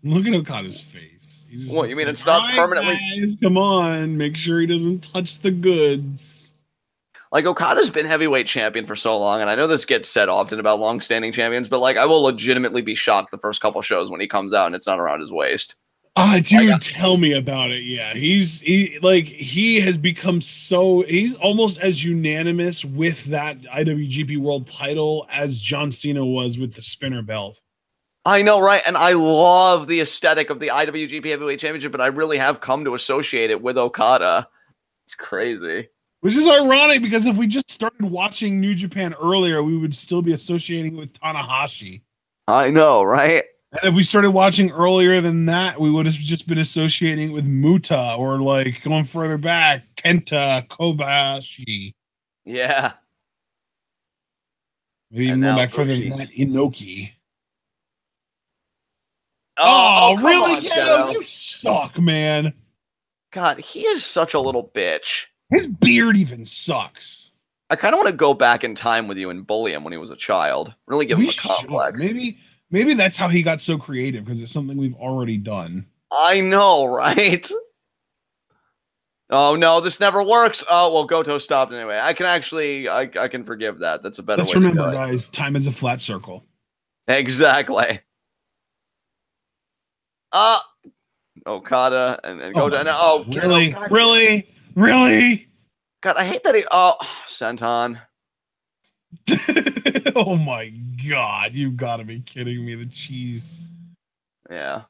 Look at Okada's face. What, you mean it's not permanently? Guys, come on, make sure he doesn't touch the goods. Like, Okada's been heavyweight champion for so long, and I know this gets said often about long-standing champions, but, I will legitimately be shocked the first couple shows when he comes out and it's not around his waist. Dude, tell me about it. Yeah, he has become he's almost as unanimous with that IWGP World title as John Cena was with the spinner belt. I know, right? And I love the aesthetic of the IWGP Heavyweight Championship, but I really have come to associate it with Okada. It's crazy. Which is ironic, because if we just started watching New Japan earlier, we would still be associating with Tanahashi. I know, right? And if we started watching earlier than that, we would have just been associating with Muta, or going further back, Kenta, Kobayashi. Yeah. Maybe even going back further than that, Inoki. Oh, come really, on, Geto? You suck, man. God, he is such a little bitch. His beard even sucks. I kind of want to go back in time with you and bully him when he was a child. Really give him a complex. Maybe that's how he got so creative, because it's something we've already done. I know, right? Oh no, this never works. Oh well, Goto stopped anyway. I can forgive that. That's a better way to do it. Let's remember, guys, time is a flat circle. Exactly. Okada and Goto. Really? God, I hate that he. Oh, Senton. Oh my God, you've got to be kidding me! The cheese. Yeah.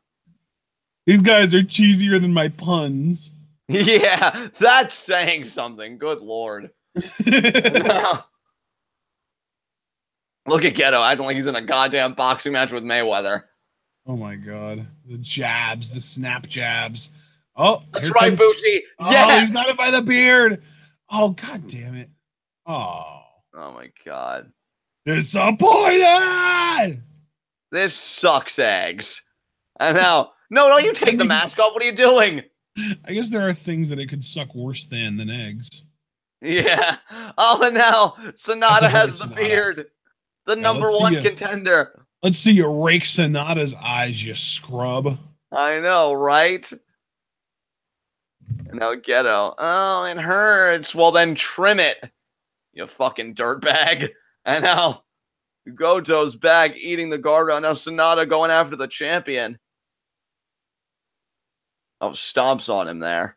These guys are cheesier than my puns. Yeah, that's saying something. Good Lord. Look at Geto acting like he's in a goddamn boxing match with Mayweather. Oh my God. The jabs, the snap jabs. Oh, that's right, Bushi. Yeah. Oh, he's got it by the beard. Oh, God damn it. Oh. Oh my God. Disappointed. This sucks eggs. And now, no, don't you take the mask off. What are you doing? I guess there are things that it could suck worse than eggs. Yeah. Oh, and now SANADA has the beard. The number one contender. Let's see you rake SANADA's eyes, you scrub. I know, right? And now Geto. Oh, it hurts. Well, then trim it, you fucking dirtbag. And now Goto's back eating the guardrail. Now SANADA going after the champion. Oh, stomps on him there.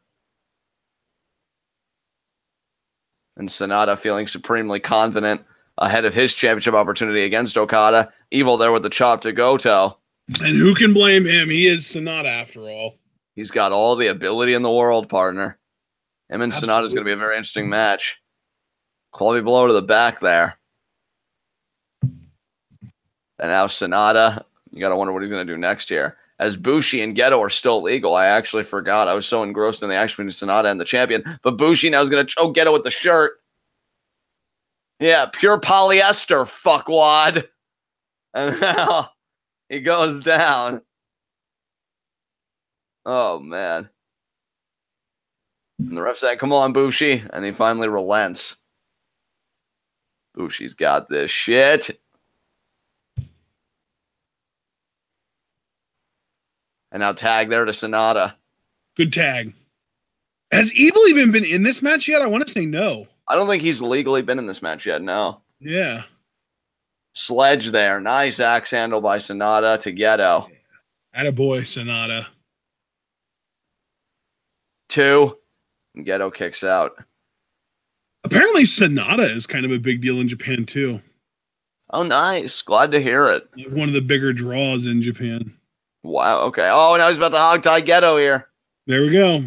And SANADA feeling supremely confident ahead of his championship opportunity against Okada. Evil there with the chop to Goto. And who can blame him? He is SANADA after all. He's got all the ability in the world, partner. Him and SANADA is going to be a very interesting match. Quality blow to the back there. And now SANADA, you got to wonder what he's going to do next year. As Bushi and Geto are still legal, I actually forgot. I was so engrossed in the action between SANADA and the champion. But Bushi now is going to choke Geto with the shirt. Yeah, pure polyester, fuckwad. And now he goes down. Oh, man. And the ref said, come on, Bushi. And he finally relents. Bushi's got this shit. And now tag there to SANADA. Good tag. Has Evil even been in this match yet? I want to say no. I don't think he's legally been in this match yet, no. Yeah. Sledge there. Nice axe handle by SANADA to Geto. Attaboy, SANADA. 2. And Geto kicks out. Apparently SANADA is kind of a big deal in Japan, too. Oh, nice. Glad to hear it. One of the bigger draws in Japan. Wow, okay. Oh, now he's about to hog tie Geto here. There we go.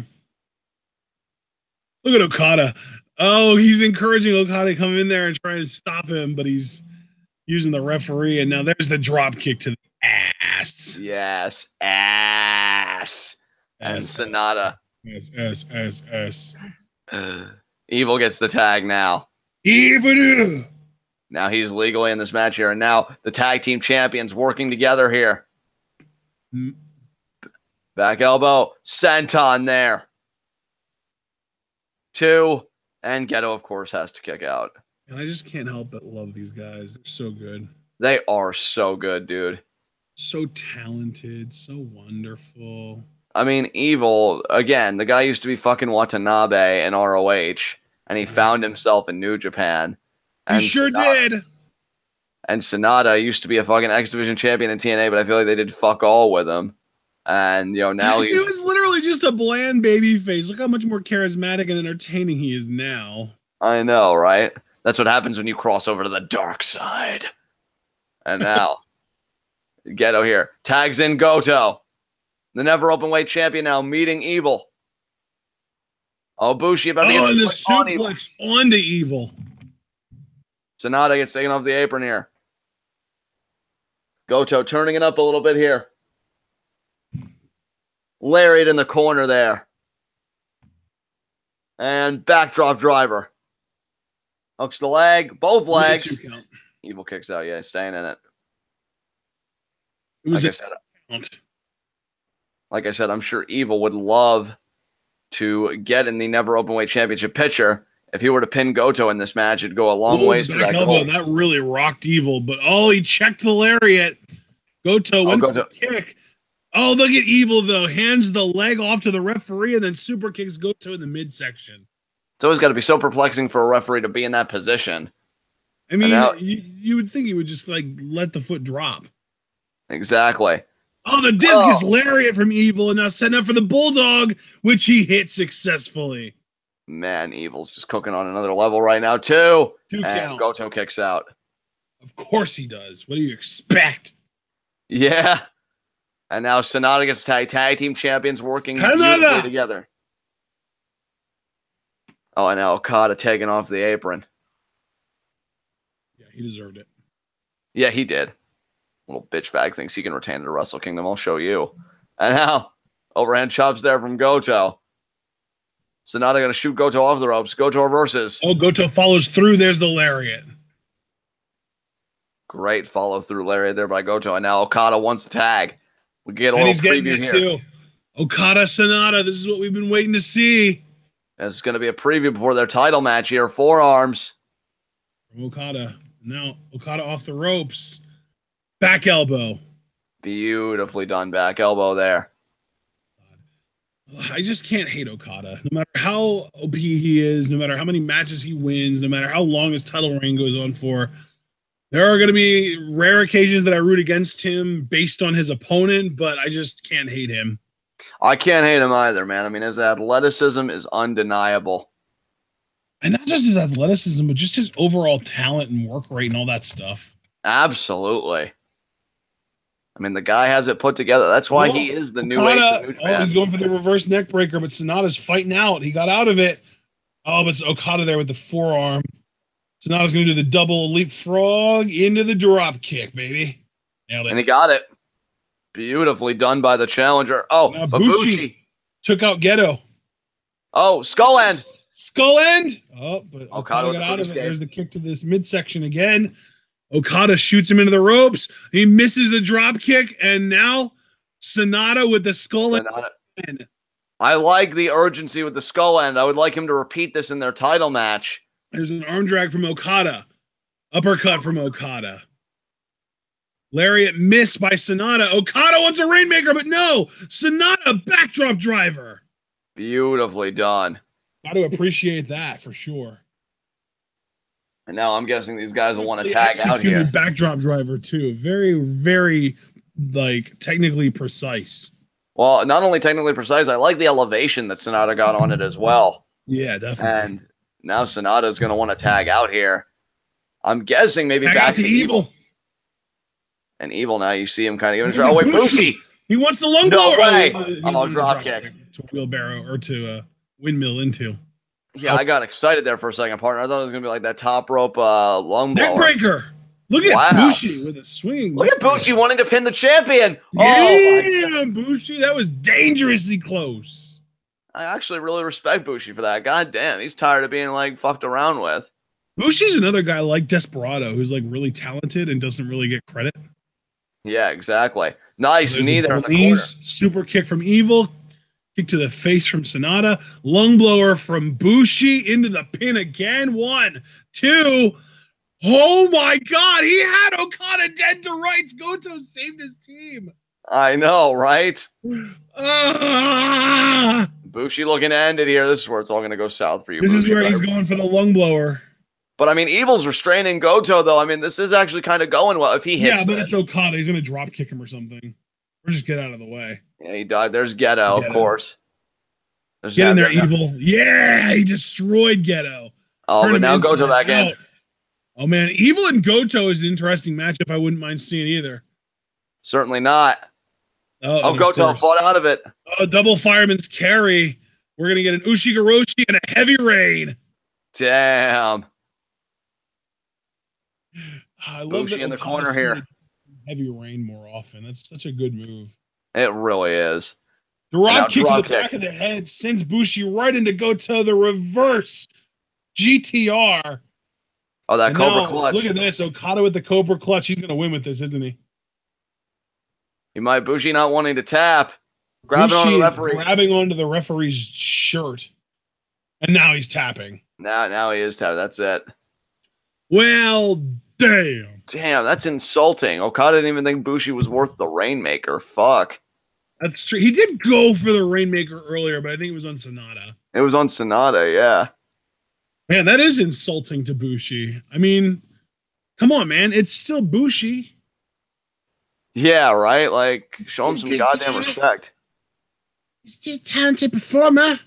Look at Okada. Oh, he's encouraging Okada to come in there and try to stop him, but he's using the referee, and now there's the drop kick to the ass. Yes, ass. And SANADA. S. Evil gets the tag now. Evil. Now he's legally in this match here, and now the tag team champions working together here. Back elbow. Senton there. 2. And Geto, of course, has to kick out. And I just can't help but love these guys. They're so good. They are so good, dude. So talented. So wonderful. I mean, Evil, again, the guy used to be fucking Watanabe in ROH, and he found himself in New Japan. And he sure did. And SANADA used to be a fucking X Division champion in TNA, but I feel like they did fuck all with him. And, you know, now he was literally just a bland baby face. Look how much more charismatic and entertaining he is now. I know, right? That's what happens when you cross over to the dark side. And now, Geto here. Tags in Goto. The never open weight champion now meeting Evil. Oh, Bushi about to get and the suplex onto Evil. SANADA gets taken off the apron here. Goto turning it up a little bit here. Lariat in the corner there. And backdrop driver. Hooks the leg. Both legs. Evil kicks out. Yeah, staying in it. It was a count. Like I said, I'm sure Evil would love to get in the Never Openweight Championship picture. If he were to pin Goto in this match, it'd go a long ways to that elbow, goal. that really rocked Evil, but he checked the lariat. Goto went for the kick. Oh, look at Evil, though. Hands the leg off to the referee and then super kicks Goto in the midsection. It's always got to be so perplexing for a referee to be in that position. I mean, you would think he would just, like, let the foot drop. Exactly. Oh, the discus lariat from Evil, and now setting up for the Bulldog, which he hit successfully. Man, Evil's just cooking on another level right now, too. Two count. Goto kicks out. Of course he does. What do you expect? Yeah. And now SANADA gets tag team champions working beautifully together. Oh, and now Okada taking off the apron. Yeah, he deserved it. Yeah, he did. Little bitch bag thinks he can retain the Wrestle Kingdom. I'll show you. And now, overhand chops there from Goto. SANADA going to shoot Goto off the ropes. Goto reverses. Oh, Goto follows through. There's the lariat. Great follow-through lariat there by Goto. And now Okada wants to tag. We get a little preview here. Too. Okada SANADA. This is what we've been waiting to see. This is going to be a preview before their title match here. Forearms. From Okada. Now Okada off the ropes. Back elbow. Beautifully done back elbow there. I just can't hate Okada. No matter how OP he is, no matter how many matches he wins, no matter how long his title reign goes on for, there are going to be rare occasions that I root against him based on his opponent, but I just can't hate him. I can't hate him either, man. I mean, his athleticism is undeniable. And not just his athleticism, but just his overall talent and work rate and all that stuff. Absolutely. I mean, the guy has it put together. That's why he is the new ace of New Japan. He's going for the reverse neck breaker, but SANADA's fighting out. He got out of it. Oh, but it's Okada there with the forearm. SANADA's going to do the double leapfrog into the drop kick, baby. Nailed it. And he got it. Beautifully done by the challenger. Oh, Ibushi took out Geto. Oh, skull end. Skull end. Oh, but Okada got out of it. There's the kick to this midsection again. Okada shoots him into the ropes. He misses the drop kick, and now SANADA with the skull end. I like the urgency with the skull end. I would like him to repeat this in their title match. There's an arm drag from Okada. Uppercut from Okada. Lariat missed by SANADA. Okada wants a rainmaker, but no. SANADA backdrop driver. Beautifully done. Got to appreciate that for sure. And now I'm guessing these guys will want to tag out here. Backdrop driver too. Very, very like technically precise. Well, not only technically precise, I like the elevation that SANADA got on it as well. Yeah, definitely. And now SANADA is going to want to tag out here. I'm guessing maybe back to Evil. And Evil now, you see him kind of giving. Oh wait, Bushi. He wants the lung blower. Oh, drop kick to a wheelbarrow or to a windmill into. Yeah, I got excited there for a second, partner. I thought it was going to be like that top rope lung blower. Neckbreaker. Look at Bushi with a swing. Look at Bushi wanting to pin the champion. Damn, Bushi. That was dangerously close. I actually really respect Bushi for that. God damn, he's tired of being like fucked around with. Bushi's another guy like Desperado who's like really talented and doesn't really get credit. Yeah, exactly. Nice knee there in the corner. Super kick from Evil. Kick to the face from SANADA. Lung blower from Bushi into the pin again. 1, 2. Oh my God. He had Okada dead to rights. Goto saved his team. I know, right? Bushi looking to end it here. This is where it's all going to go south for you. This is where he's going for the lung blower. But I mean, Evil's restraining Goto, though. I mean, this is actually kind of going well. If he hits, but it's Okada. He's going to drop kick him or something, or just get out of the way. Yeah, he died. There's Geto, of course. Get in there, Evil. Yeah, he destroyed Geto. Oh, but now Goto back in. Oh man, Evil and Goto is an interesting matchup. I wouldn't mind seeing either. Certainly not. Oh, Goto fought out of it. Oh, double fireman's carry. We're gonna get an Ushigoroshi and a heavy rain. Damn. I love Bushi in the corner here. Heavy rain more often. That's such a good move. It really is. The rock kick to the back of the head sends Bushi right into Goto. The reverse GTR. Oh, that Cobra clutch. Look at this. Okada with the Cobra clutch. He's going to win with this, isn't he? He might. Bushi not wanting to tap. Grabbing onto the referee's shirt. And now he's tapping. Now he is tapping. That's it. Well, damn. Damn, that's insulting. Okada didn't even think Bushi was worth the Rainmaker. Fuck. That's true. He did go for the Rainmaker earlier, but I think it was on SANADA. It was on SANADA, yeah. Man, that is insulting to Bushi. I mean, come on, man. It's still Bushi. Yeah, right? Like, show him some goddamn respect. He's still a talented performer.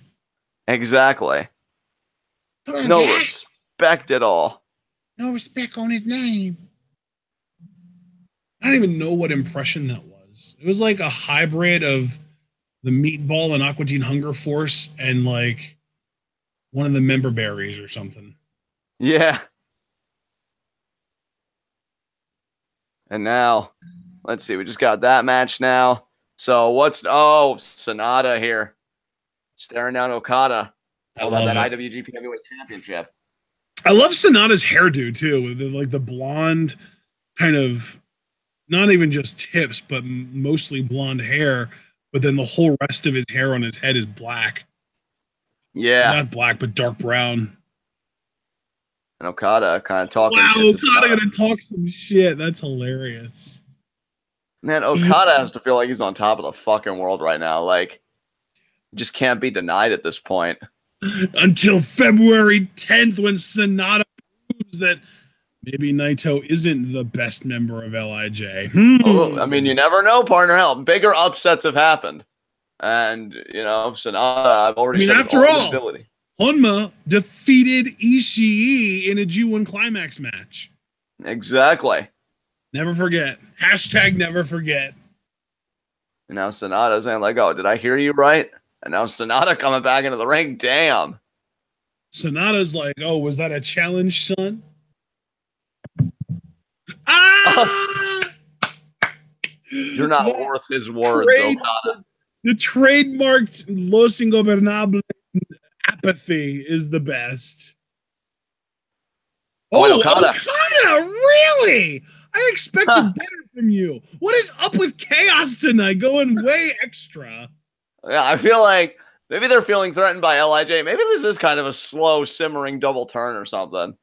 Exactly. No respect at all. No respect on his name. I don't even know what impression that was. It was like a hybrid of the Meatball and Aqua Teen Hunger Force and like one of the member berries or something. Yeah. And now, let's see. We just got that match now. So what's... Oh, SANADA here. Staring down Okada. How about that IWGP Heavyweight Championship? I love SANADA's hairdo, too. With like the blonde kind of... Not even just tips, but mostly blonde hair. But then the whole rest of his hair on his head is black. Yeah. Not black, but dark brown. And Okada kind of talking shit. Wow, Okada gonna talk some shit. That's hilarious. Man, Okada has to feel like he's on top of the fucking world right now. Like, just can't be denied at this point. Until February 10th when SANADA proves that maybe Naito isn't the best member of LIJ. Oh, I mean, you never know, partner. Hell, bigger upsets have happened. And, you know, SANADA, I've already said after all, Honma defeated Ishii in a G1 Climax match. Exactly. Never forget. Hashtag never forget. And now SANADA's saying, like, oh, did I hear you right? And now SANADA coming back into the ring. Damn. SANADA's like, oh, was that a challenge, son? Ah! You're not worth his words, Okada. The trademarked Los Ingobernables apathy is the best. Oh, Okada. Really? I expected better from you. What is up with Chaos tonight? Going way extra. Yeah, I feel like maybe they're feeling threatened by LIJ. Maybe this is kind of a slow, simmering double turn or something.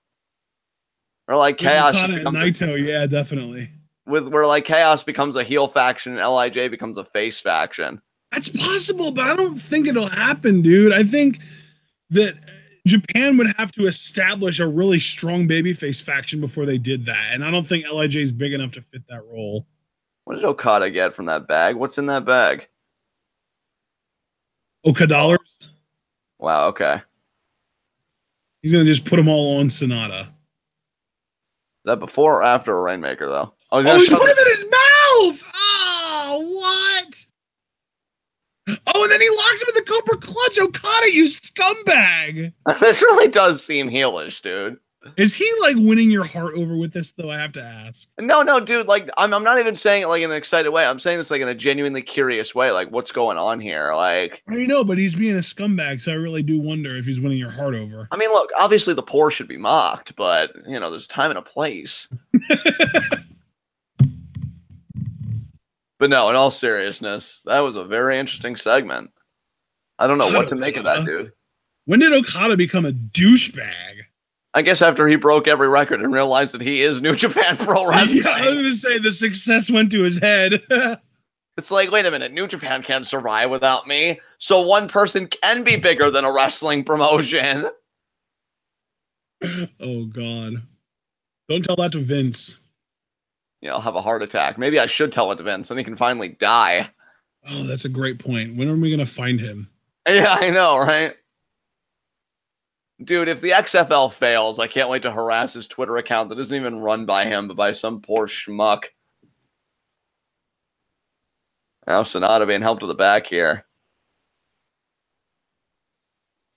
Or like Chaos. Naito, yeah, definitely. Where like Chaos becomes a heel faction and LIJ becomes a face faction. That's possible, but I don't think it'll happen, dude. I think that Japan would have to establish a really strong babyface faction before they did that. And I don't think LIJ is big enough to fit that role. What did Okada get from that bag? What's in that bag? $dollars. Wow, okay. He's going to just put them all on SANADA. Is that before or after a Rainmaker, though? Oh, he's put him in his mouth! Oh, what? Oh, and then he locks him in the Cobra Clutch. Okada, you scumbag. This really does seem heelish, dude. Is he like winning your heart over with this, though? I have to ask. No, dude. Like, I'm not even saying it like in an excited way. I'm saying this like in a genuinely curious way. Like, what's going on here? Like, I know, but he's being a scumbag, so I really do wonder if he's winning your heart over. I mean, look, obviously the poor should be mocked, but you know, there's time and a place. But no, in all seriousness, that was a very interesting segment. I don't know what to make of that, dude. When did Okada become a douchebag? I guess after he broke every record and realized that he is New Japan Pro Wrestling. Yeah, I was going to say the success went to his head. It's like, wait a minute, New Japan can't survive without me. So one person can be bigger than a wrestling promotion. Oh, God. Don't tell that to Vince. Yeah, I'll have a heart attack. Maybe I should tell it to Vince, and he can finally die. Oh, that's a great point. When are we going to find him? Yeah, I know, right? Dude, if the XFL fails, I can't wait to harass his Twitter account that isn't even run by him, but by some poor schmuck. Now SANADA being helped to the back here.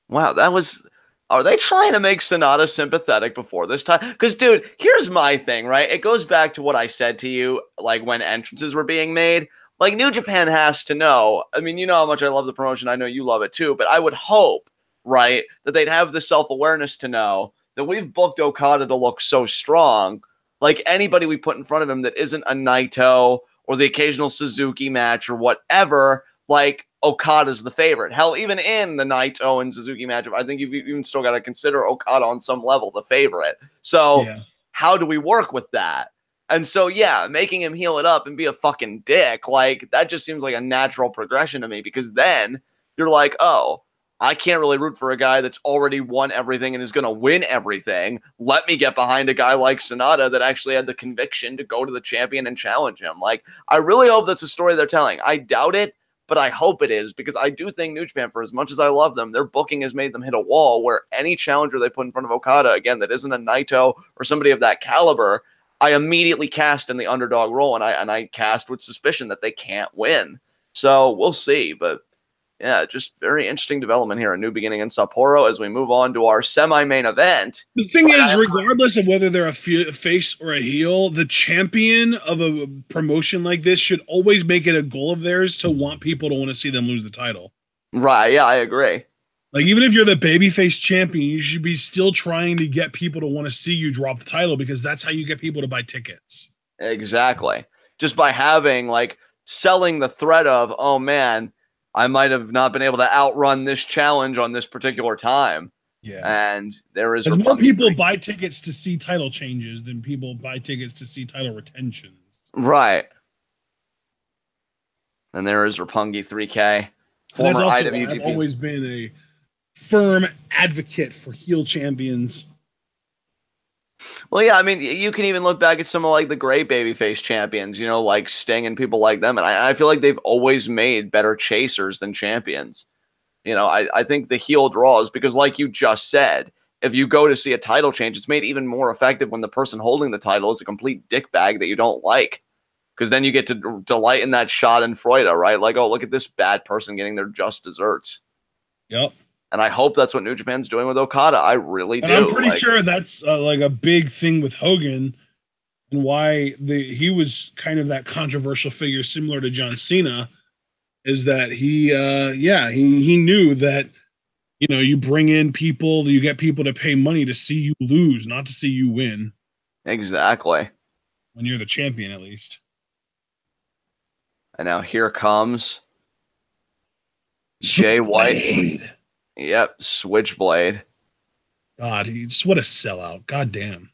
Wow, that was... Are they trying to make SANADA sympathetic before this time? Because, dude, here's my thing, right? It goes back to what I said to you, like, when entrances were being made. Like, New Japan has to know. I mean, you know how much I love the promotion. I know you love it, too. But I would hope, right, that they'd have the self-awareness to know that we've booked Okada to look so strong. Like, anybody we put in front of him that isn't a Naito or the occasional Suzuki match or whatever, like, Okada's the favorite. Hell, even in the Naito and Suzuki matchup, I think you've even still got to consider Okada on some level the favorite. So how do we work with that? And so, yeah, making him heel it up and be a fucking dick, like, that just seems like a natural progression to me, because then you're like, oh, I can't really root for a guy that's already won everything and is going to win everything. Let me get behind a guy like SANADA that actually had the conviction to go to the champion and challenge him. Like, I really hope that's a story they're telling. I doubt it, but I hope it is, because I do think New Japan, for as much as I love them, their booking has made them hit a wall where any challenger they put in front of Okada, again, that isn't a Naito or somebody of that caliber, I immediately cast in the underdog role, and I cast with suspicion that they can't win. So we'll see, but yeah, just very interesting development here. A new beginning in Sapporo as we move on to our semi-main event. The thing is, regardless of whether they're a face or a heel, the champion of a promotion like this should always make it a goal of theirs to want people to want to see them lose the title. Right, yeah, I agree. Like, even if you're the babyface champion, you should be still trying to get people to want to see you drop the title, because that's how you get people to buy tickets. Exactly. Just by having, like, selling the threat of, oh man, I might have not been able to outrun this challenge on this particular time. Yeah. And there is more people buy tickets to see title changes than people buy tickets to see title retention. Right. And there is Roppongi 3K. Former IWGP. I've always been a firm advocate for heel champions. Well, yeah, I mean, you can even look back at some of, like, the great babyface champions, you know, like Sting and people like them, and I feel like they've always made better chasers than champions. You know, I think the heel draws, because like you just said, if you go to see a title change, it's made even more effective when the person holding the title is a complete dickbag that you don't like, because then you get to delight in that schadenfreude, right? Like, oh, look at this bad person getting their just desserts. Yep. And I hope that's what New Japan's doing with Okada. I really do. I'm pretty sure that's like a big thing with Hogan, and why he was kind of that controversial figure similar to John Cena, is that he knew that, you know, you bring in people, you get people to pay money to see you lose, not to see you win. Exactly. When you're the champion, at least. And now here comes Jay White. Yep, Switchblade. God, what a sellout. God damn.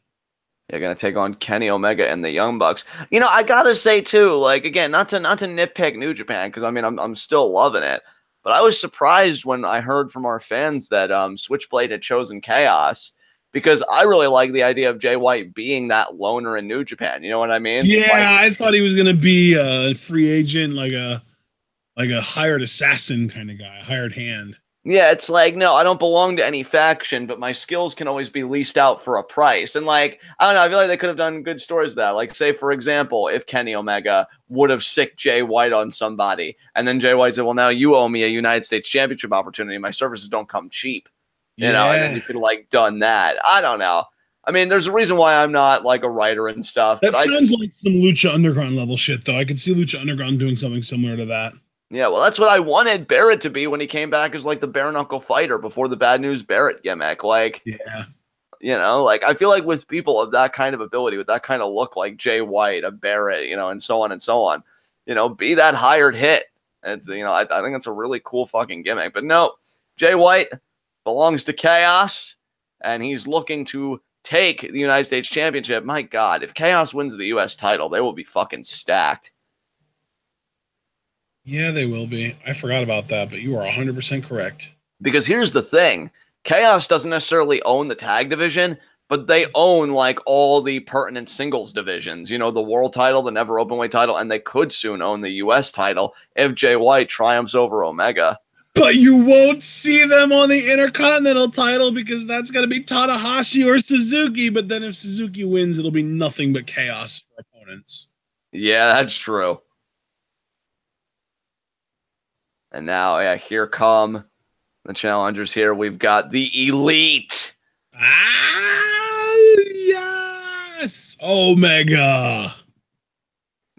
You're gonna take on Kenny Omega and the Young Bucks. You know, I gotta say too, like, again, not to nitpick New Japan, because I mean I'm still loving it, but I was surprised when I heard from our fans that Switchblade had chosen Chaos, because I really like the idea of Jay White being that loner in New Japan. You know what I mean? Yeah, like, I thought he was gonna be a free agent, like a hired assassin kind of guy, hired hand. Yeah, it's like, no, I don't belong to any faction, but my skills can always be leased out for a price. And, like, I don't know, I feel like they could have done good stories with that. Like, say, for example, if Kenny Omega would have sicked Jay White on somebody, and then Jay White said, well, now you owe me a United States Championship opportunity. My services don't come cheap. You know, and then you could have, like, done that. I don't know. I mean, there's a reason why I'm not, like, a writer and stuff. That sounds like some Lucha Underground level shit, though. I could see Lucha Underground doing something similar to that. Yeah, well, that's what I wanted Barrett to be when he came back as, like, the bare knuckle fighter before the Bad News Barrett gimmick. Like, yeah, you know, like, I feel like with people of that kind of ability, with that kind of look, like Jay White, a Barrett, you know, and so on, you know, be that hired hit. And it's, you know, I think that's a really cool fucking gimmick. But no, Jay White belongs to Chaos, and he's looking to take the United States Championship. My God, if Chaos wins the U.S. title, they will be fucking stacked. Yeah, they will be. I forgot about that, but you are 100% correct. Because here's the thing. Chaos doesn't necessarily own the tag division, but they own, like, all the pertinent singles divisions. You know, the world title, the never openweight title, and they could soon own the U.S. title if Jay White triumphs over Omega. But you won't see them on the Intercontinental title, because that's going to be Takahashi or Suzuki. But then if Suzuki wins, it'll be nothing but chaos for opponents. Yeah, that's true. And now, yeah, here come the challengers here. We've got the Elite. Ah, yes! Omega.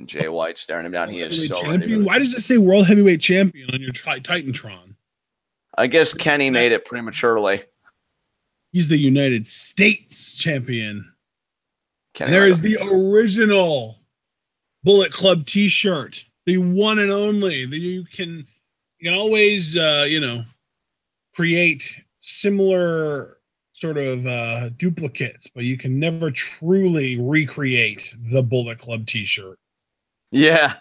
Jay White staring him down. He is so champion? ready. Why does it say World Heavyweight Champion on your Titantron? I guess Kenny made it prematurely. He's the United States Champion. There is the original Bullet Club t-shirt. The one and only that you can You can always, create similar sort of duplicates, but you can never truly recreate the Bullet Club t-shirt. Yeah,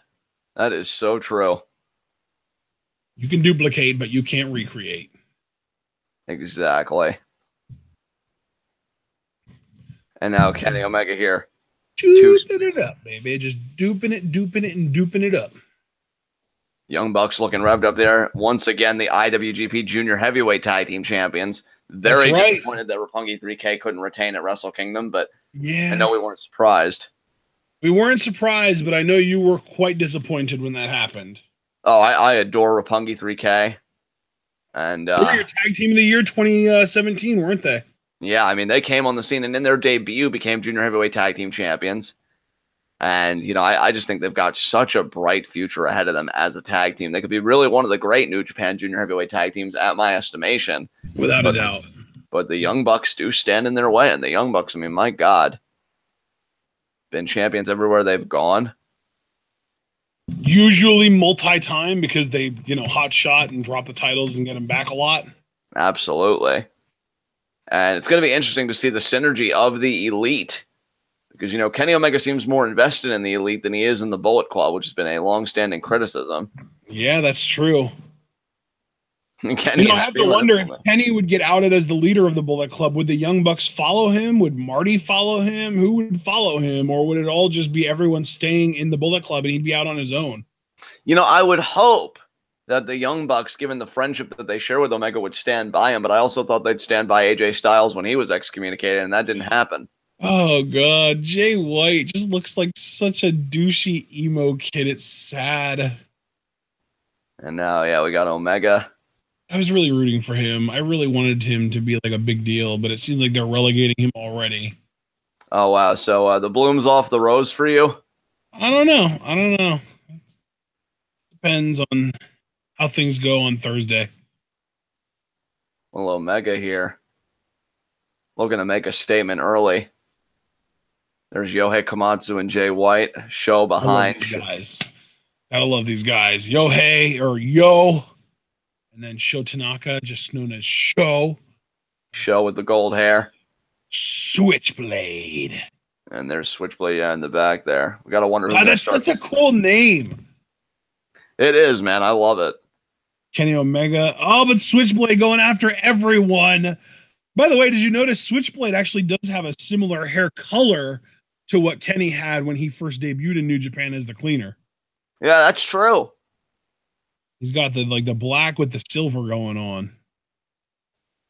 that is so true. You can duplicate, but you can't recreate. Exactly. And now Kenny Omega here. Duping it up, baby. Just duping it, and duping it up. Young Bucks looking revved up there. Once again, the IWGP Junior Heavyweight Tag Team Champions. Very disappointed that Roppongi 3K couldn't retain at Wrestle Kingdom, but yeah, I know we weren't surprised. We weren't surprised, but I know you were quite disappointed when that happened. Oh, I adore Roppongi 3K. And they were your Tag Team of the Year 2017, weren't they? Yeah, I mean, they came on the scene and in their debut became Junior Heavyweight Tag Team Champions. And, I just think they've got such a bright future ahead of them as a tag team. They could be really one of the great New Japan Junior Heavyweight Tag Teams at my estimation. Without a doubt. But the Young Bucks do stand in their way. And the Young Bucks, I mean, my God, been champions everywhere they've gone. Usually multi-time because they, hot shot and drop the titles and get them back a lot. Absolutely. And it's going to be interesting to see the synergy of the Elite. Because, Kenny Omega seems more invested in the Elite than he is in the Bullet Club, which has been a long-standing criticism. Yeah, that's true. Kenny I have to wonder if Kenny would get outed as the leader of the Bullet Club. Would the Young Bucks follow him? Would Marty follow him? Who would follow him? Or would it all just be everyone staying in the Bullet Club and he'd be out on his own? I would hope that the Young Bucks, given the friendship that they share with Omega, would stand by him. But I also thought they'd stand by AJ Styles when he was excommunicated, and that didn't happen. Oh, God. Jay White just looks like such a douchey emo kid. It's sad. And now, yeah, we got Omega. I was really rooting for him. I really wanted him to be like a big deal, but it seems like they're relegating him already. Oh, wow. So the bloom's off the rose for you? I don't know. Depends on how things go on Thursday. Well, Omega here, looking to make a statement early. There's Yohei Komatsu and Jay White. Show behind. These guys. Gotta love these guys. Yohei or Yo. And then Sho Tanaka, just known as Sho. Sho with the gold hair. Switchblade. And there's Switchblade in the back there. We gotta wonder who that's such a cool name. It is, man. I love it. Kenny Omega. Oh, but Switchblade going after everyone. By the way, did you notice Switchblade actually does have a similar hair color to what Kenny had when he first debuted in New Japan as the cleaner? Yeah, that's true. He's got the black with the silver going on.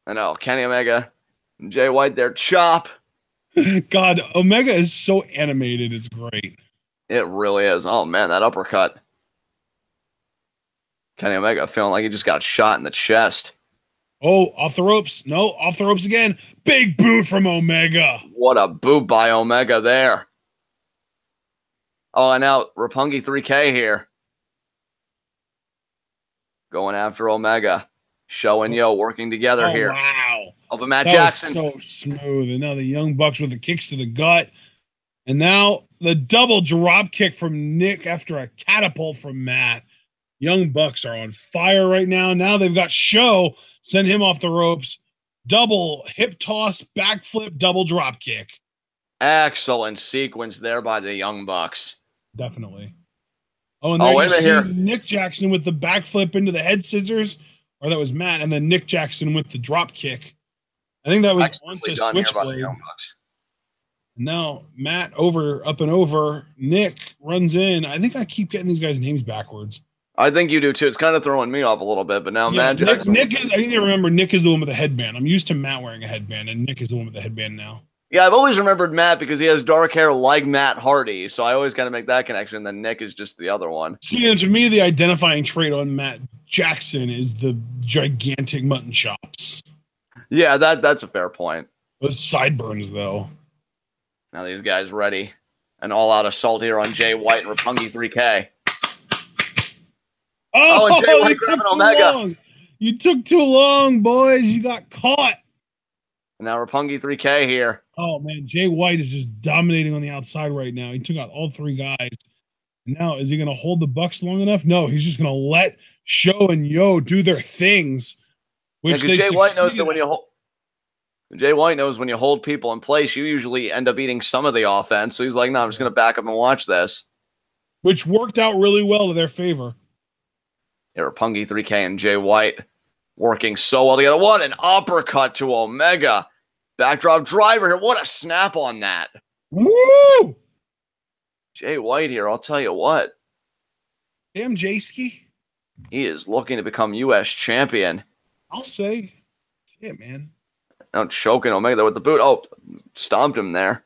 I know. Kenny Omega and Jay White there. Chop. God, Omega is so animated. It's great. It really is. Oh, man, that uppercut. Kenny Omega feeling like he just got shot in the chest. Oh, off the ropes. No, off the ropes again. Big boot from Omega. What a boot by Omega there. Oh, and now Roppongi 3K here. Going after Omega. Sho and Yo working together here. Wow. Over Matt Jackson. So smooth. And now the Young Bucks with the kicks to the gut. And now the double drop kick from Nick after a catapult from Matt. Young Bucks are on fire right now. Now they've got Sho. Send him off the ropes. Double hip toss, backflip, double drop kick. Excellent sequence there by the Young Bucks. Definitely. Oh, and there you see Nick Jackson with the backflip into the head scissors. Or that was Matt. And then Nick Jackson with the drop kick. I think that was onto Switchblade. Now Matt up and over. Nick runs in. I think I keep getting these guys' names backwards. I think you do too. It's kind of throwing me off a little bit, but now Matt Jackson. Nick is. I need to remember. Nick is the one with the headband. I'm used to Matt wearing a headband, and Nick is the one with the headband now. Yeah, I've always remembered Matt because he has dark hair like Matt Hardy, so I always kind of make that connection. Then Nick is just the other one. See, and to me, the identifying trait on Matt Jackson is the gigantic mutton chops. Yeah, that's a fair point. Those sideburns, though. Now these guys ready. An all-out assault here on Jay White and Roppongi 3K. Oh, and Jay White grabbing Omega. Long. You took too long, boys. You got caught. And now Roppongi 3K here. Oh, man. Jay White is just dominating on the outside right now. He took out all three guys. Now, is he going to hold the Bucks long enough? No, he's just going to let Sho and Yo do their things, which they Jay White knows that succeeded when you hold. Jay White knows when you hold people in place, you usually end up eating some of the offense. So he's like, no, I'm just going to back up and watch this. which worked out really well to their favor. Roppongi 3K and Jay White working so well together. What an uppercut to Omega. Backdrop driver here. What a snap on that. Woo! Jay White here, I'll tell you what. Damn, Jayski. He is looking to become U.S. champion. I'll say. Yeah, man. Now choking Omega there with the boot. Oh, stomped him there.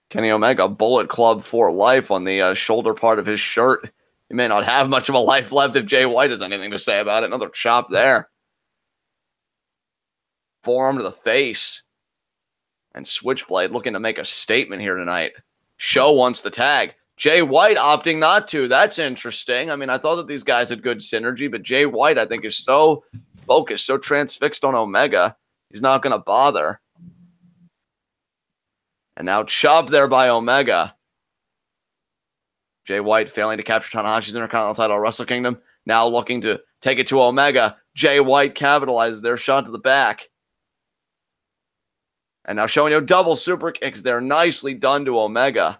Kenny Omega, Bullet Club for life on the shoulder part of his shirt. He may not have much of a life left if Jay White has anything to say about it. Another chop there. Forearm to the face. And Switchblade looking to make a statement here tonight. Sho wants the tag. Jay White opting not to. That's interesting. I mean, I thought that these guys had good synergy, but Jay White, I think, is so focused, so transfixed on Omega, he's not going to bother. And now chopped there by Omega. Jay White failing to capture Tanahashi's Intercontinental title at Wrestle Kingdom. Now looking to take it to Omega. Jay White capitalizes their shot to the back. And now showing you double super kicks there. Nicely done to Omega.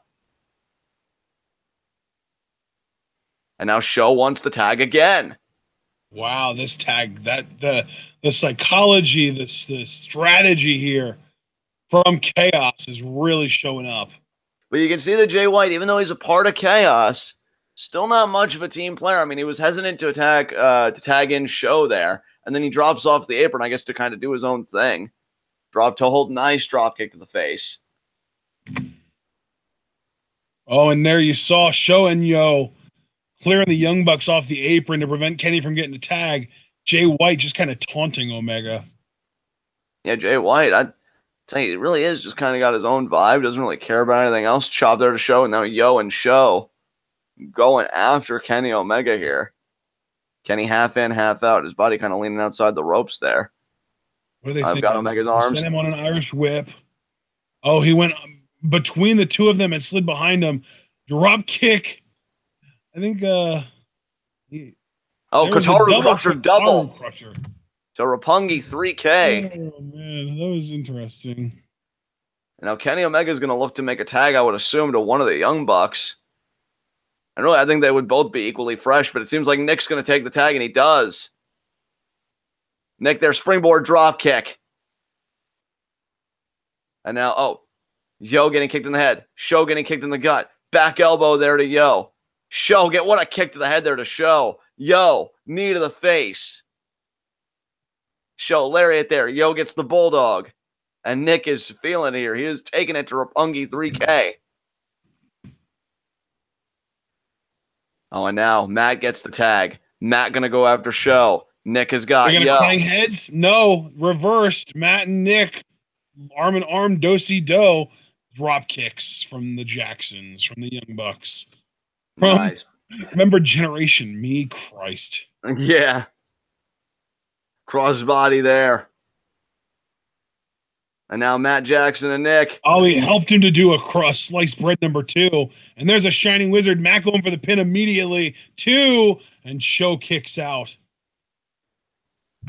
And now Sho wants the tag again. Wow, this tag, the psychology, the strategy here from Chaos is really showing up. But you can see that Jay White, even though he's a part of Chaos, still not much of a team player. I mean, he was hesitant to tag in Sho there, and then he drops off the apron, I guess, to kind of do his own thing. Drop toe hold, nice drop kick to the face. Oh, and there you saw Sho and Yo clearing the Young Bucks off the apron to prevent Kenny from getting a tag. Jay White just kind of taunting Omega. Yeah, Jay White, I'd tell you, he really is just kind of got his own vibe. Doesn't really care about anything else. Chop there to Sho, and now Yo and Sho going after Kenny Omega here. Kenny half in, half out. His body kind of leaning outside the ropes there. What do they I've think? got Omega's arms. Sent him on an Irish whip. Oh, he went between the two of them and slid behind him. Drop kick. I think Kotaru Crusher double. Crusher. To Roppongi 3K. Oh man, that was interesting. Now Kenny Omega is going to look to make a tag, I would assume, to one of the Young Bucks. And really, I think they would both be equally fresh, but it seems like Nick's going to take the tag, and he does. Nick there, springboard drop kick. And now, Yo getting kicked in the head. Sho getting kicked in the gut. Back elbow there to Yo. Sho, what a kick to the head there to Sho. Yo, knee to the face. Sho, lariat there. Yo gets the bulldog. And Nick is feeling it here. He is taking it to Roppongi 3K. Oh, and now Matt gets the tag. Matt going to go after Sho. Nick has got They're going to clang heads? No, reversed. Matt and Nick, arm in arm, do-si-do, drop kicks from the Jacksons, from the Young Bucks. Nice. Remember Generation Me? Christ. Yeah. Crossbody there. And now Matt Jackson and Nick. Oh, he helped him to do a sliced bread number 2. And there's a Shining Wizard. Matt going for the pin immediately. 2. And Sho kicks out.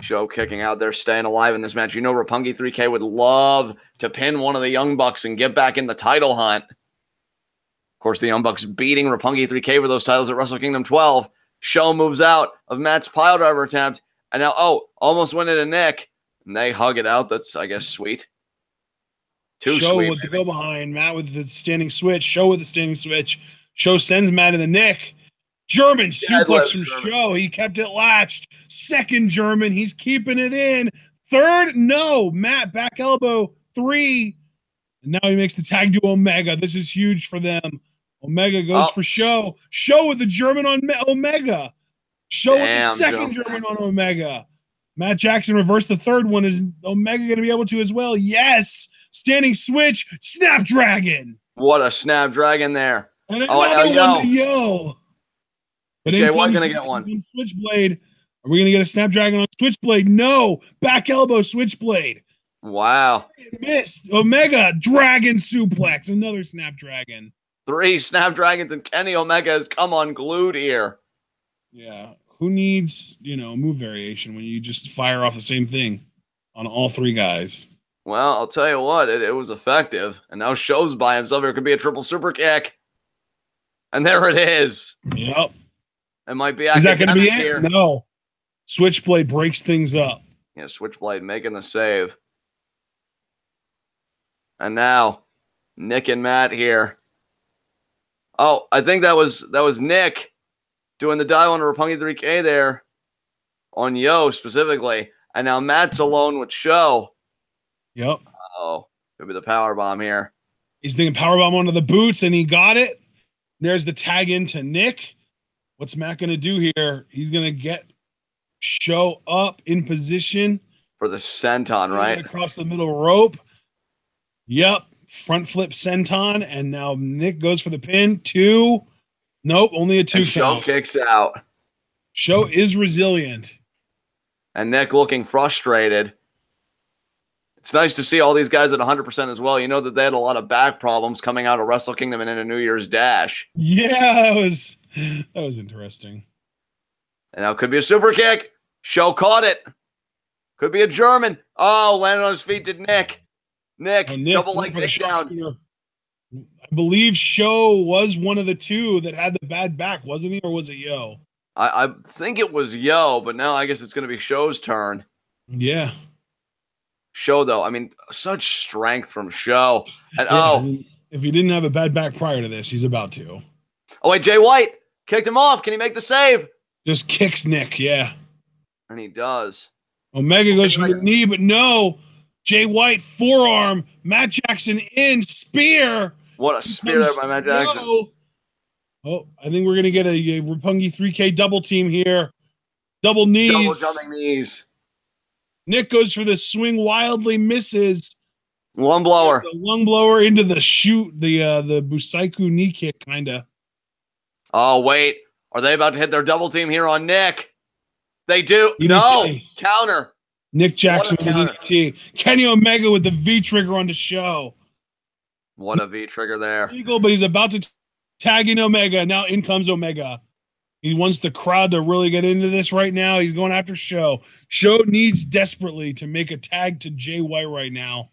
Sho kicking out there, staying alive in this match. You know Roppongi 3K would love to pin one of the Young Bucks and get back in the title hunt. Of course, the Young Bucks beating Roppongi 3K for those titles at Wrestle Kingdom 12. Sho moves out of Matt's piledriver attempt. And now, almost went into Nick. And they hug it out. That's, I guess, sweet. Too Sho sweet. with the go behind. Matt with the standing switch. Sho with the standing switch. Sho sends Matt in the Nick. German suplex from Sho. He kept it latched. Second German. He's keeping it in. Third, no. Matt back elbow. 3. And now he makes the tag to Omega. This is huge for them. Omega goes for Sho. Sho with the German on Omega. Sho with the second German on Omega. Matt Jackson reversed the third one. Is Omega going to be able to as well? Yes. Standing switch. Snapdragon. What a Snapdragon there. And another one to Yo. But Jay White's going to get one. Switchblade. Are we going to get a Snapdragon on Switchblade? No. Back elbow Switchblade. Wow. Missed. Omega Dragon suplex. Another Snapdragon. 3 Snapdragons, and Kenny Omega has come unglued here. Yeah. Who needs, move variation when you just fire off the same thing on all 3 guys? Well, I'll tell you what, it was effective. And now Sho's by himself. It could be a triple super kick. And there it is. Yep. It might be Is that going to be it? here. No. Switchblade breaks things up. Yeah, Switchblade making the save. And now, Nick and Matt here. Oh, I think that was Nick doing the dive on a Roppongi 3K there on Yo specifically. And now Matt's alone with Sho. Yep. Oh, could be the power bomb here. He's thinking power bomb onto the boots, and he got it. There's the tag into Nick. What's Matt going to do here? He's going to get Sho up in position for the senton, right? Across the middle rope. Yep. Front flip senton, and now Nick goes for the pin. 2. Nope, only a 2 and count. Sho kicks out. Sho is resilient. And Nick looking frustrated. It's nice to see all these guys at 100% as well. You know that they had a lot of back problems coming out of Wrestle Kingdom and in a New Year's Dash. Yeah, that was interesting. And now it could be a super kick. Sho caught it. Could be a German. Oh, landed on his feet did Nick. Nick double leg takedown. I believe Sho was one of the 2 that had the bad back, wasn't he? Or was it Yo? I think it was Yo, but now I guess it's going to be Sho's turn. Yeah. Sho, though, I mean, such strength from Sho. And I mean, if he didn't have a bad back prior to this, he's about to. Oh, wait, Jay White kicked him off. Can he make the save? Just kicks Nick, yeah. And he does. Omega goes for the knee, but no. Jay White, forearm. Matt Jackson in, spear. What a spear there by Matt Jackson. No. Oh, I think we're going to get a Roppongi 3K double team here. Double knees. Double jumping knees. Nick goes for the swing, wildly misses. Lung blower. The lung blower into the shoot, the Busaiku knee kick, kind of. Oh, wait. Are they about to hit their double team here on Nick? They do. DDT. No. Counter. Nick Jackson with the DDT. Kenny Omega with the V trigger on the show. What a V trigger there. Eagle, but he's about to tag in Omega. Now in comes Omega. He wants the crowd to really get into this right now. He's going after Sho. Sho needs desperately to make a tag to Jay White right now.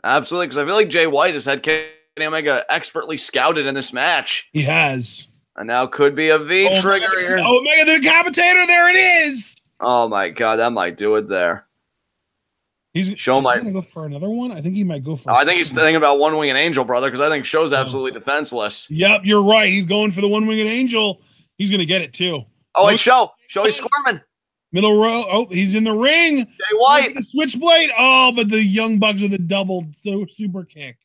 Absolutely, because I feel like Jay White has had Kenny Omega expertly scouted in this match. He has. And now could be a V trigger here. Omega the decapitator. There it is. Oh, my God. That might do it there. He's going to go for another one? I think he might go for I think he's thinking about One Winged Angel, brother, because I think Sho's absolutely defenseless. Yep, you're right. He's going for the One Winged Angel. He's going to get it, too. Oh, wait, Sho, he's squirming. Middle row. Oh, he's in the ring. Jay White. The switchblade. Oh, but the Young Bucks with a double super kick.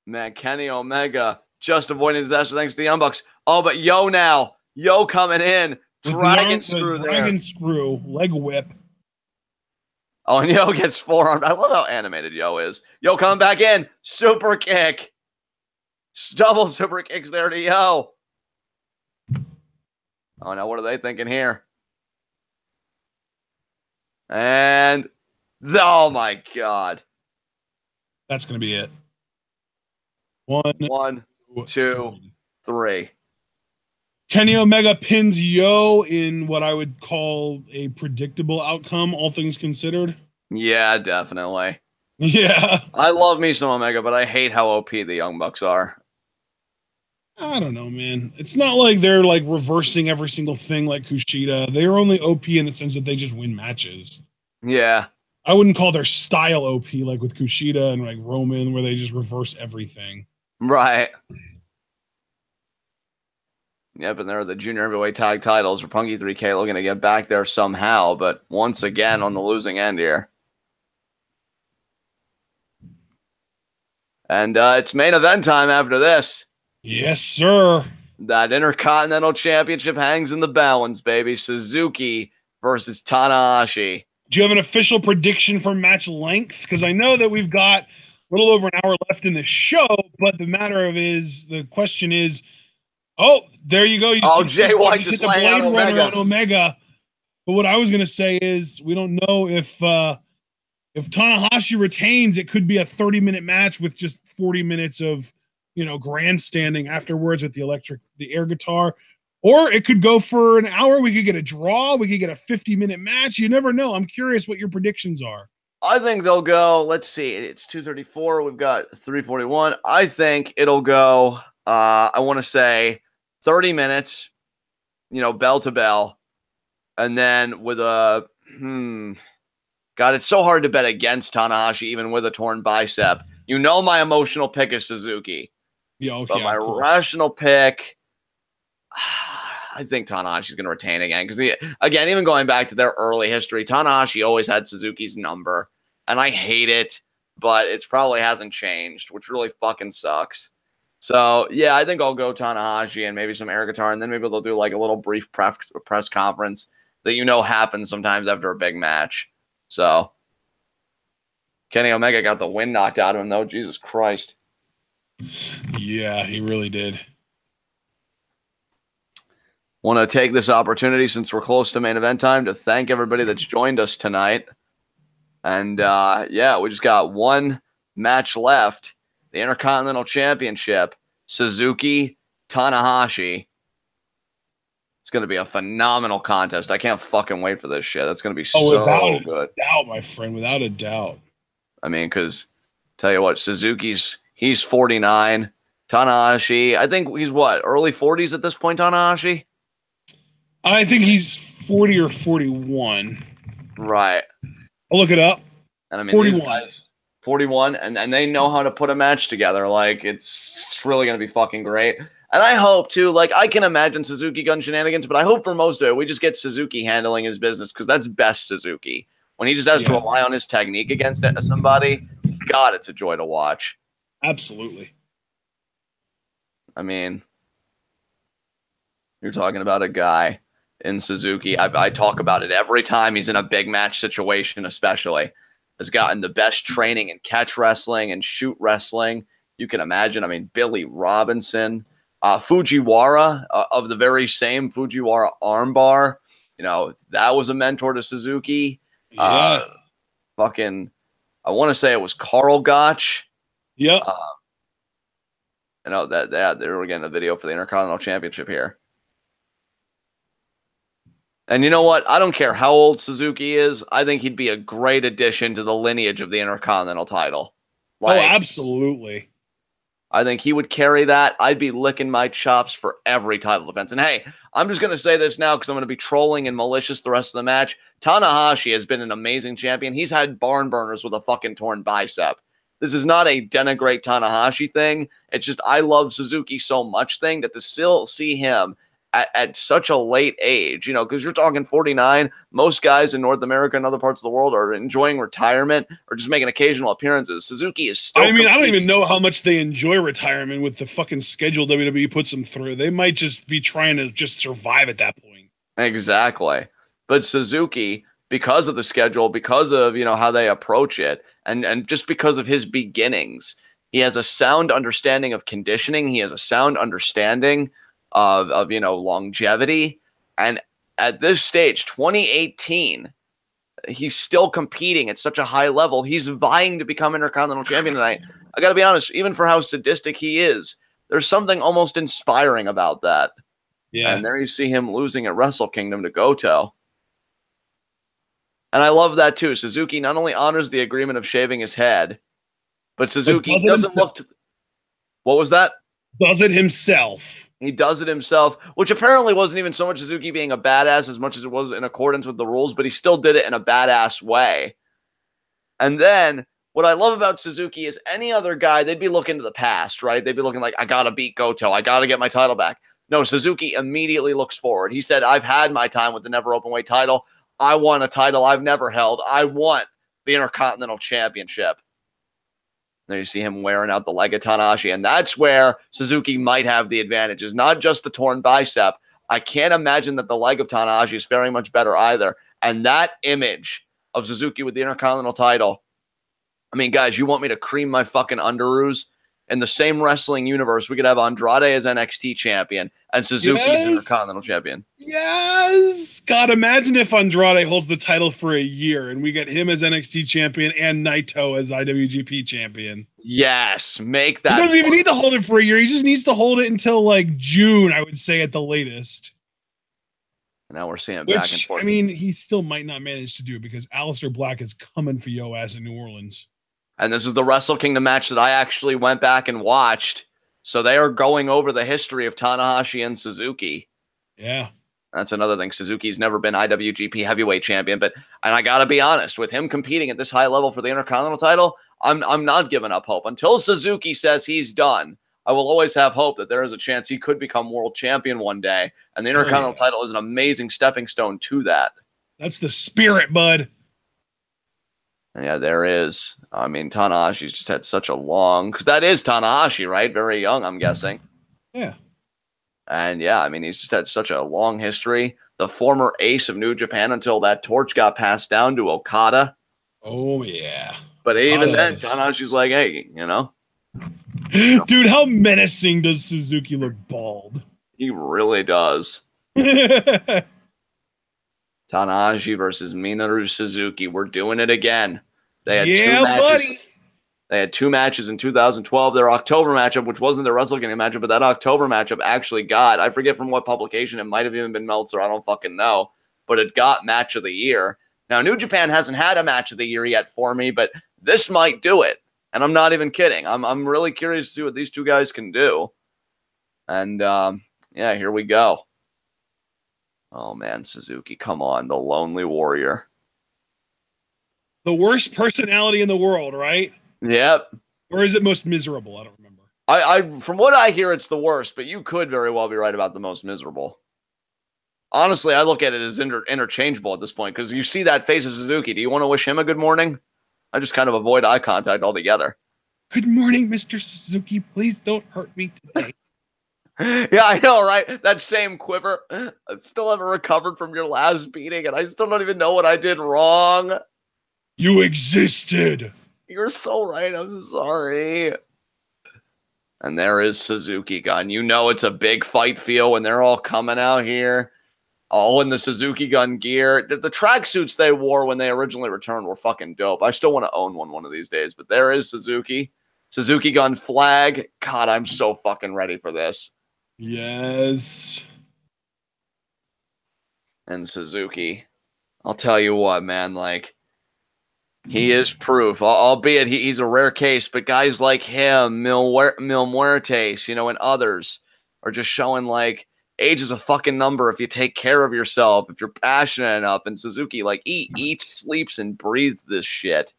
Man, Kenny Omega just avoiding disaster thanks to the Young Bucks. Oh, but Yo now. Yo coming in. Dragon screw there. Dragon screw. Leg whip. Oh, and Yo gets forearmed. I love how animated Yo is. Yo coming back in. Super kick. Double super kicks there to Yo. Oh, now what are they thinking here? And, oh my God. That's going to be it. 1, 2, 3. Kenny Omega pins Yo in what I would call a predictable outcome, all things considered. Yeah, definitely. Yeah. I love me some Omega, but I hate how OP the Young Bucks are. I don't know, man. It's not like they're like reversing every single thing like Kushida. They're only OP in the sense that they just win matches. Yeah. I wouldn't call their style OP like with Kushida and like Roman, where they just reverse everything. Right. Yep, and there are the junior heavyweight tag titles. Roppongi 3K looking to get back there somehow, but once again on the losing end here. And it's main event time after this. Yes, sir. That Intercontinental Championship hangs in the balance, baby. Suzuki versus Tanahashi. Do you have an official prediction for match length? Because I know that we've got a little over an hour left in the show, but the question is, oh, there you go. You Jay White just hit the Blade Runner on Omega. But what I was going to say is we don't know if Tanahashi retains, it could be a 30-minute match with just 40 minutes of grandstanding afterwards with the air guitar. Or it could go for an hour. We could get a draw. We could get a 50-minute match. You never know. I'm curious what your predictions are. I think they'll go, let's see, it's 2:34. We've got 3:41. I think it'll go, I want to say 30 minutes, bell to bell. And then with a, God, it's so hard to bet against Tanahashi, even with a torn bicep. My emotional pick is Suzuki. Yeah, okay. But my rational pick, I think Tanahashi's going to retain again. Because, again, even going back to their early history, Tanahashi always had Suzuki's number. And I hate it, but it probably hasn't changed, which really fucking sucks. So, yeah, I think I'll go Tanahashi and maybe some air guitar. And then maybe they'll do like a little brief press conference that happens sometimes after a big match. So, Kenny Omega got the wind knocked out of him, though. Jesus Christ. Yeah, he really did. Want to take this opportunity, since we're close to main event time, to thank everybody that's joined us tonight. And, we just got one match left. The Intercontinental Championship. Suzuki, Tanahashi. It's going to be a phenomenal contest. I can't fucking wait for this shit. That's going to be so good. Without a doubt, my friend. Without a doubt. I mean, because, tell you what, he's 49. Tanahashi, I think he's early 40s at this point, Tanahashi? I think he's 40 or 41. Right. I'll look it up. And I mean, 41. These guys, 41, and they know how to put a match together. Like, it's really going to be fucking great. And I hope, too, I can imagine Suzukigun shenanigans, but I hope for most of it, we just get Suzuki handling his business, because that's best Suzuki. When he just has to rely on his technique against somebody, God, it's a joy to watch. Absolutely. I mean, you're talking about a guy in Suzuki. I talk about it every time he's in a big match situation, especially. Has gotten the best training in catch wrestling and shoot wrestling you can imagine. I mean, Billy Robinson, Fujiwara, of the very same Fujiwara armbar. That was a mentor to Suzuki. Yeah. I want to say it was Carl Gotch. Yeah. They're getting a video for the Intercontinental Championship here. And you know what? I don't care how old Suzuki is. I think he'd be a great addition to the lineage of the Intercontinental title. Absolutely. I think he would carry that. I'd be licking my chops for every title defense. And hey, I'm just going to say this now because I'm going to be trolling and malicious the rest of the match. Tanahashi has been an amazing champion. He's had barn burners with a fucking torn bicep. This is not a denigrate Tanahashi thing. It's just I love Suzuki so much thing that to still see him at such a late age, because you're talking 49. Most guys in North America and other parts of the world are enjoying retirement or just making occasional appearances. Suzuki is still competing. I don't even know how much they enjoy retirement with the fucking schedule WWE puts them through. They might just be trying to just survive at that point. Exactly. But Suzuki, because of the schedule, because of, how they approach it, and just because of his beginnings, he has a sound understanding of conditioning. He has a sound understanding of longevity. And at this stage, 2018, he's still competing at such a high level. He's vying to become Intercontinental Champion tonight. I got to be honest, even for how sadistic he is, there's something almost inspiring about that. Yeah. And there you see him losing at Wrestle Kingdom to Goto. And I love that too. Suzuki not only honors the agreement of shaving his head, but Suzuki doesn't look to... What was that? Does it himself. He does it himself, which apparently wasn't even so much Suzuki being a badass as much as it was in accordance with the rules, but he still did it in a badass way. And then what I love about Suzuki is any other guy, they'd be looking to the past, right? They'd be looking like, I got to beat Goto. I got to get my title back. No, Suzuki immediately looks forward. He said, I've had my time with the never openweight title. I want a title I've never held. I want the Intercontinental Championship. There you see him wearing out the leg of Tanahashi, and that's where Suzuki might have the advantage. It's not just the torn bicep. I can't imagine that the leg of Tanahashi is faring much better either. And that image of Suzuki with the Intercontinental title, I mean, guys, you want me to cream my fucking underoos? In the same wrestling universe, we could have Andrade as NXT champion and Suzuki as Intercontinental champion. Yes! God, imagine if Andrade holds the title for a year and we get him as NXT champion and Naito as IWGP champion. Yes, make that. He doesn't even need to hold it for a year. He just needs to hold it until like June, I would say, at the latest. Now we're seeing it back and forth. I mean, he still might not manage to do because Aleister Black is coming for yo ass in New Orleans. And this is the Wrestle Kingdom match that I actually went back and watched. So they are going over the history of Tanahashi and Suzuki. Yeah. That's another thing. Suzuki's never been IWGP heavyweight champion, and I got to be honest, with him competing at this high level for the Intercontinental title, I'm not giving up hope. Until Suzuki says he's done, I will always have hope that there is a chance he could become world champion one day, and the Intercontinental title is an amazing stepping stone to that. That's the spirit, bud. And yeah, there is. I mean, Tanahashi's just had such a long, because that is Tanahashi, right? Very young, I'm guessing. Yeah. And yeah, I mean, he's just had such a long history. The former ace of New Japan until that torch got passed down to Okada. Oh, yeah. But even then, Tanahashi's like, hey, you know. Dude, how menacing does Suzuki look bald? He really does. Tanahashi versus Minoru Suzuki. We're doing it again. They had two matches. Buddy. They had two matches in 2012. Their October matchup, which wasn't their Wrestle Kingdom matchup, but that October matchup actually got, I forget from what publication, it might have even been Meltzer, I don't fucking know, but it got Match of the Year. Now, New Japan hasn't had a Match of the Year yet for me, but this might do it. And I'm not even kidding. I'm really curious to see what these two guys can do. And, yeah, here we go. Oh, man, Suzuki, come on, the Lonely Warrior. The worst personality in the world, right? Yep. Or is it most miserable? I don't remember. I from what I hear, it's the worst, but you could very well be right about the most miserable. Honestly, I look at it as interchangeable at this point, because you see that face of Suzuki. Do you want to wish him a good morning? I just kind of avoid eye contact altogether. Good morning, Mr. Suzuki. Please don't hurt me today. Yeah, I know, right? That same quiver. I still haven't recovered from your last beating, and I still don't even know what I did wrong. You existed. You're so right. I'm sorry. And there is Suzukigun. You know it's a big fight feel when they're all coming out here. All in the Suzukigun gear. The tracksuits they wore when they originally returned were fucking dope. I still want to own one of these days. But there is Suzuki. Suzukigun flag. God, I'm so fucking ready for this. Yes. And Suzuki. I'll tell you what, man. Like, he is proof, albeit he's a rare case, but guys like him, Mil Muertes, you know, and others are just showing, like, age is a fucking number if you take care of yourself, if you're passionate enough. And Suzuki, like, he eats, sleeps, and breathes this shit.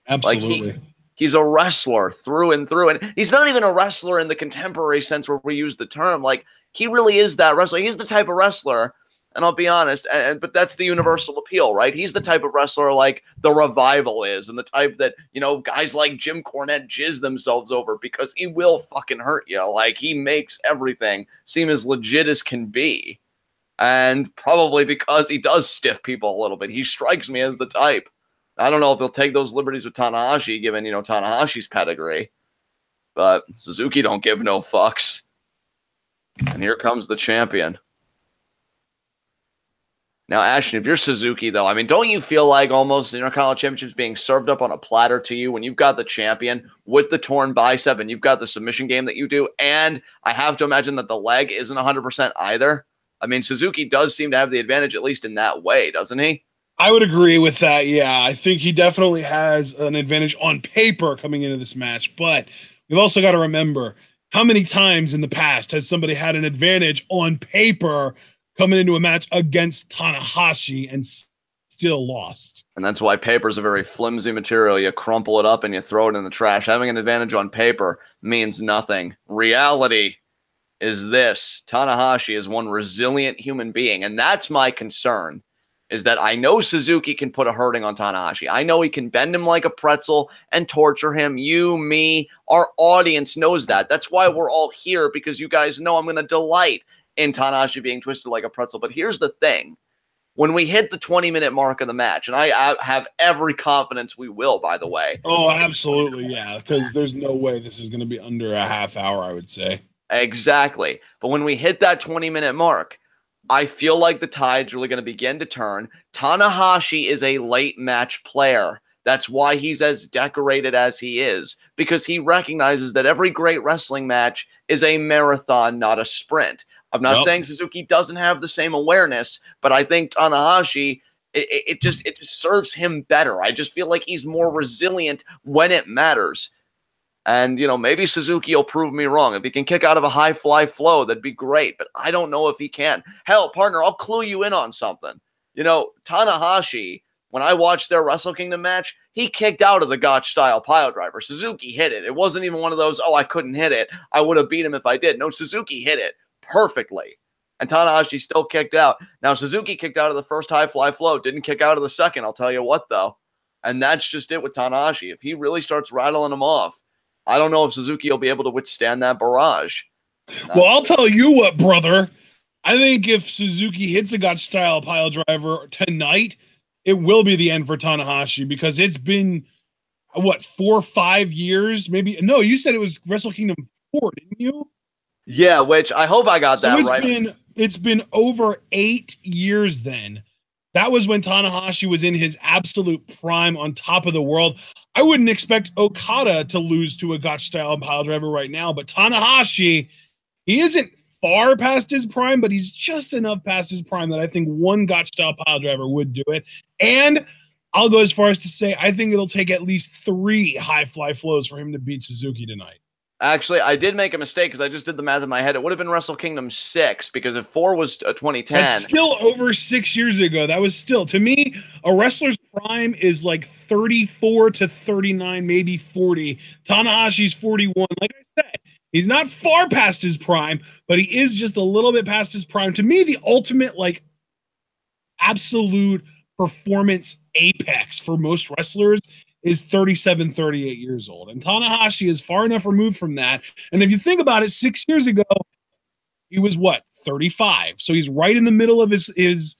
Absolutely. Like, he's a wrestler through and through. And he's not even a wrestler in the contemporary sense where we use the term. Like, he really is that wrestler. He's the type of wrestler. And I'll be honest, but that's the universal appeal, right? He's the type of wrestler like the Revival is, and the type that, you know, guys like Jim Cornette jizz themselves over because he will fucking hurt you. Like, he makes everything seem as legit as can be. And probably because he does stiff people a little bit. He strikes me as the type. I don't know if he'll take those liberties with Tanahashi, given, you know, Tanahashi's pedigree. But Suzuki don't give no fucks. And here comes the champion. Now, Ashton, if you're Suzuki, though, I mean, don't you feel like almost the Intercontinental Championship is being served up on a platter to you when you've got the champion with the torn bicep and you've got the submission game that you do? And I have to imagine that the leg isn't 100% either. I mean, Suzuki does seem to have the advantage, at least in that way, doesn't he? I would agree with that, yeah. I think he definitely has an advantage on paper coming into this match. But we've also got to remember, how many times in the past has somebody had an advantage on paper coming into a match against Tanahashi and still lost? And that's why paper is a very flimsy material. You crumple it up and you throw it in the trash. Having an advantage on paper means nothing. Reality is this. Tanahashi is one resilient human being, and that's my concern, is that I know Suzuki can put a hurting on Tanahashi. I know he can bend him like a pretzel and torture him. You, me, our audience knows that. That's why we're all here, because you guys know I'm going to delight in Tanahashi being twisted like a pretzel. But here's the thing. When we hit the 20-minute mark of the match, and I have every confidence we will, by the way. Oh, absolutely, yeah, because there's no way this is going to be under a half hour, I would say. Exactly. But when we hit that 20-minute mark, I feel like the tide's really going to begin to turn. Tanahashi is a late match player. That's why he's as decorated as he is, because he recognizes that every great wrestling match is a marathon, not a sprint. I'm not saying Suzuki doesn't have the same awareness, but I think Tanahashi, it just serves him better. I just feel like he's more resilient when it matters. And, maybe Suzuki will prove me wrong. If he can kick out of a high fly flow, that'd be great. But I don't know if he can. Hell, partner, I'll clue you in on something. Tanahashi, when I watched their Wrestle Kingdom match, he kicked out of the Gotch-style pile driver. Suzuki hit it. It wasn't even one of those, I couldn't hit it. I would have beat him if I did. No, Suzuki hit it perfectly. And Tanahashi still kicked out. Now, Suzuki kicked out of the first high fly flow. Didn't kick out of the second. I'll tell you what, though. And that's just it with Tanahashi. If he really starts rattling them off, I don't know if Suzuki will be able to withstand that barrage. Well, I'll tell you what, brother. I think if Suzuki hits a Gotch-style pile driver tonight, it will be the end for Tanahashi, because it's been, 4 or 5 years? Maybe. No, you said it was Wrestle Kingdom 4, didn't you? Yeah, which I hope I got that right. It's been over 8 years then. That was when Tanahashi was in his absolute prime, on top of the world. I wouldn't expect Okada to lose to a Gotch-style pile driver right now, but Tanahashi, he isn't far past his prime, but he's just enough past his prime that I think one Gotch-style pile driver would do it. And I'll go as far as to say I think it'll take at least 3 high fly flows for him to beat Suzuki tonight. Actually, I did make a mistake because I just did the math in my head. It would have been Wrestle Kingdom 6, because if 4 was 2010. That's still over 6 years ago. That was still, to me, a wrestler's prime is like 34 to 39, maybe 40. Tanahashi's 41. Like I said, he's not far past his prime, but he is just a little bit past his prime. To me, the ultimate, absolute performance apex for most wrestlers is 37, 38 years old. And Tanahashi is far enough removed from that. And if you think about it, 6 years ago, he was 35. So he's right in the middle of his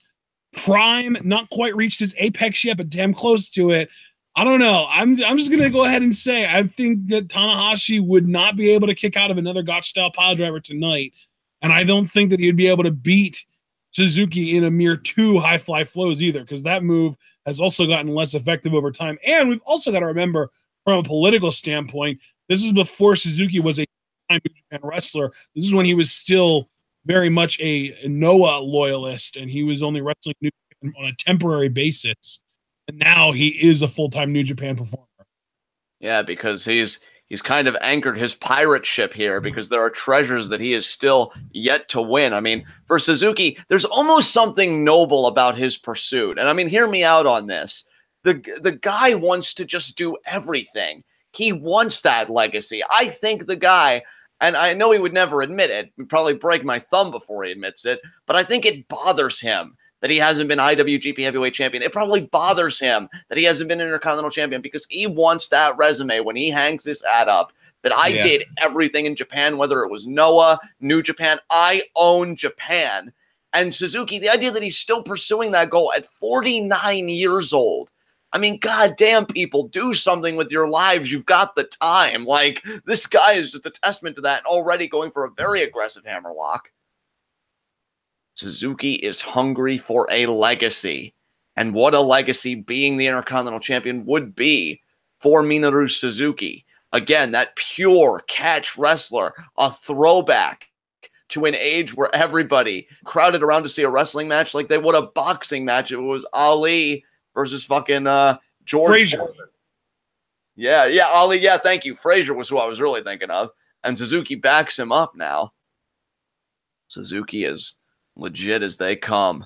prime, not quite reached his apex yet, but damn close to it. I don't know. I'm just going to go ahead and say, I think that Tanahashi would not be able to kick out of another Gotch-style pile driver tonight. And I don't think that he'd be able to beat Suzuki in a mere 2 high fly flows either, because that move has also gotten less effective over time. And we've also got to remember, from a political standpoint, this is before Suzuki was a New Japan wrestler. This is when he was still very much a Noah loyalist, and he was only wrestling New Japan on a temporary basis. And now he is a full-time New Japan performer. Yeah, because he's kind of anchored his pirate ship here, because there are treasures that he is still yet to win. I mean, for Suzuki, there's almost something noble about his pursuit. And I mean, hear me out on this. The guy wants to just do everything. He wants that legacy. I think the guy, and I know he would never admit it, he'd probably break my thumb before he admits it, but I think it bothers him that he hasn't been IWGP Heavyweight Champion. It probably bothers him that he hasn't been Intercontinental Champion, because he wants that resume when he hangs this ad up that I did everything in Japan, whether it was Noah, New Japan. I own Japan. And Suzuki, the idea that he's still pursuing that goal at 49 years old. I mean, goddamn, people, do something with your lives. You've got the time. Like, this guy is just a testament to that, and already going for a very aggressive hammerlock. Suzuki is hungry for a legacy. And what a legacy being the Intercontinental Champion would be for Minoru Suzuki. Again, that pure catch wrestler, a throwback to an age where everybody crowded around to see a wrestling match like they would a boxing match. It was Ali versus fucking George Frazier. Yeah, Ali. Yeah, thank you. Frazier was who I was really thinking of. And Suzuki backs him up now. Suzuki is legit as they come.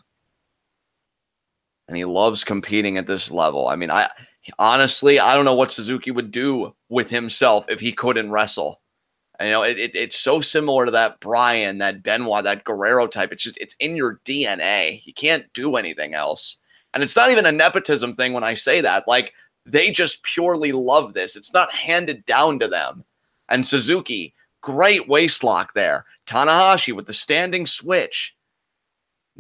And he loves competing at this level. I mean, honestly, I don't know what Suzuki would do with himself if he couldn't wrestle. And, it's so similar to that Bryan, that Benoit, that Guerrero type. It's in your DNA. You can't do anything else. And it's not even a nepotism thing when I say that. Like, they just purely love this. It's not handed down to them. And Suzuki, great waistlock there. Tanahashi with the standing switch.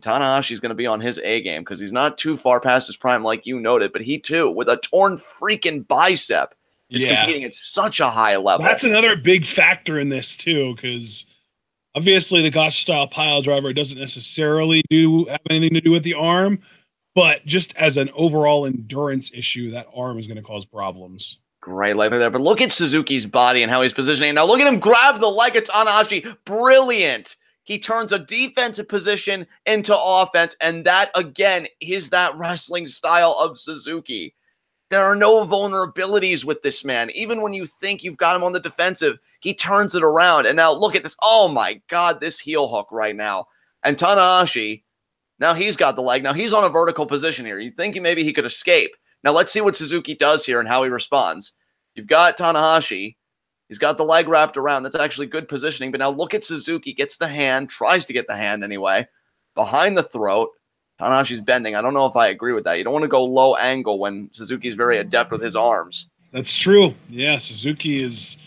Tanahashi's going to be on his A game because he's not too far past his prime, like you noted, but he too, with a torn freaking bicep, is competing at such a high level. That's another big factor in this too, because obviously the Gotch style pile driver doesn't necessarily have anything to do with the arm, but just as an overall endurance issue, that arm is going to cause problems. Great leg there, but look at Suzuki's body and how he's positioning. Now look at him grab the leg of Tanahashi. Brilliant. He turns a defensive position into offense, and that, again, is that wrestling style of Suzuki. There are no vulnerabilities with this man. Even when you think you've got him on the defensive, he turns it around. And now look at this. Oh, my God, this heel hook right now. And Tanahashi, now he's got the leg. Now he's on a vertical position here. You'd think maybe he could escape. Now let's see what Suzuki does here and how he responds. You've got Tanahashi. He's got the leg wrapped around. That's actually good positioning. But now look at Suzuki. Gets the hand. Tries to get the hand anyway. Behind the throat. Tanahashi's bending. I don't know if I agree with that. You don't want to go low angle when Suzuki's very adept with his arms. That's true. Yeah, Suzuki is...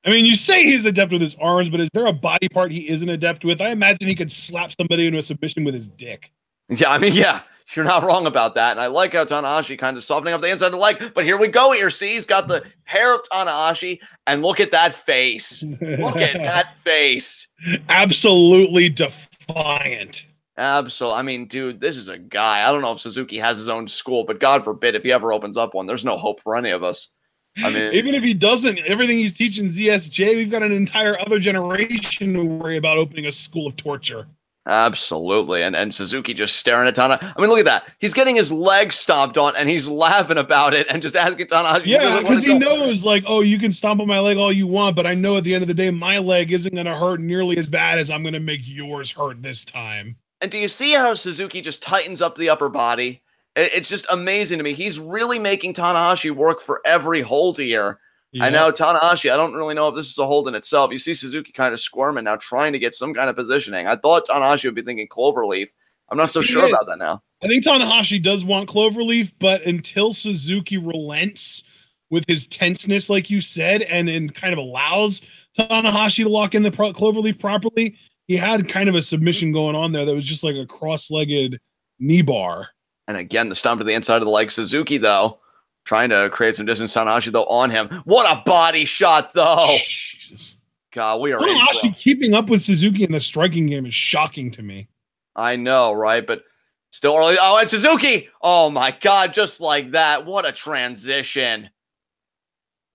I mean, you say he's adept with his arms, but is there a body part he isn't adept with? I imagine he could slap somebody into a submission with his dick. Yeah, I mean, yeah. You're not wrong about that. And I like how Tanahashi kind of softening up the inside of the leg. But here we go here. See, he's got the hair of Tanahashi. And look at that face. Look at that face. Absolutely defiant. Absolutely. I mean, dude, this is a guy. I don't know if Suzuki has his own school, but God forbid if he ever opens up one, there's no hope for any of us. I mean, even if he doesn't, everything he's teaching ZSJ, we've got an entire other generation to worry about opening a school of torture. Absolutely. And Suzuki just staring at Tana. I mean, look at that. He's getting his leg stomped on and he's laughing about it and just asking Tanahashi. Yeah, because he knows, like, oh, you can stomp on my leg all you want, but I know at the end of the day, my leg isn't going to hurt nearly as bad as I'm going to make yours hurt this time. And do you see how Suzuki just tightens up the upper body? It's just amazing to me. He's really making Tanahashi work for every hold here. Yeah. And now Tanahashi, I don't really know if this is a hold in itself. You see Suzuki kind of squirming now, trying to get some kind of positioning. I thought Tanahashi would be thinking cloverleaf. I'm not so sure about that now. I think Tanahashi does want cloverleaf, but until Suzuki relents with his tenseness, like you said, and kind of allows Tanahashi to lock in the cloverleaf properly, he had kind of a submission going on there that was just like a cross-legged knee bar. And again, the stomp to the inside of the leg. Suzuki, though, trying to create some distance. Tanahashi, though, on him. What a body shot, though. Jesus. God, we are Tanahashi keeping up with Suzuki in the striking game is shocking to me. I know, right? But still early. Oh, and Suzuki. Oh, my God. Just like that. What a transition.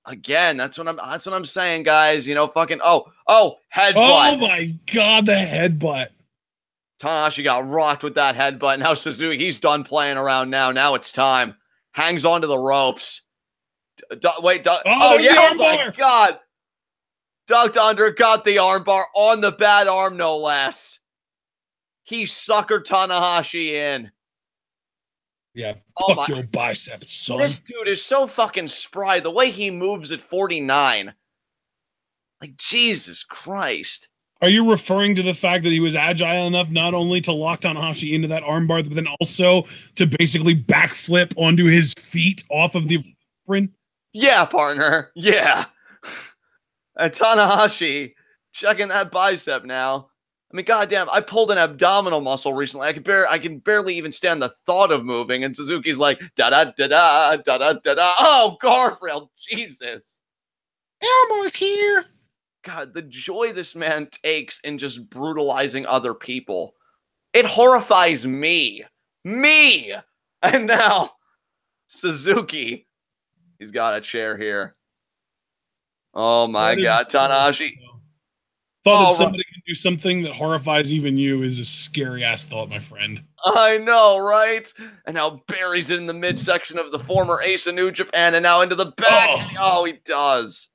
Again, that's what I'm saying, guys. You know, fucking, headbutt. Oh, my God, the headbutt. Tanahashi got rocked with that headbutt. Now Suzuki, he's done playing around now. Now it's time. Hangs onto the ropes. Oh yeah, oh my God. Ducked under, got the armbar on the bad arm, no less. He suckered Tanahashi in. Yeah, fuck your biceps, son. This dude is so fucking spry. The way he moves at 49. Like, Jesus Christ. Are you referring to the fact that he was agile enough not only to lock Tanahashi into that armbar, but then also to basically backflip onto his feet off of the apron? Yeah, partner. Yeah. And Tanahashi checking that bicep now. I mean, goddamn, I pulled an abdominal muscle recently. I can barely even stand the thought of moving. And Suzuki's like, da-da-da-da, da-da-da-da. Oh, guardrail. Jesus. Elmo's here. God, the joy this man takes in just brutalizing other people. It horrifies me. Me! And now, Suzuki. He's got a chair here. Oh my God, Tanahashi. Thought that somebody can do something that horrifies even you is a scary-ass thought, my friend. I know, right? And now buries it in the midsection of the former ace of New Japan and now into the back. Oh, he does.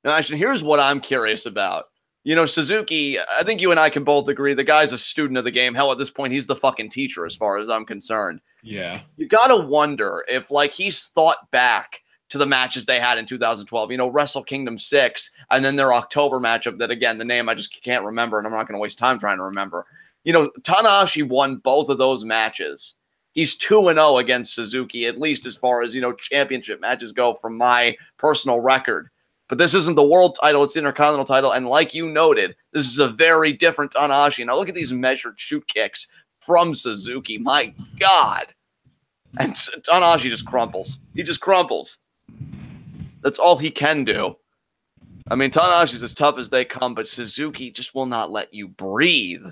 Now, actually, here's what I'm curious about. You know, Suzuki, I think you and I can both agree the guy's a student of the game. Hell, at this point, he's the fucking teacher as far as I'm concerned. Yeah. You gotta wonder if, like, he's thought back to the matches they had in 2012. You know, Wrestle Kingdom 6, and then their October matchup that, again, the name I just can't remember, and I'm not going to waste time trying to remember. You know, Tanahashi won both of those matches. He's 2-0 against Suzuki, at least as far as, you know, championship matches go from my personal record. But this isn't the world title, it's the Intercontinental title. And like you noted, this is a very different Tanahashi. Now look at these measured shoot kicks from Suzuki. My God. And Tanahashi just crumples. He just crumples. That's all he can do. I mean, Tanahashi's as tough as they come, but Suzuki just will not let you breathe.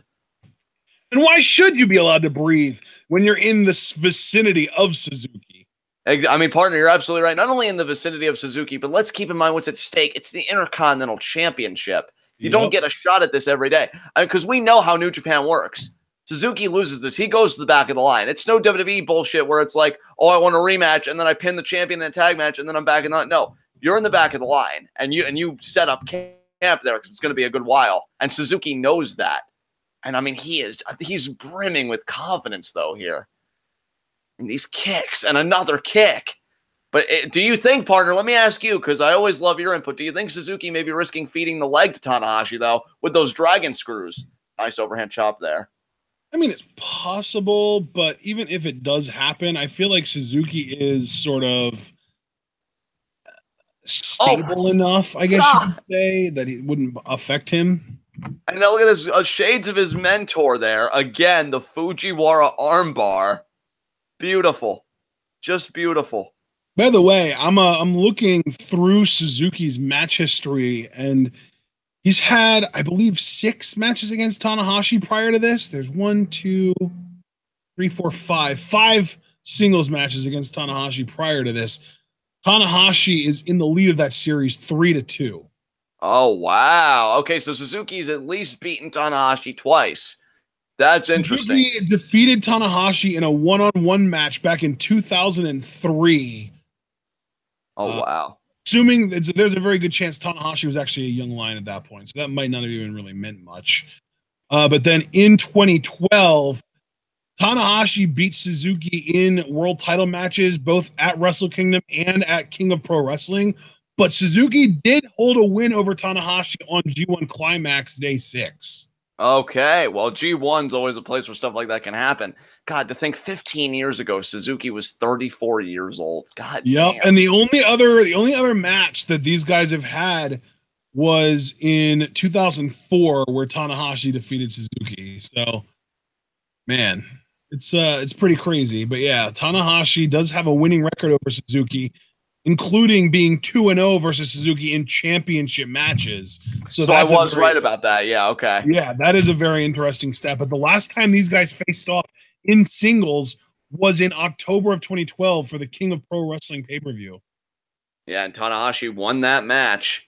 And why should you be allowed to breathe when you're in the vicinity of Suzuki? I mean, partner, you're absolutely right. Not only in the vicinity of Suzuki, but let's keep in mind what's at stake. It's the Intercontinental Championship. You don't get a shot at this every day. Because we know how New Japan works. Suzuki loses this. He goes to the back of the line. It's no WWE bullshit where it's like, oh, I want a rematch, and then I pin the champion in a tag match, and then I'm back in the line. No, you're in the back of the line, and you set up camp there because it's going to be a good while. And Suzuki knows that. And I mean, he's brimming with confidence, though, here. And these kicks, and another kick. But do you think, partner, let me ask you, because I always love your input, do you think Suzuki may be risking feeding the leg to Tanahashi, though, with those dragon screws? Nice overhand chop there. I mean, it's possible, but even if it does happen, I feel like Suzuki is sort of stable enough, I guess you could say, that it wouldn't affect him. And now look at this, shades of his mentor there. Again, the Fujiwara armbar. Beautiful. Just beautiful. By the way, I'm looking through Suzuki's match history, and he's had, I believe, 6 matches against Tanahashi prior to this. There's 1, 2, 3, 4, 5. 5 singles matches against Tanahashi prior to this. Tanahashi is in the lead of that series 3-2. Oh, wow. Okay, so Suzuki's at least beaten Tanahashi twice. That's interesting. Suzuki defeated Tanahashi in a one-on-one match back in 2003. Oh, wow. Assuming there's a very good chance Tanahashi was actually a young lion at that point, so that might not have even really meant much. But then in 2012, Tanahashi beat Suzuki in world title matches, both at Wrestle Kingdom and at King of Pro Wrestling. But Suzuki did hold a win over Tanahashi on G1 Climax Day 6. Okay, well, G1's always a place where stuff like that can happen. God, to think 15 years ago, Suzuki was 34 years old. God damn. And the only other match that these guys have had was in 2004, where Tanahashi defeated Suzuki. So, man, it's pretty crazy. But yeah, Tanahashi does have a winning record over Suzuki, including being 2-0 versus Suzuki in championship matches. So I was right about that. Yeah, okay. Yeah, that is a very interesting step. But the last time these guys faced off in singles was in October of 2012 for the King of Pro Wrestling pay-per-view. Yeah, and Tanahashi won that match.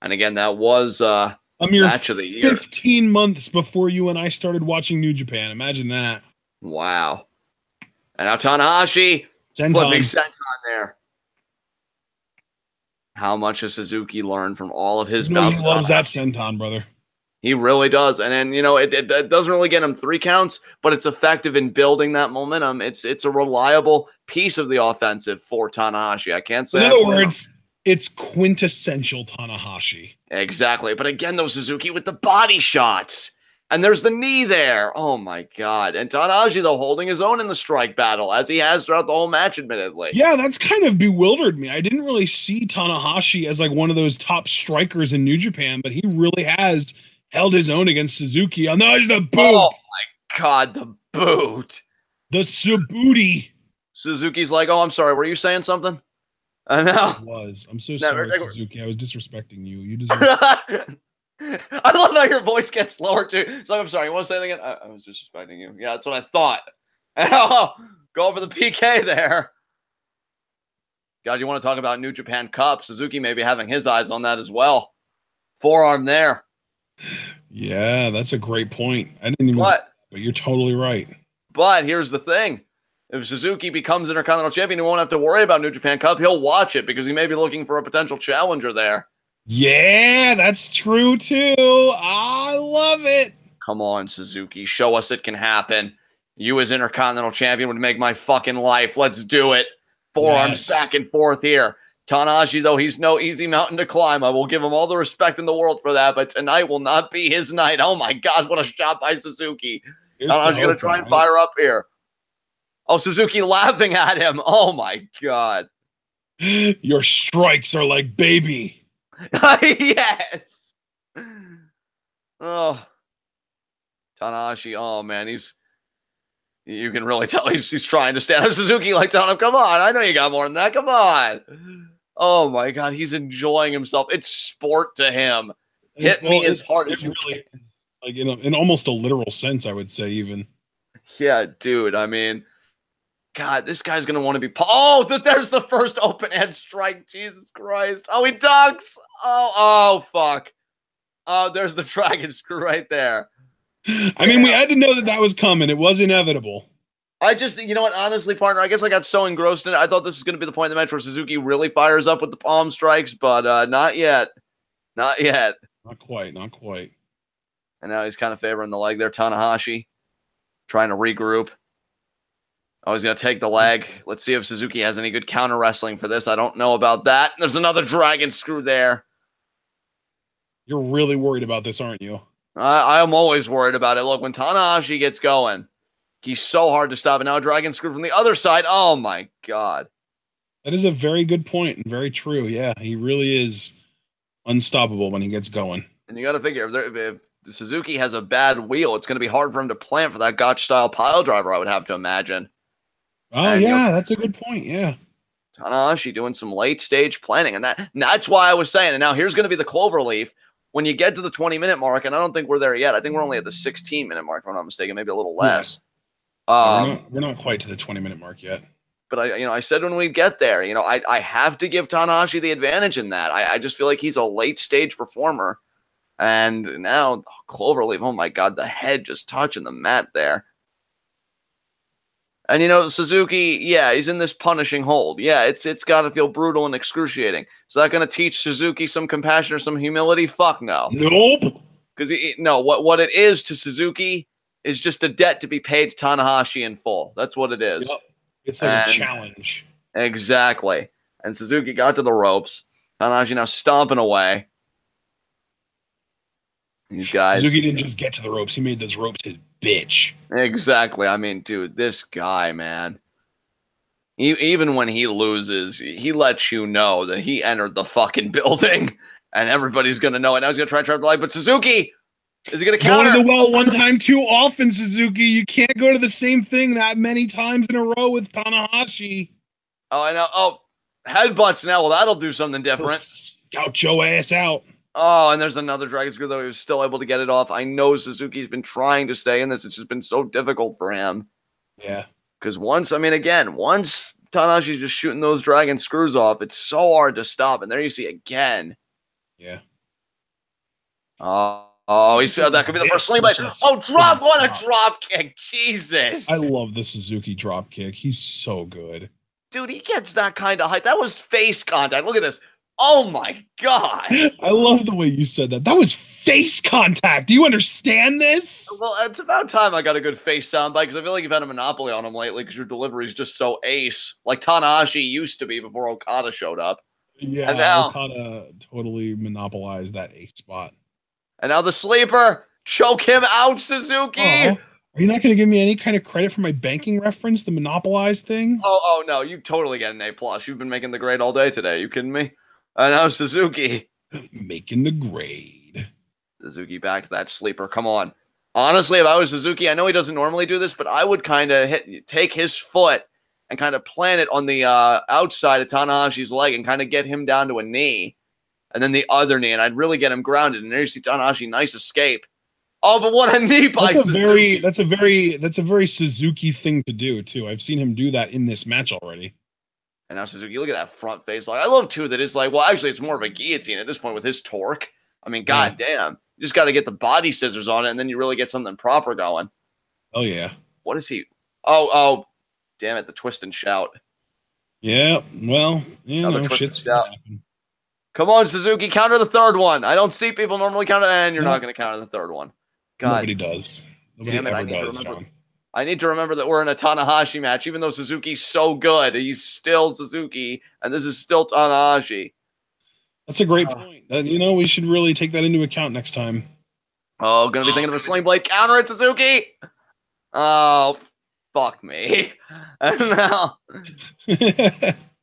And again, that was a mere match of the year. 15 months before you and I started watching New Japan. Imagine that. Wow. And now Tanahashi flipping senton there. How much has Suzuki learned from all of his bouts? He loves that senton, brother. He really does. And then, you know, it doesn't really get him 3 counts, but it's effective in building that momentum. It's a reliable piece of the offensive for Tanahashi. I can't say. In other words, it's quintessential Tanahashi. Exactly. But again, though, Suzuki with the body shots. And there's the knee there. Oh, my God. And Tanahashi, though, holding his own in the strike battle, as he has throughout the whole match, admittedly. Yeah, that's kind of bewildered me. I didn't really see Tanahashi as like one of those top strikers in New Japan, but he really has held his own against Suzuki. Oh, no, the boot. Oh, my God, the boot. The Subooty. Suzuki's like, oh, I'm sorry. Were you saying something? I know. I'm so sorry, Suzuki. I was disrespecting you. You deserve I love how your voice gets lower too. So I'm sorry. You want to say anything again? I was disrespecting you. Yeah, that's what I thought. Go over the PK there. God, you want to talk about New Japan Cup? Suzuki may be having his eyes on that as well. Forearm there. Yeah, that's a great point. I didn't even. But you're totally right. But here's the thing: if Suzuki becomes Intercontinental Champion, he won't have to worry about New Japan Cup. He'll watch it because he may be looking for a potential challenger there. Yeah, that's true too. I love it. Come on, Suzuki. Show us it can happen. You as Intercontinental Champion would make my fucking life. Let's do it. Forearms back and forth here. Tanahashi, though, he's no easy mountain to climb. I will give him all the respect in the world for that, but tonight will not be his night. Oh, my God, what a shot by Suzuki. Tanahashi going to try and fire up here. Oh, Suzuki laughing at him. Oh, my God. Your strikes are like baby. Yes. Oh, Tanahashi. Oh man, you can really tell he's trying to stand up Suzuki, like telling him, "Come on, I know you got more than that. Come on." Oh my God, he's enjoying himself. It's sport to him. Hit me as hard as you can. Like in almost a literal sense, I would say even. Yeah, dude. I mean, God, this guy's gonna want to be. Oh, there's the first open hand strike. Jesus Christ! Oh, he ducks. Oh, fuck. Oh, there's the dragon screw right there. I mean, we had to know that was coming. It was inevitable. You know what? Honestly, partner, I guess I got so engrossed in it. I thought this was going to be the point in the match where Suzuki really fires up with the palm strikes, but not yet. Not yet. Not quite. Not quite. And now he's kind of favoring the leg there. Tanahashi trying to regroup. Oh, he's going to take the leg. Let's see if Suzuki has any good counter wrestling for this. I don't know about that. There's another dragon screw there. You're really worried about this, aren't you? I am always worried about it. Look, when Tanahashi gets going, he's so hard to stop. And now a dragon screw from the other side. Oh, my God. That is a very good point and very true. Yeah, he really is unstoppable when he gets going. And you got to figure, if Suzuki has a bad wheel, it's going to be hard for him to plant for that Gotch-style pile driver, I would have to imagine. Oh, and, yeah, that's a good point. Yeah. Tanahashi doing some late-stage planning. And that's why I was saying, and now here's going to be the cloverleaf. When you get to the 20-minute mark, and I don't think we're there yet. I think we're only at the 16-minute mark, if I'm not mistaken, maybe a little less. Yeah. We're not quite to the 20-minute mark yet. But I said when we get there, I have to give Tanahashi the advantage in that. I just feel like he's a late-stage performer. And now, cloverleaf, oh my God, the head just touching the mat there. And, Suzuki, yeah, he's in this punishing hold. Yeah, it's got to feel brutal and excruciating. Is that going to teach Suzuki some compassion or some humility? Fuck no. Nope. Because, what it is to Suzuki is just a debt to be paid to Tanahashi in full. That's what it is. Yep. It's like a challenge. Exactly. And Suzuki got to the ropes. Tanahashi now stomping away. These guys. Suzuki didn't just get to the ropes. He made those ropes his bitch. Exactly. I mean, dude, this guy, man. Even when he loses, he lets you know that he entered the fucking building. And everybody's going to know it. Now he's going to try to trap the leg. But Suzuki, is he going to counter? Go to the well one time too often, Suzuki. You can't go to the same thing that many times in a row with Tanahashi. Oh, I know. Oh, headbutts now. Well, that'll do something different. Scout your ass out. Oh, and there's another dragon screw, though he was still able to get it off. I know Suzuki's been trying to stay in this. It's just been so difficult for him. Yeah. Because once Tanahashi's just shooting those dragon screws off, it's so hard to stop. And there you see again. Yeah. Oh, he's that could be the first sling blade. Oh, what a drop kick. Jesus. I love the Suzuki drop kick. He's so good. Dude, he gets that kind of height. That was face contact. Look at this. Oh my God. I love the way you said that. That was face contact. Do you understand this? Well, it's about time I got a good face soundbite because I feel like you've had a monopoly on him lately because your delivery is just so ace. Like Tanahashi used to be before Okada showed up. Yeah, and now Okada totally monopolized that ace spot. And now the sleeper. Choke him out, Suzuki. Are you not going to give me any kind of credit for my banking reference, the monopolized thing? Oh no, you totally get an A+. You've been making the grade all day today. You kidding me? And now Suzuki. Making the grade. Suzuki back to that sleeper. Come on. Honestly, if I was Suzuki, I know he doesn't normally do this, but I would kind of take his foot and kind of plant it on the outside of Tanahashi's leg and kind of get him down to a knee. And then the other knee, and I'd really get him grounded. And there you see Tanahashi, nice escape. Oh, but what a knee by Suzuki. That's a very Suzuki thing to do, too. I've seen him do that in this match already. And now Suzuki, look at that front face. Like I love too that it's like, well, actually, it's more of a guillotine at this point with his torque. I mean, goddamn, you just got to get the body scissors on it, and then you really get something proper going. Oh yeah. What is he? Oh, damn it! The twist and shout. Yeah. Well, shit's shout. Come on, Suzuki, counter the third one. I don't see people normally counter, and you're not going to counter the third one. God. Nobody does. Nobody ever does, John. I need to remember that we're in a Tanahashi match. Even though Suzuki's so good, he's still Suzuki, and this is still Tanahashi. That's a great point. We should really take that into account next time. Oh, gonna be thinking of a sling blade counter at Suzuki. Oh, fuck me. And now,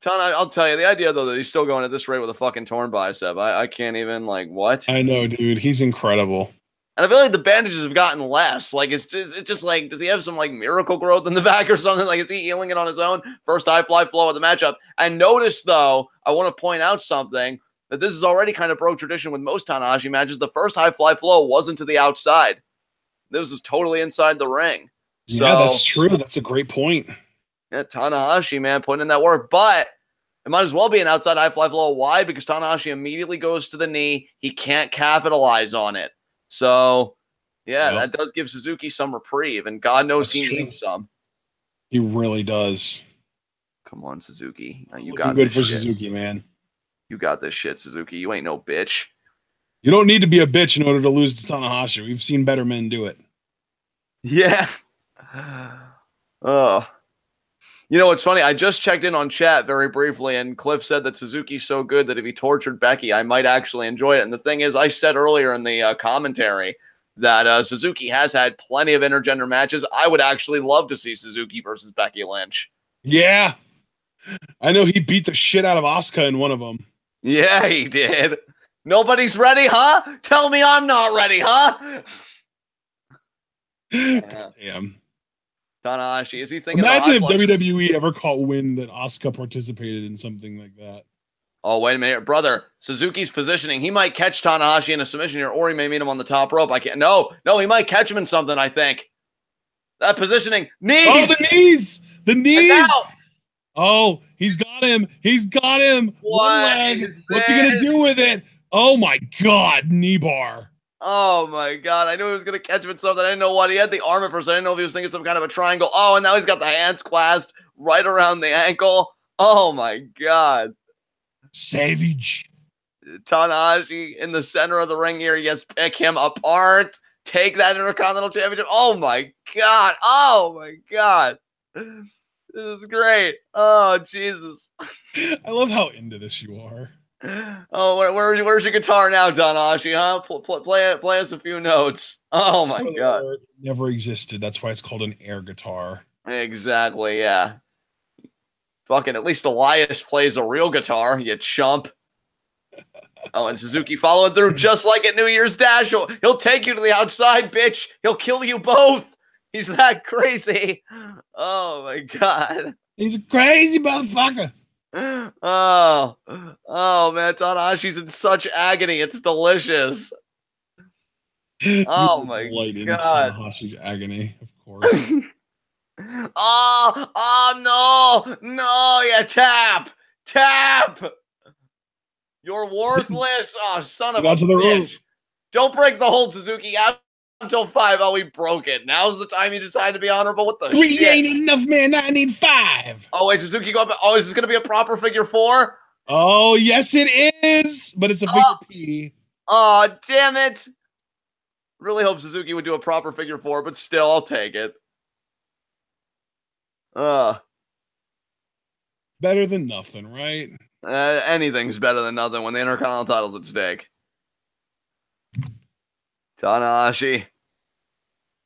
I'll tell you, the idea, though, that he's still going at this rate with a fucking torn bicep, I can't even, what? I know, dude. He's incredible. And I feel like the bandages have gotten less. Like, it's just like, does he have some, miracle growth in the back or something? Like, is he healing it on his own? First high fly flow of the matchup. And notice, though, I want to point out something, that this is already kind of broke tradition with most Tanahashi matches. The first high fly flow wasn't to the outside. this was totally inside the ring. Yeah, that's true. That's a great point. Yeah, Tanahashi, man, putting in that work. But it might as well be an outside high fly flow. Why? Because Tanahashi immediately goes to the knee. He can't capitalize on it. So, yeah, that does give Suzuki some reprieve. And God knows he needs some. He really does. Come on, Suzuki. You Looking got good this for shit. Suzuki, man. You got this shit, Suzuki. You ain't no bitch. You don't need to be a bitch in order to lose to Tanahashi. We've seen better men do it. Yeah. Oh. You know what's funny? I just checked in on chat very briefly, and Cliff said that Suzuki's so good that if he tortured Becky, I might actually enjoy it. And the thing is, I said earlier in the commentary that Suzuki has had plenty of intergender matches. I would actually love to see Suzuki versus Becky Lynch. Yeah. I know he beat the shit out of Asuka in one of them. Yeah, he did. Nobody's ready, huh? Tell me I'm not ready, huh? Damn. Tanahashi, is he thinking Imagine if about WWE ever caught wind that Asuka participated in something like that. Oh, wait a minute, brother. Suzuki's positioning. He might catch Tanahashi in a submission here, or he may meet him on the top rope. I can't. No, he might catch him in something, I think. That positioning. Knees! Oh, the knees! The knees! Oh, he's got him. He's got him. One leg. What's he going to do with it? Oh, my God. Knee bar. Oh, my God. I knew he was going to catch him in something. I didn't know what. He had the arm at first. I didn't know if he was thinking some kind of a triangle. Oh, and now he's got the hands clasped right around the ankle. Oh, my God. Savage. Tanahashi in the center of the ring here. Yes, pick him apart. Take that Intercontinental Championship. Oh, my God. Oh, my God. This is great. Oh, Jesus. I love how into this you are. Oh, where's your guitar now, Tanahashi, huh? Play us a few notes. Oh, my God. It never existed. That's why it's called an air guitar. Exactly, yeah. Fucking at least Elias plays a real guitar, you chump. Oh, and Suzuki following through just like at New Year's Dash. He'll take you to the outside, bitch. He'll kill you both. He's that crazy. Oh, my God. He's a crazy motherfucker. Oh, man. Tanahashi's in such agony. It's delicious. Oh, my God. Tanahashi's agony, of course. No, yeah, tap. You're worthless. Oh, son of a bitch. Don't break the hold, Suzuki. Until 5. Oh, we broke it. Now's the time you decide to be honorable. What the shit? We ain't enough, man. I need 5. Oh, wait, Suzuki go up. Oh, is this going to be a proper figure 4? Oh, yes, it is. But it's a figure P. Oh, damn it. Really hope Suzuki would do a proper figure 4, but still, I'll take it. Better than nothing, right? Anything's better than nothing when the Intercontinental title's at stake. Tanahashi.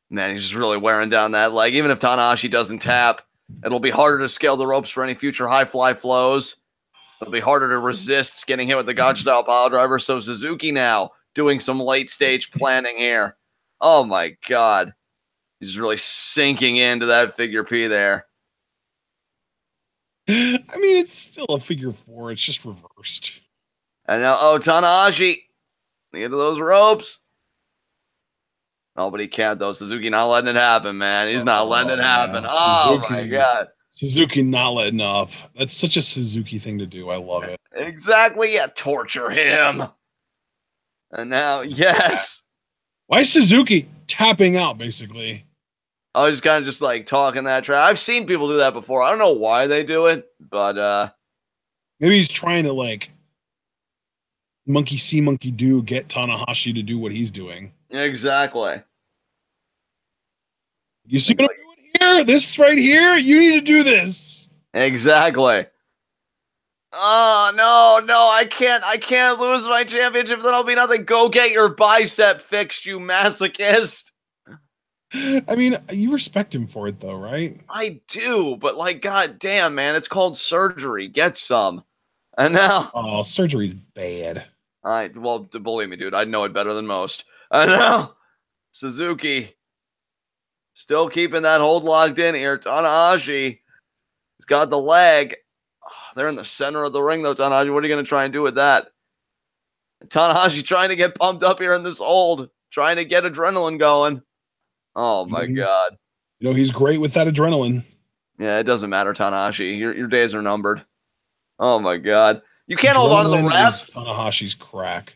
Man, he's just really wearing down that leg. Even if Tanahashi doesn't tap, it'll be harder to scale the ropes for any future high fly flows. It'll be harder to resist getting hit with the God style pile driver. So Suzuki now doing some late stage planning here. Oh my God. He's really sinking into that figure P there. I mean, it's still a figure 4. It's just reversed. And now, Tanahashi. Into those ropes. Oh, but he can't, though. Suzuki not letting it happen, man. He's not letting it happen. Yeah. Oh, my God. Suzuki not letting up. That's such a Suzuki thing to do. I love it. Exactly. Yeah, torture him. And now, yes. Why is Suzuki tapping out, basically? I was kind of just like talking that track. I've seen people do that before. I don't know why they do it, but maybe he's trying to like monkey see, monkey do, get Tanahashi to do what he's doing. Exactly. You see what I'm doing here? This right here? You need to do this. Exactly. Oh, no, I can't lose my championship. Then I'll be nothing. Go get your bicep fixed, you masochist. I mean, you respect him for it, though, right? I do, but like, god damn, man, it's called surgery. Get some. And now, oh, surgery's bad. Well, believe me, dude, I know it better than most. And now, Suzuki still keeping that hold locked in here. Tanahashi, he's got the leg. Oh, they're in the center of the ring, though. Tanahashi, what are you going to try and do with that? Tanahashi trying to get pumped up here in this hold, trying to get adrenaline going. Oh my God. He's great with that adrenaline. Yeah, it doesn't matter, Tanahashi. Your days are numbered. Oh my God. You can't hold on to the ref. Tanahashi's crack.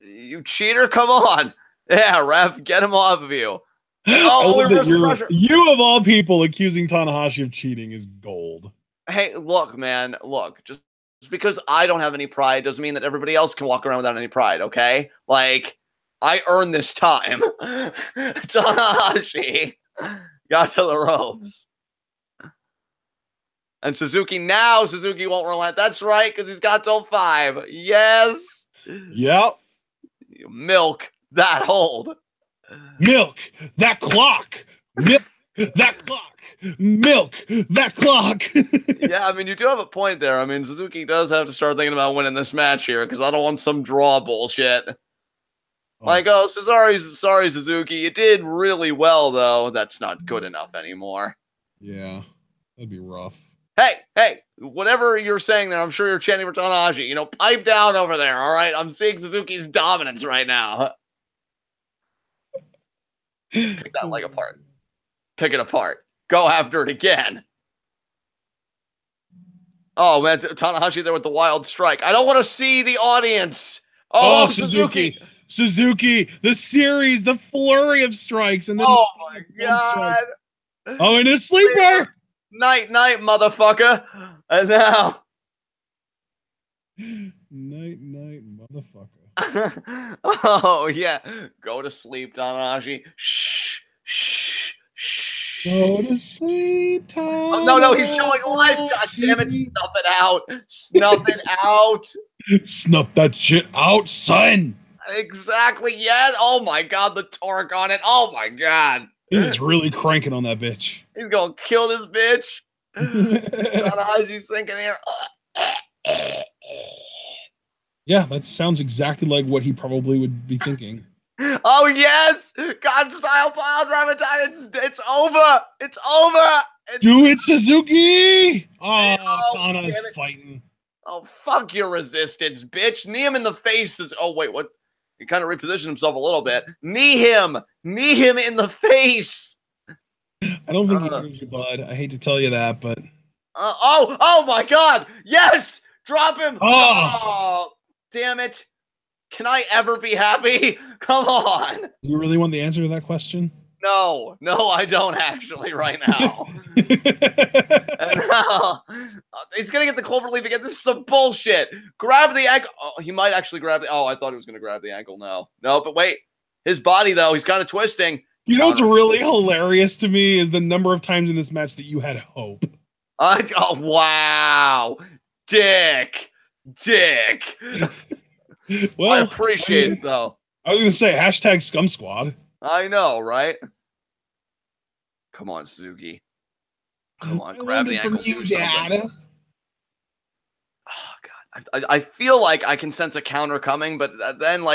You cheater! Come on. Yeah, ref, get him off of you. Oh, you of all people accusing Tanahashi of cheating is gold. Hey, look, man, look. Just because I don't have any pride doesn't mean that everybody else can walk around without any pride. Okay, like I earned this time. Tanahashi got to the ropes. And Suzuki won't relent. That's right, because he's got till 5. Yes. Yep. Milk that hold. Milk that clock. Milk that clock. Milk that clock. Yeah, I mean, you do have a point there. I mean, Suzuki does have to start thinking about winning this match here, because I don't want some draw bullshit. Like, sorry, Suzuki. You did really well, though. That's not good enough anymore. Yeah, that'd be rough. Hey, whatever you're saying there, I'm sure you're chanting for Tanahashi. Pipe down over there, all right? I'm seeing Suzuki's dominance right now. Pick that leg apart. Pick it apart. Go after it again. Oh, man, Tanahashi there with the wild strike. I don't want to see the audience. Oh, Suzuki, the series, the flurry of strikes. And then oh, my God. Oh, and a sleeper. Night, motherfucker. And now. Night, motherfucker. Oh, yeah. Go to sleep, Tanahashi. Shh. Go to sleep, Tanahashi. Oh, no, he's showing life. God damn it. Snuff it out. Snuff it out. Snuff that shit out, son. Exactly. Yes. Oh, my God. The torque on it. Oh, my God. He's really cranking on that bitch. He's gonna kill this bitch. Tanahashi's sinking here. Yeah, that sounds exactly like what he probably would be thinking. Oh yes, God style pile driver time. It's over. It's over. Do it, Suzuki. Oh, Tana's fighting. Oh fuck your resistance, bitch. Knee him in the face. Oh wait, what? He kind of repositioned himself a little bit. Knee him in the face. I don't think he hears you, bud. I hate to tell you that, but oh my God, yes, drop him. Oh, damn it. Can I ever be happy? Come on. Do you really want the answer to that question? No, I don't actually right now. And now he's gonna get the clover leaf again. This is some bullshit. Grab the ankle. Oh, he might actually grab the. Oh, I thought he was gonna grab the ankle. No, but wait. His body though, he's kind of twisting. You know what's really hilarious to me is the number of times in this match that you had hope. Oh wow, Dick. Well, I appreciate it though. I was gonna say hashtag Scum Squad. I know, right? Come on, Suzuki. Come on, grab the ankle. You, Dad. Oh God, I feel like I can sense a counter coming, but then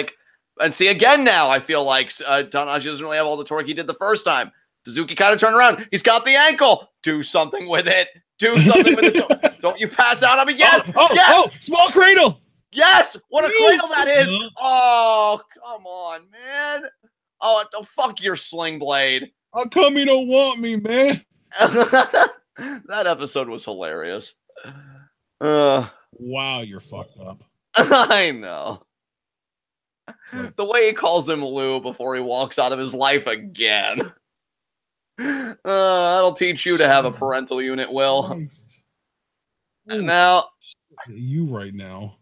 and see again now. I feel like Tanahashi doesn't really have all the torque he did the first time. Suzuki kind of turned around. He's got the ankle. Do something with it. Do something with it. Don't you pass out on me? Yes. Yes. Small cradle. Yes. What a cradle that is. Oh, come on, man. Oh, fuck your sling blade. How come you don't want me, man? That episode was hilarious. Wow, you're fucked up. I know. The way he calls him Lou before he walks out of his life again. That'll teach you to have a parental unit, Will. Christ. And now... You right now.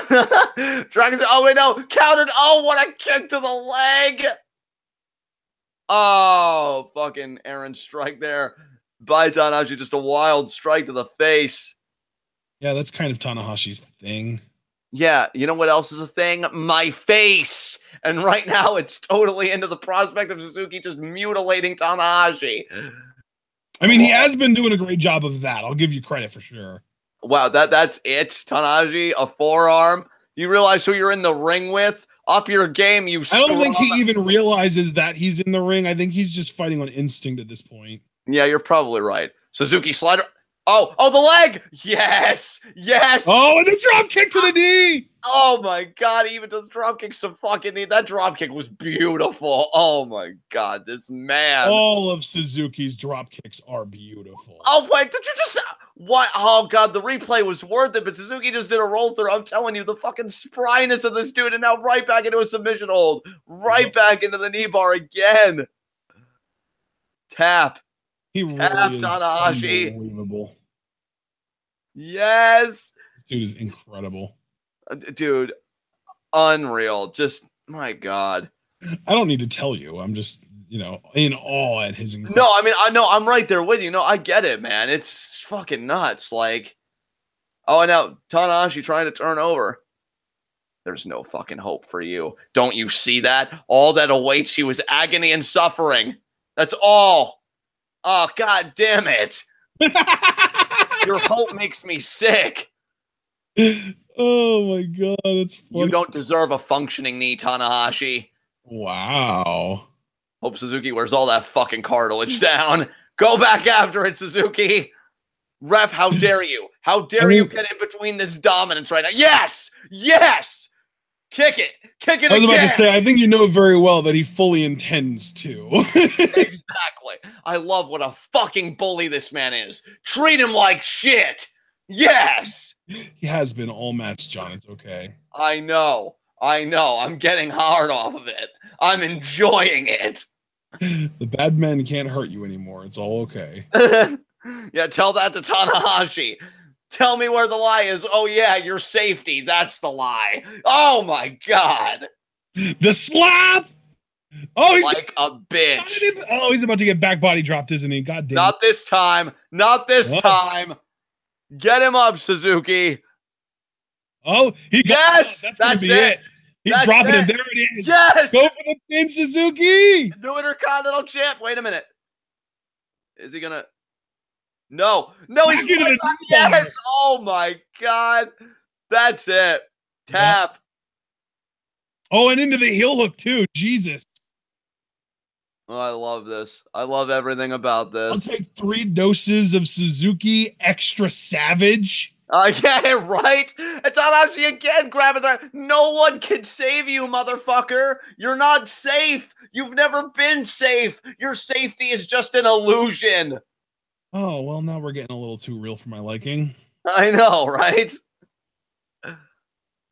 Dragons... Oh, wait, no. Countered. Oh, what a kick to the leg. Oh, fucking Aaron strike there by Tanahashi. Just a wild strike to the face. Yeah, that's kind of Tanahashi's thing. Yeah, you know what else is a thing? My face. And right now it's totally into the prospect of Suzuki just mutilating Tanahashi. I mean, he has been doing a great job of that. I'll give you credit for sure. Wow, that's it. Tanahashi, a forearm. You realize who you're in the ring with? Up your game, you I don't think he even realizes that he's in the ring. I think he's just fighting on instinct at this point. Yeah, you're probably right. Suzuki slider. Oh, the leg! Yes! Yes! Oh, and the drop kick to the knee! Oh my god, he even does drop kicks to fucking knee. That drop kick was beautiful. Oh my god, this man. All of Suzuki's drop kicks are beautiful. Oh wait, did you just what? Oh god, the replay was worth it, but Suzuki just did a roll through. I'm telling you, the fucking spryness of this dude, and now right back into a submission hold. Right back into the knee bar again. Tap. He really is Tanahashi. Unbelievable. Yes. This dude is incredible. Dude, unreal. Just, my god. I don't need to tell you. I'm just, you know, in awe at his incredible. No, I mean, I know, I'm right there with you. No, I get it, man. It's fucking nuts. Like, oh, and now Tanahashi trying to turn over. There's no fucking hope for you. Don't you see that? All that awaits you is agony and suffering. That's all. Oh, god damn it. Your hope makes me sick. Oh my god, that's funny. You don't deserve a functioning knee, Tanahashi. Wow. Hope Suzuki wears all that fucking cartilage down. Go back after it, Suzuki. Ref, how dare you? How dare you get in between this dominance right now? Yes! Yes! Kick it! Kick it again! I was about to say, I think you know very well that he fully intends to. Exactly. I love what a fucking bully this man is. Treat him like shit. Yes! He has been all match, John. It's okay. I know. I'm getting hard off of it. I'm enjoying it. The bad men can't hurt you anymore. It's all okay. Yeah, tell that to Tanahashi. Tell me where the lie is. Oh, yeah, your safety. That's the lie. Oh, my God. The slap! Oh, he's like a bitch. Oh, he's about to get back body dropped, isn't he? God damn. Not this time. Not this time. Get him up, Suzuki. Oh, he got yes, that's gonna be it. He's dropping him. There it is. Yes. Go for the pin, Suzuki. New Intercontinental champ. Wait a minute. Is he gonna? No. No, he's right back. Yes. Oh my God. That's it. Tap. Yep. Oh, and into the heel hook too. Jesus. Oh, I love this. I love everything about this. I'll take 3 doses of Suzuki Extra Savage. Yeah, right? It's Tanahashi again grabbing that. No one can save you, motherfucker. You're not safe. You've never been safe. Your safety is just an illusion. Oh, well, now we're getting a little too real for my liking. I know, right?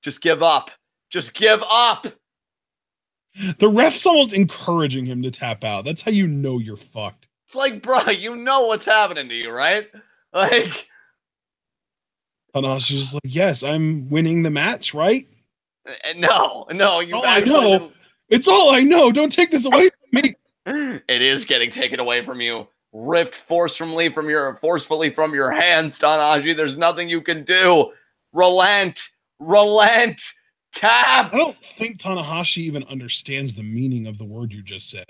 Just give up. Just give up. The ref's almost encouraging him to tap out. That's how you know you're fucked. It's like, bro, you know what's happening to you, right? Like... Tanahashi's just like, yes, I'm winning the match, right? No, you I know. It's all I know. Don't take this away from me. It is getting taken away from you. Ripped forcefully from your hands, Tanahashi. There's nothing you can do. Relent. Tap. I don't think Tanahashi even understands the meaning of the word you just said.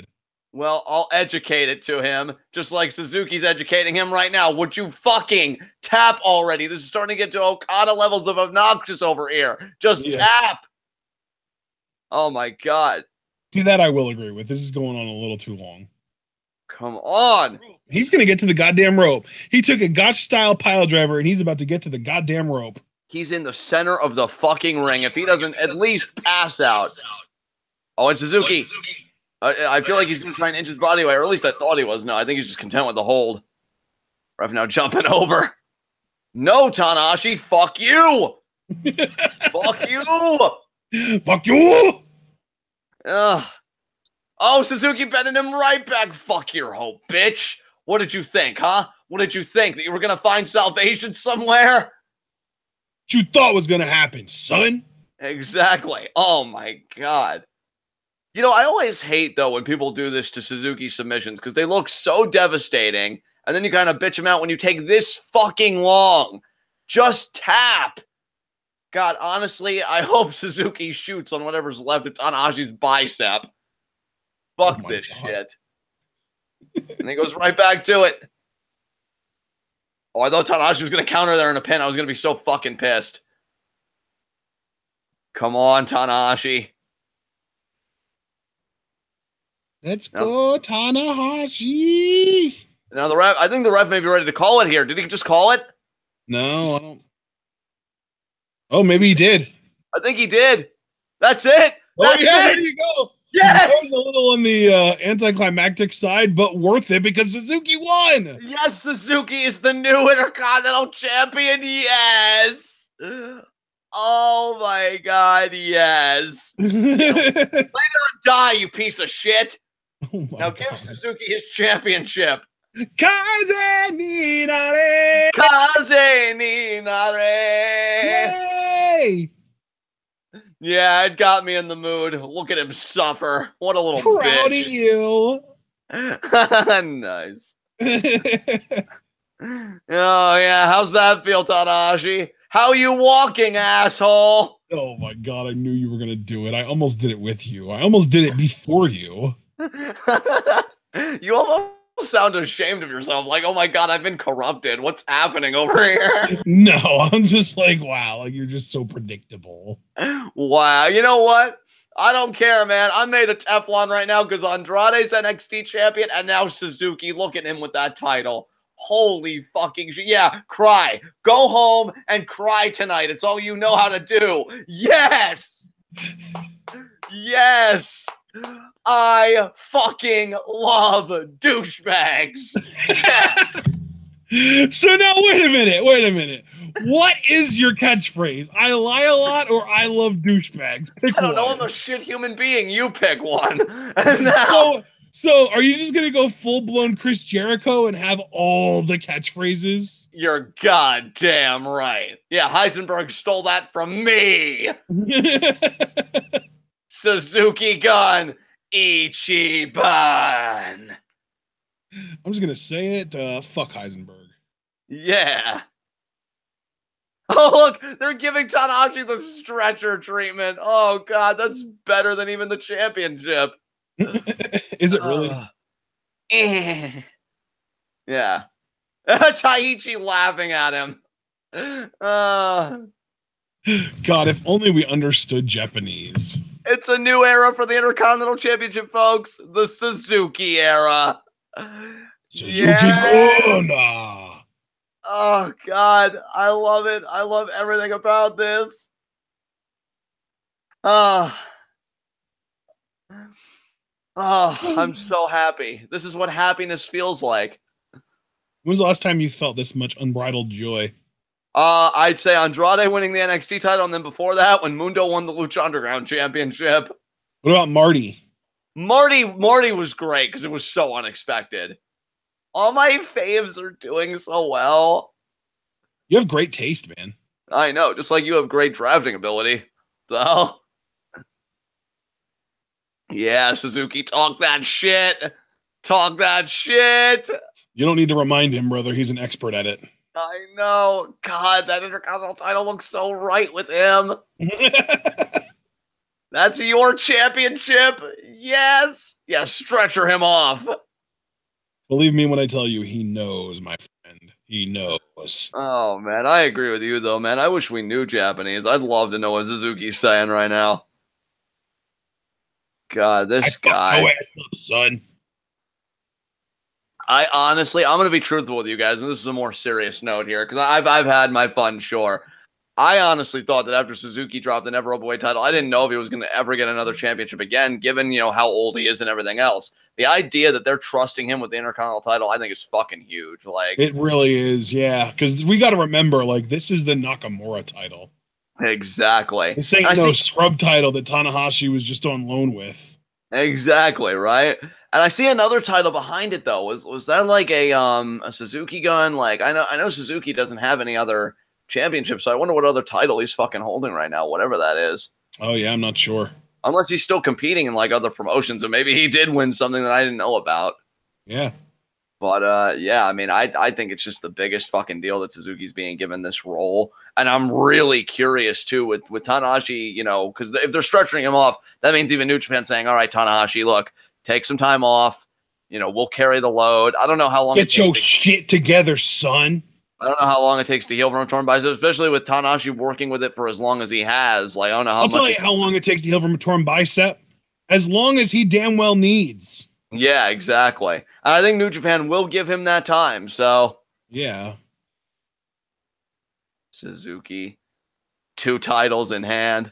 Well, I'll educate it to him, just like Suzuki's educating him right now. Would you fucking tap already? This is starting to get to Okada levels of obnoxious over here. Just tap. Oh, my God. See, that I will agree with. This is going on a little too long. Come on. He's going to get to the goddamn rope. He took a gotch-style pile driver, and he's about to get to the goddamn rope. He's in the center of the fucking ring. If he doesn't at least pass out. Oh, and Suzuki. I feel like he's going to try and inch his body away, or at least I thought he was. No, I think he's just content with the hold. Ref now jumping over. No, Tanahashi, fuck you. Fuck you. Fuck you. Oh, Suzuki bending him right back. Fuck your hope, bitch. What did you think, huh? What did you think? That you were going to find salvation somewhere? What you thought was going to happen, son? Exactly. Oh, my God. You know, I always hate, though, when people do this to Suzuki submissions because they look so devastating, and then you kind of bitch them out when you take this fucking long. Just tap. God, honestly, I hope Suzuki shoots on whatever's left of Tanahashi's bicep. Fuck this shit. And he goes right back to it. Oh, I thought Tanahashi was going to counter there in a pin. I was going to be so fucking pissed. Come on, Tanahashi. Let's go, Tanahashi. Now the ref, I think the ref may be ready to call it here. Did he just call it? No, I don't. Oh, maybe he did. I think he did. That's it. That's it. There you go. Yes. That was a little on the anticlimactic side, but worth it because Suzuki won. Yes, Suzuki is the new Intercontinental Champion. Yes. Oh my God. Yes. Later and die, you piece of shit. Oh now God. give Suzuki his championship. Kaze ni nare. Kaze ni nare. Yay! Yeah, it got me in the mood. Look at him suffer. What a little Proud bitch. of you. Nice. Oh, yeah. How's that feel, Tanahashi? How you walking, asshole? Oh, my God. I knew you were going to do it. I almost did it with you. I almost did it before you. You almost sound ashamed of yourself. Like, oh, my God, I've been corrupted. What's happening over here? No, I'm just like, wow. Like, you're just so predictable. Wow. You know what? I don't care, man. I made a Teflon right now because Andrade's NXT champion and now Suzuki. Look at him with that title. Holy fucking shit. Yeah, cry. Go home and cry tonight. It's all you know how to do. Yes. Yes. I fucking love douchebags. So now, wait a minute. What is your catchphrase? I lie a lot or I love douchebags? Pick I don't know. one. I'm a shit human being. You pick one. And now, so are you just going to go full-blown Chris Jericho and have all the catchphrases? you're goddamn right. Yeah, Heisenberg stole that from me. Suzukigun Ichiban. I'm just going to say it. Fuck Heisenberg. Yeah. Oh, look, they're giving Tanahashi the stretcher treatment. Oh, God, that's better than even the championship. Is it really? Yeah. Taichi laughing at him. God, if only we understood Japanese. It's a new era for the Intercontinental Championship, folks. The Suzuki era. Suzukigun. Oh, God. I love it. I love everything about this. I'm so happy. This is what happiness feels like. When was the last time you felt this much unbridled joy? I'd say Andrade winning the NXT title, and then before that, when Mundo won the Lucha Underground Championship. What about Marty? Marty was great because it was so unexpected. All my faves are doing so well. You have great taste, man. I know, just like you have great drafting ability. So, yeah, Suzuki, talk that shit. Talk that shit. You don't need to remind him, brother. He's an expert at it. I know. God, that Intercontinental title looks so right with him. That's your championship. Yes. Yeah, stretcher him off. Believe me when I tell you, he knows, my friend. He knows. Oh, man. I agree with you, though, man. I wish we knew Japanese. I'd love to know what Suzuki's saying right now. God, this guy. No ass up, son. I honestly, I'm going to be truthful with you guys, and this is a more serious note here, because I've had my fun, sure. I honestly thought that after Suzuki dropped the Never Openweight title, I didn't know if he was going to ever get another championship again, given, you know, how old he is and everything else. The idea that they're trusting him with the Intercontinental title, I think is fucking huge. Like, it really is, yeah. Because we got to remember, like, this is the Nakamura title. Exactly. This ain't no scrub title that Tanahashi was just on loan with. Exactly, right? And I see another title behind it, though. Was that like a Suzukigun? Like, I know Suzuki doesn't have any other championships, so I wonder what other title he's fucking holding right now, whatever that is. Oh, yeah, I'm not sure. Unless he's still competing in, like, other promotions, and maybe he did win something that I didn't know about. Yeah. But, yeah, I mean, I think it's just the biggest fucking deal that Suzuki's being given this role. And I'm really curious, too, with Tanahashi, you know, because if they're stretching him off, that means even New Japan saying, all right, Tanahashi, look, take some time off. You know, we'll carry the load. I don't know how long it takes. Get your shit together, son. I don't know how long it takes to heal from a torn bicep, especially with Tanahashi working with it for as long as he has. Like, I don't know how I'll tell you how long it takes to heal from a torn bicep. As long as he damn well needs. Yeah, exactly. And I think New Japan will give him that time. So yeah, Suzuki, 2 titles in hand.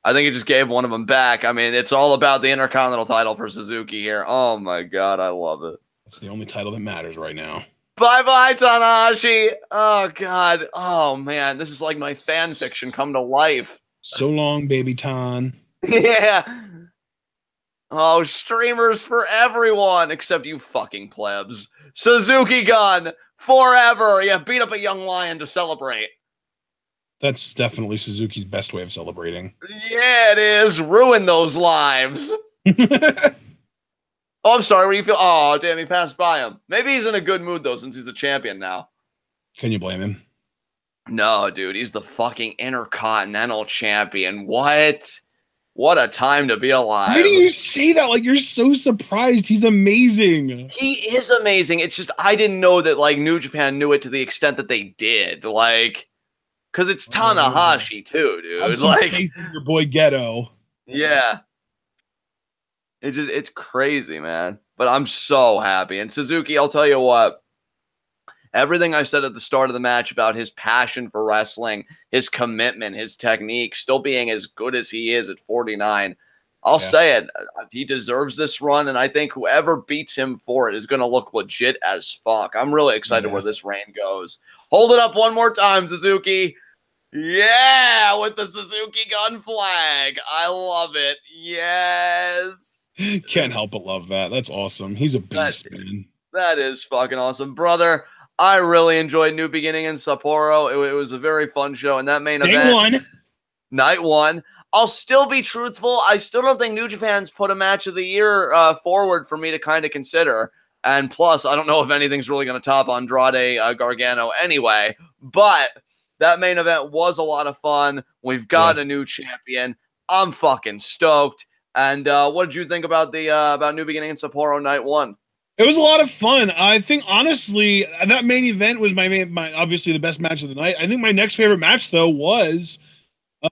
I think he just gave one of them back. I mean, it's all about the Intercontinental title for Suzuki here. Oh my God, I love it. that's the only title that matters right now. Bye-bye, Tanahashi. Oh God. Oh man, this is like my fan fiction come to life. So long, baby Tan. Yeah. Oh, streamers for everyone except you fucking plebs. Suzukigun forever. Yeah, beat up a young lion to celebrate. That's definitely Suzuki's best way of celebrating. Yeah, it is. Ruin those lives. Oh, I'm sorry. What do you feel? Oh, damn, he passed by him. Maybe he's in a good mood, though, since he's a champion now. Can you blame him? No, dude. He's the fucking Intercontinental champion. What? What a time to be alive. Why do you say that? Like, you're so surprised. He's amazing. He is amazing. It's just I didn't know that, like, New Japan knew it to the extent that they did. Like, because it's Tanahashi, too, dude. Like, your boy Goto. Yeah. It's crazy, man. But I'm so happy. And Suzuki, I'll tell you what, everything I said at the start of the match about his passion for wrestling, his commitment, his technique, still being as good as he is at 49, I'll say it. He deserves this run, and I think whoever beats him for it is going to look legit as fuck. I'm really excited where this reign goes. Hold it up one more time, Suzuki. Yeah, with the Suzukigun flag. I love it. Yes. Can't help but love that. That's awesome. He's a beast, man. That is fucking awesome. Brother, I really enjoyed New Beginning in Sapporo. It was a very fun show. And that main event, night one, I'll still be truthful. I still don't think New Japan's put a match of the year forward for me to kind of consider. And plus, I don't know if anything's really going to top Andrade Gargano anyway. But that main event was a lot of fun. We've got a new champion. I'm fucking stoked. And what did you think about the about New Beginning in Sapporo night one? It was a lot of fun. I think honestly, that main event was my obviously the best match of the night. I think my next favorite match though was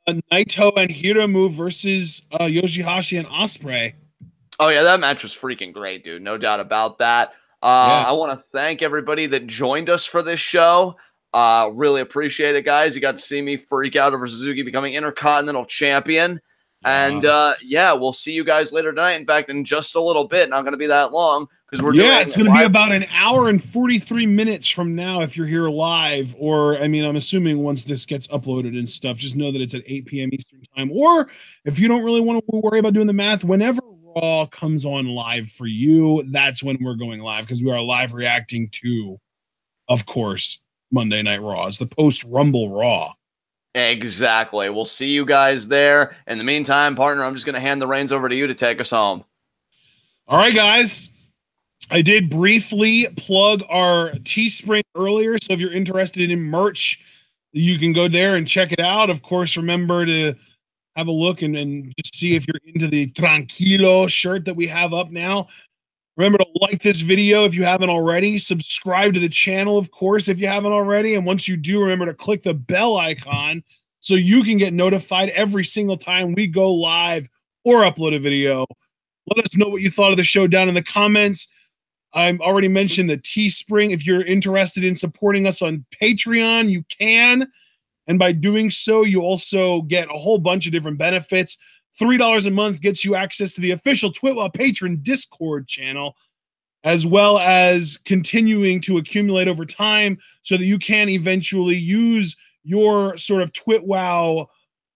Naito and Hiromu versus YOSHI-HASHI and Ospreay. Oh yeah, that match was freaking great, dude. No doubt about that. I want to thank everybody that joined us for this show. Really appreciate it, guys. You got to see me freak out over Suzuki becoming Intercontinental Champion. And yeah, we'll see you guys later tonight. In fact, in just a little bit, not going to be that long because we're doing it's going to be about an hour and 43 minutes from now if you're here live. Or I mean, I'm assuming once this gets uploaded and stuff, just know that it's at 8 p.m. Eastern time. Or if you don't really want to worry about doing the math, whenever Raw comes on live for you, that's when we're going live because we are live reacting to, of course, Monday Night Raw. It's the post Rumble Raw. Exactly. We'll see you guys there. In the meantime, partner, I'm just going to hand the reins over to you to take us home. All right, guys. I did briefly plug our Teespring earlier, so if you're interested in merch, you can go there and check it out. Of course, remember to have a look and just see if you're into the Tranquilo shirt that we have up now. Remember to like this video if you haven't already. Subscribe to the channel, of course, if you haven't already. And once you do, remember to click the bell icon so you can get notified every single time we go live or upload a video. Let us know what you thought of the show down in the comments. I've already mentioned the Teespring. If you're interested in supporting us on Patreon, you can. And by doing so, you also get a whole bunch of different benefits. $3 a month gets you access to the official Twitwell Patron Discord channel, as well as continuing to accumulate over time so that you can eventually use your sort of Twitwow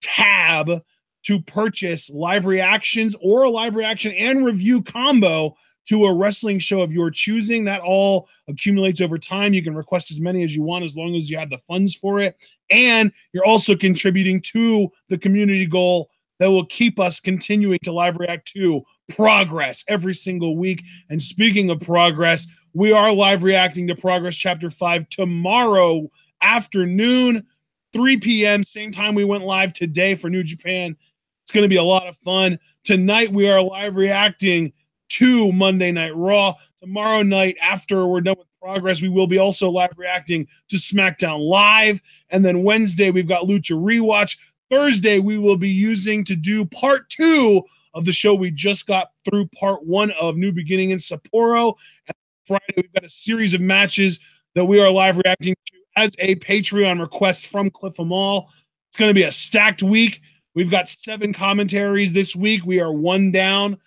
tab to purchase live reactions or a live reaction and review combo to a wrestling show of your choosing. That all accumulates over time. You can request as many as you want as long as you have the funds for it. And you're also contributing to the community goal that will keep us continuing to live react to Progress every single week. And speaking of Progress, we are live reacting to Progress Chapter 5 tomorrow afternoon, 3 p.m., same time we went live today for New Japan. It's going to be a lot of fun. Tonight we are live reacting to Monday Night Raw. Tomorrow night, after we're done with Progress, we will be also live reacting to SmackDown Live. And then Wednesday, we've got Lucha Rewatch. Thursday, we will be using to do part 2 of the show. We just got through part 1 of New Beginning in Sapporo. And Friday, we've got a series of matches that we are live reacting to as a Patreon request from Cliff Amal. It's going to be a stacked week. We've got 7 commentaries this week. We are 1 down.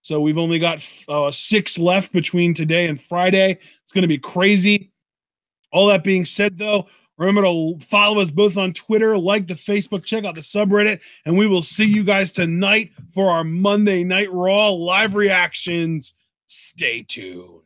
So we've only got 6 left between today and Friday. It's going to be crazy. All that being said, though, remember to follow us both on Twitter, like the Facebook, check out the subreddit, and we will see you guys tonight for our Monday Night Raw live reactions. Stay tuned.